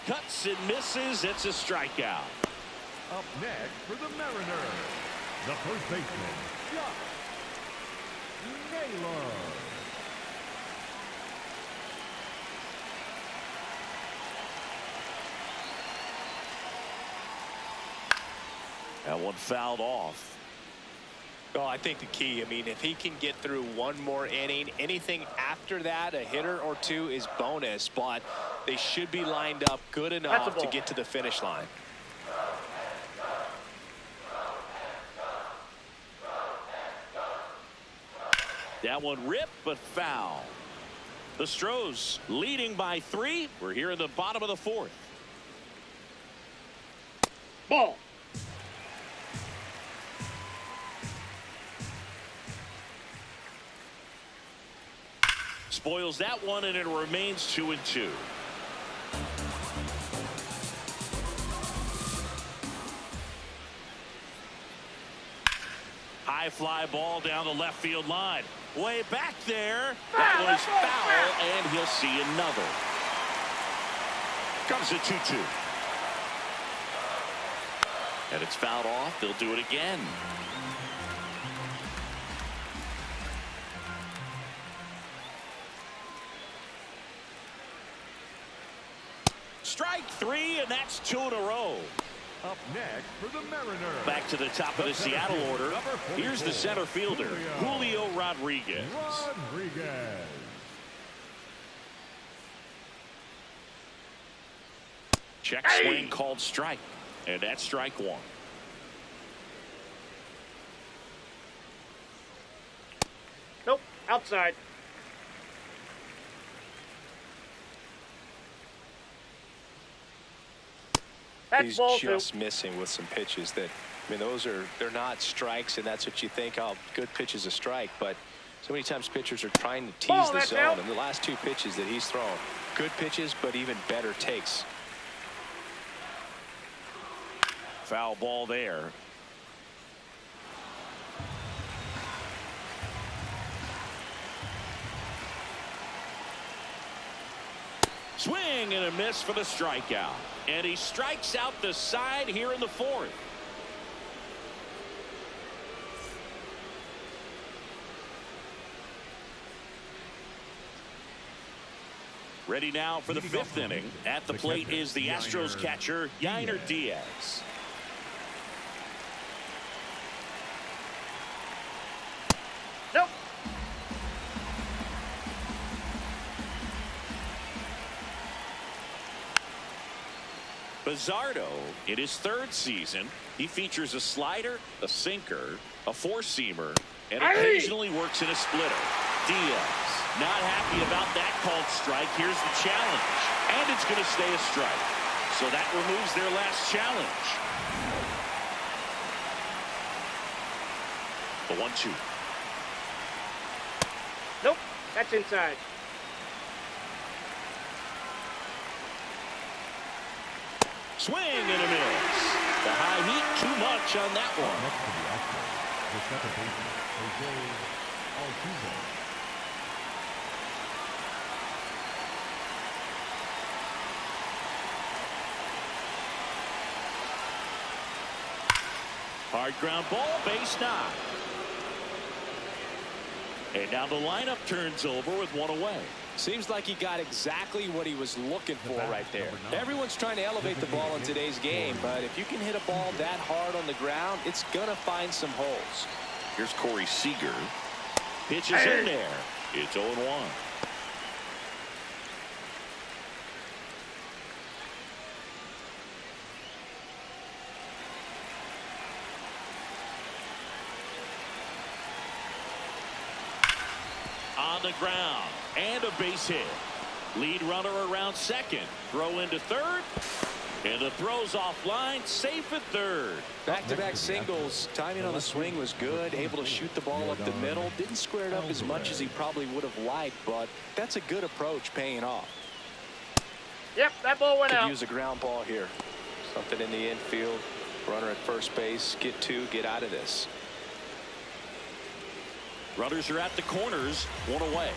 Cuts and misses. It's a strikeout. Up next for the Mariners, the first baseman, Josh Naylor. That one fouled off. Well, I think the key, I mean, if he can get through one more inning, anything after that, a hitter or two is bonus, but they should be lined up good enough to get to the finish line. That one ripped, but foul. The Stros leading by 3. We're here in the bottom of the 4th. Ball. Spoils that one, and it remains 2-2. High fly ball down the left field line. Way back there. That was foul, and he'll see another. Comes a 2-2. And it's fouled off. They'll do it again. Strike 3, and that's 2 in a row. Up next for the Mariners. Back to the top of the Seattle order. Here's the center fielder, Julio Rodriguez. Check swing called strike, and that's strike 1. Nope, outside. That's He's ball just 2. missing with some pitches that, I mean, they're not strikes, and that's what you think, oh, good pitch is a strike, but so many times pitchers are trying to tease the zone, and the last 2 pitches that he's thrown, good pitches, but even better takes. Foul ball there. Swing and a miss for the strikeout. And he strikes out the side here in the fourth. Ready now for the fifth inning. At the plate is the Astros catcher, Yainer Diaz. Nope. Bizardo, in his third season, he features a slider, a sinker, a four-seamer, and occasionally works in a splitter. Diaz not happy about that called strike. Here's the challenge, and it's going to stay a strike. So that removes their last challenge. The 1-2. Nope. That's inside. Swing and a miss. The high heat, too much on that one. Next to the Astros, the second baseman, Jose Altuve. Hard ground ball, base knock. And now the lineup turns over with one away. Seems like he got exactly what he was looking for right there. Everyone's trying to elevate the ball in today's game, but if you can hit a ball that hard on the ground, it's going to find some holes. Here's Corey Seager. Pitches in there. It's 0-1. On the ground and a base hit. Lead runner around second. Throw into third. And the throw's offline. Safe at third. Back-to-back singles. Timing on the swing was good. Able to shoot the ball up the middle. Didn't square it up as much as he probably would have liked, but that's a good approach paying off. Yep, that ball went Could out. use a ground ball here. Something in the infield. Runner at first base. Get two. Get out of this. Runners are at the corners, one away.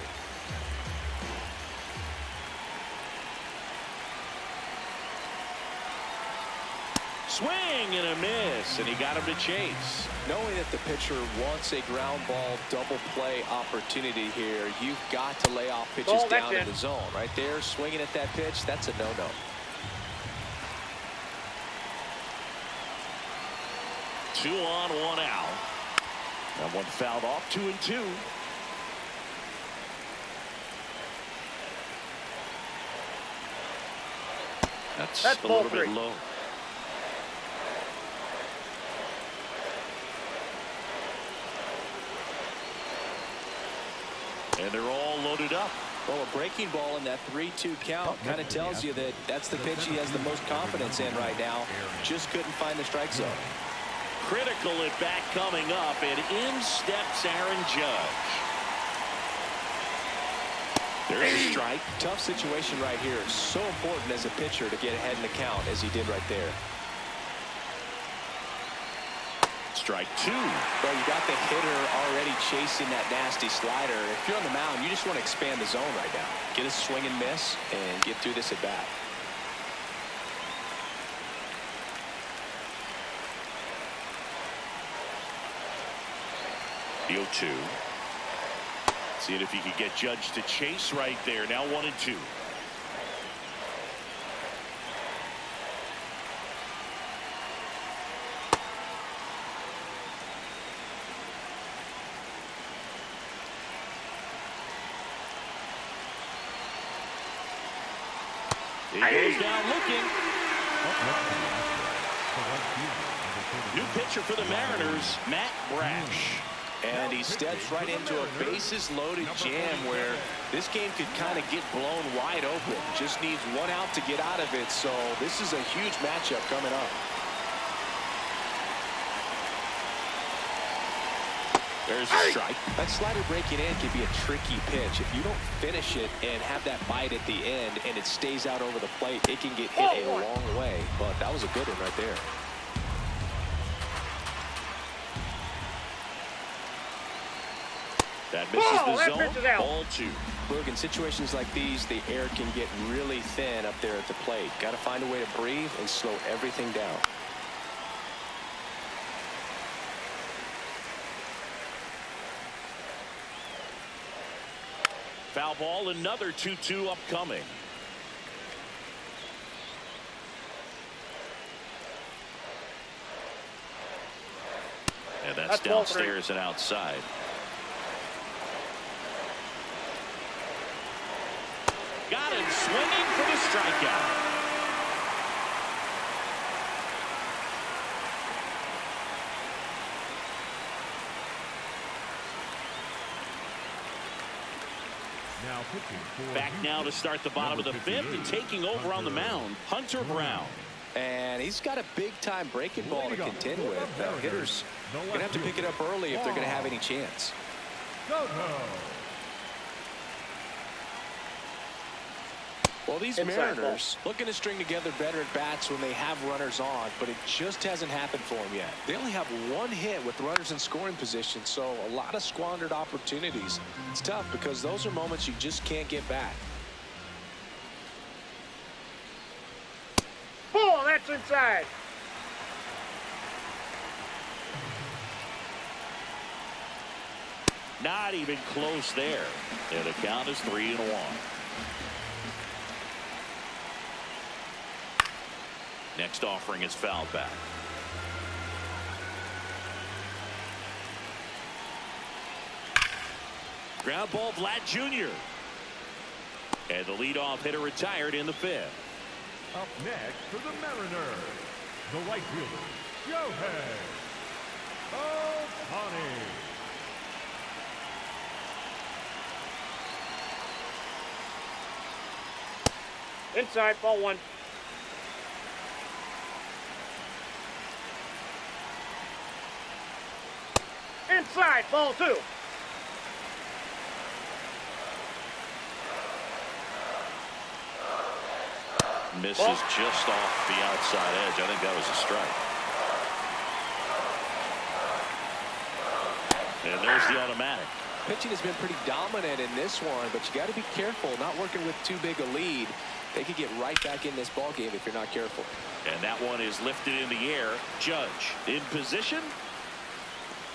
Swing and a miss, and he got him to chase. Knowing that the pitcher wants a ground ball double play opportunity here, you've got to lay off pitches Ball, down that's in the zone. Right there, swinging at that pitch, that's a no-no. Two on, one out. That one fouled off, 2-2. That's a ball little bit 3. low. And they're all loaded up. Well, a breaking ball in that 3-2 count kind of tells you that that's the pitch he has the most confidence in right now. Just couldn't find the strike zone. Critical at bat coming up, and in steps Aaron Judge. There's a strike. Tough situation right here. So important as a pitcher to get ahead in the count as he did right there. Strike two. Well, you got the hitter already chasing that nasty slider. If you're on the mound, you just want to expand the zone right now. Get a swing and miss and get through this at bat. The 0-2. Seeing if he could get Judge to chase right there. Now 1-2. He goes down looking. New pitcher for the Mariners, Matt Brash. And he steps right into a bases-loaded jam where this game could kind of get blown wide open. Just needs one out to get out of it, so this is a huge matchup coming up. There's a strike. That slider breaking in can be a tricky pitch. If you don't finish it and have that bite at the end and it stays out over the plate, it can get hit a long way. But that was a good one right there. That misses Ball, the that zone. pitch is out. Ball 2. Boog, in situations like these, the air can get really thin up there at the plate. Got to find a way to breathe and slow everything down. Foul ball, another 2-2 upcoming. And that's Ball 3. downstairs and outside. Got him swinging for the strikeout. Now pitching for Back now to start the bottom of the fifth and taking over on the mound, Hunter Brown. And he's got a big-time breaking ball to contend with. Hitters going to have to pick it up early if they're going to have any chance. Soto. Well, these Inside Mariners looking to string together better at bats when they have runners on, but it just hasn't happened for them yet. They only have one hit with runners in scoring position, so a lot of squandered opportunities. It's tough because those are moments you just can't get back. Ball, that's inside. Not even close there. And the count is 3-1. Next offering is fouled back. Ground ball, Vlad Jr. And the leadoff hitter retired in the fifth. Up next for the Mariners, the right fielder, Shohei Ohtani. Inside, ball 1. Inside, ball 2. Misses just off the outside edge. I think that was a strike. And there's the automatic. Pitching has been pretty dominant in this one, but you got to be careful not working with too big a lead. They could get right back in this ball game if you're not careful. And that one is lifted in the air. Judge in position.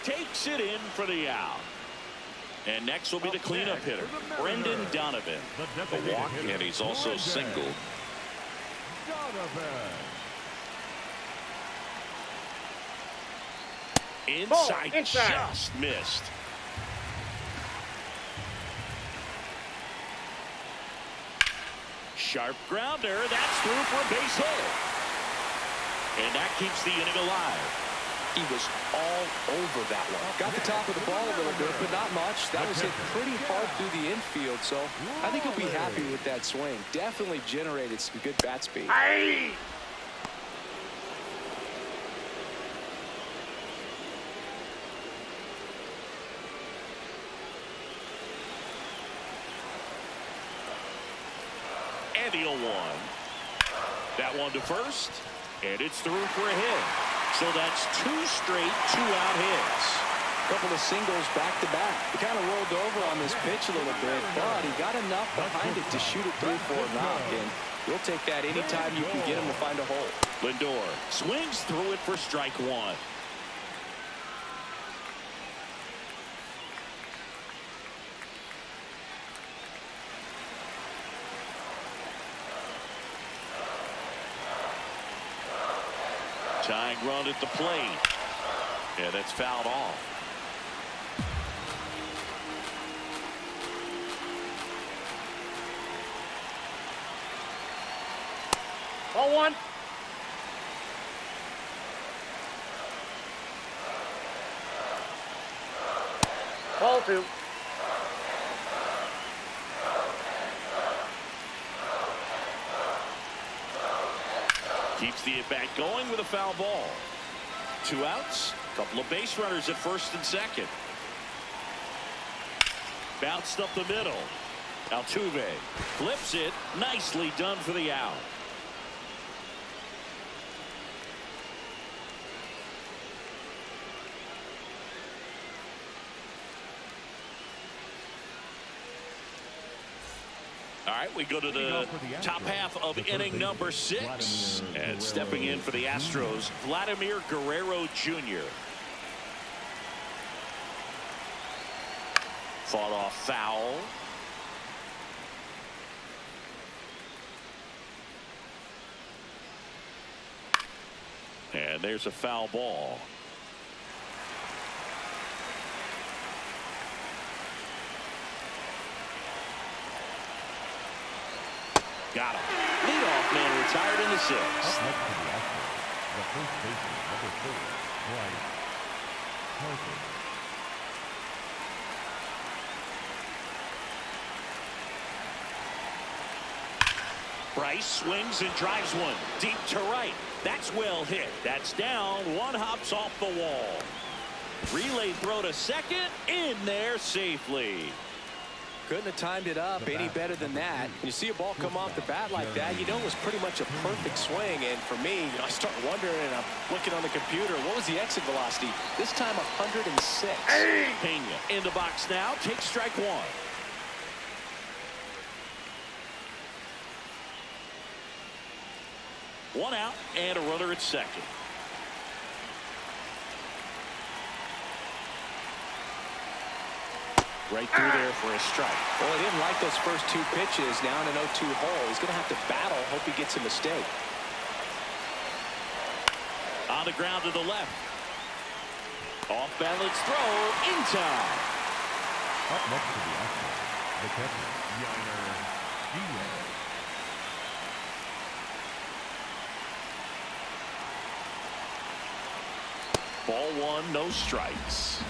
Takes it in for the out. And next will be the cleanup hitter, Brendan Donovan. The A walk, hitter, and he's also Brendan singled. Donovan. Inside, inside. just missed. Sharp grounder. That's through for a base hit. And that keeps the inning alive. He was all over that one. Got the top of the ball a little bit, but not much. That was hit pretty hard through the infield, so I think he'll be happy with that swing. Definitely generated some good bat speed. Aye. And the 0-1. That one to first, and it's through for a hit. So that's 2 straight 2-out hits. Couple of singles back-to-back. He kind of rolled over on this pitch a little bit, but he got enough behind it to shoot it through for a knock, and you'll take that anytime you can get him to find a hole. Lindor swings through it for strike 1. Tying run at the plate. Yeah, that's fouled off. Ball 1. Ball 2. Keeps the at-bat going with a foul ball. 2 outs. Couple of base runners at first and second. Bounced up the middle. Altuve flips it. Nicely done for the out. right, we go to the top half of inning number 6. And stepping in for the Astros, Vladimir Guerrero Jr. Fought off foul. And there's a foul ball. Got him. Leadoff man retired in the 6th. Up next to the Astros, the first baseman, number 4, Bryce Harper. Bryce swings and drives one deep to right. That's well hit. That's down. One hops off the wall. Relay throw to second. In there safely. Couldn't have timed it up any better than that. When you see a ball come off the bat like that, you know it was pretty much a perfect swing. And for me, I start wondering, and I'm looking on the computer, what was the exit velocity? This time 106. Pena in the box now. Takes strike 1. One out and a runner at second. Right through there for a strike. Well, he didn't like those first 2 pitches. Now in an 0-2 hole. He's going to have to battle. Hope he gets a mistake. On the ground to the left. Off balance throw in time. Up next to the Astros, the catcher, Yainer Diaz. Ball 1, no strikes.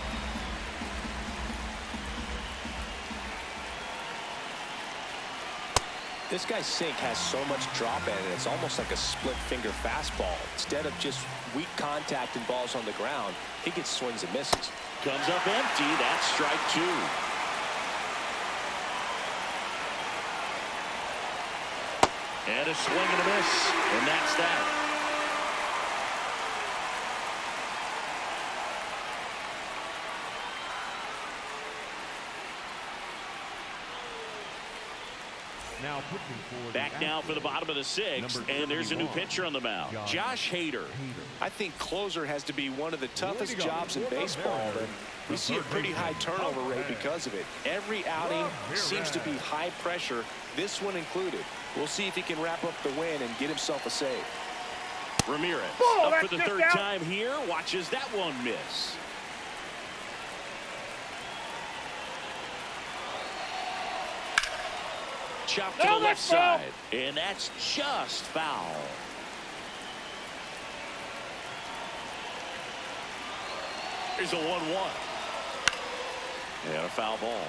This guy's sink has so much drop in it. It's almost like a split finger fastball. Instead of just weak contact and balls on the ground, he gets swings and misses. Comes up empty. That's strike 2. And a swing and a miss. And that's that. Now pitching for Back now for the bottom of the 6th, and there's a new pitcher on the mound, Josh Hader. I think closer has to be one of the toughest jobs in baseball, and we see a pretty high turnover rate because of it. Every outing seems to be high pressure, this one included. We'll see if he can wrap up the win and get himself a save. Ramirez Ball, up for the that's 3rd out. time here. Watches that one miss. Chop to No, the left that's foul. side, and that's just foul. Here's a 1-1. And a foul ball.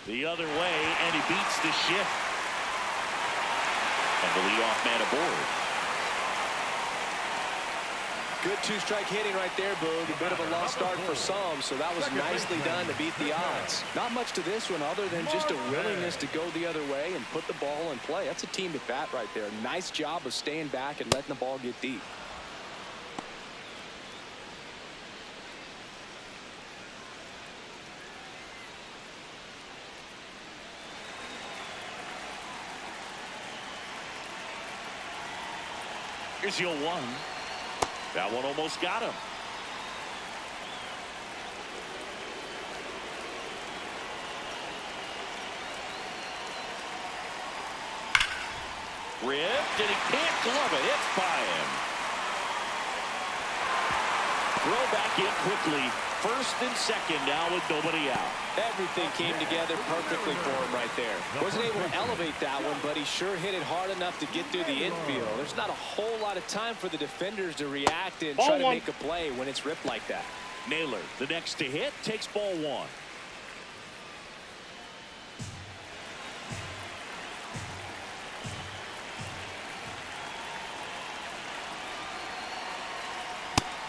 The other way, and he beats the shift. And the leadoff man aboard. Good 2-strike hitting right there, Boog. A bit of a lost start for some, so that was nicely done to beat the odds. Not much to this one other than just a willingness to go the other way and put the ball in play. That's a team at bat right there. Nice job of staying back and letting the ball get deep. Here's your 1. That one almost got him. Ripped, and he can't glove it. It's by him. Throw back in quickly. 1st and 2nd now with nobody out. Everything came together perfectly for him right there. Wasn't able to elevate that one, but he sure hit it hard enough to get through the infield. There's not a whole lot of time for the defenders to react and try to make a play when it's ripped like that. Naylor, the next to hit, takes ball 1.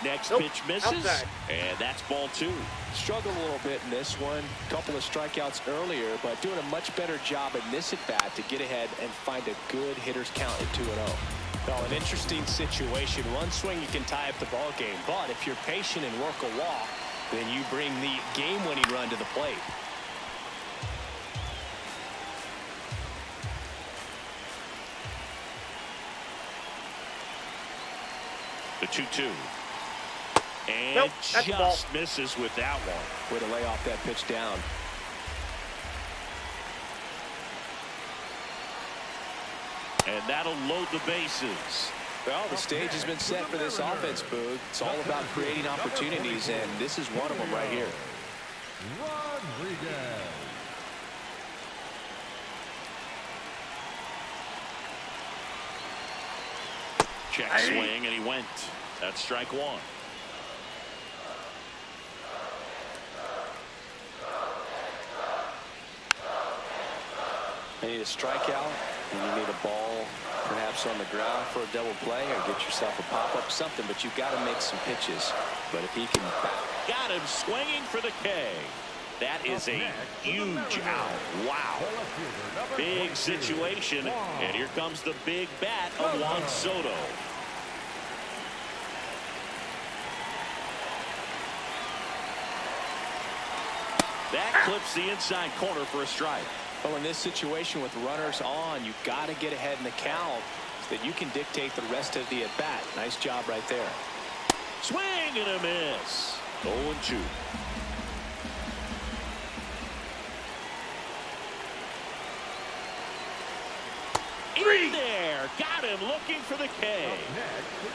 Next pitch misses, outside. And that's ball 2. Struggled a little bit in this one. Couple of strikeouts earlier, but doing a much better job in this at bat to get ahead and find a good hitter's count at 2-0. Well, an interesting situation. One swing, you can tie up the ball game. But if you're patient and work a walk, then you bring the game-winning run to the plate. The 2-2. And Nope, that's the ball. just misses with that one. Way to lay off that pitch down. And that'll load the bases. Well, the stage has been set for this offense, Boog. It's all about creating opportunities, and this is one of them right here. Rodriguez. Check swing, and he went. That's strike one. You need a strikeout, and you need a ball perhaps on the ground for a double play or get yourself a pop-up, something, but you've got to make some pitches. But if he can... Got him swinging for the K. That is a huge out. Wow. Big situation. And here comes the big bat of Juan Soto. That clips the inside corner for a strike. Well, in this situation with runners on, you've got to get ahead in the count so that you can dictate the rest of the at-bat. Nice job right there. Swing and a miss. 0-2. In there. Got him looking for the K.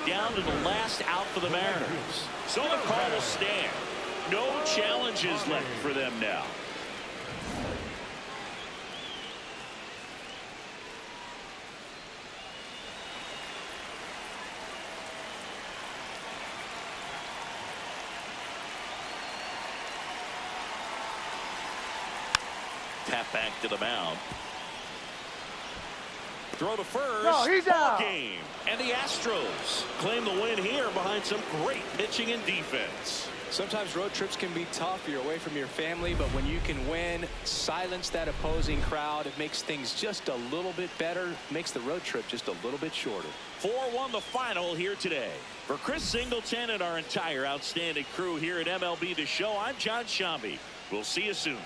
Down to the last out for the Mariners. So the call will stand. No challenges left for them now. Tap back to the mound. Throw to first. No, he's out. Game. And the Astros claim the win here behind some great pitching and defense. Sometimes road trips can be tough. You're away from your family, but when you can win, silence that opposing crowd, it makes things just a little bit better, makes the road trip just a little bit shorter. 4-1 the final here today. For Chris Singleton and our entire outstanding crew here at MLB The Show, I'm John Shambi. We'll see you soon.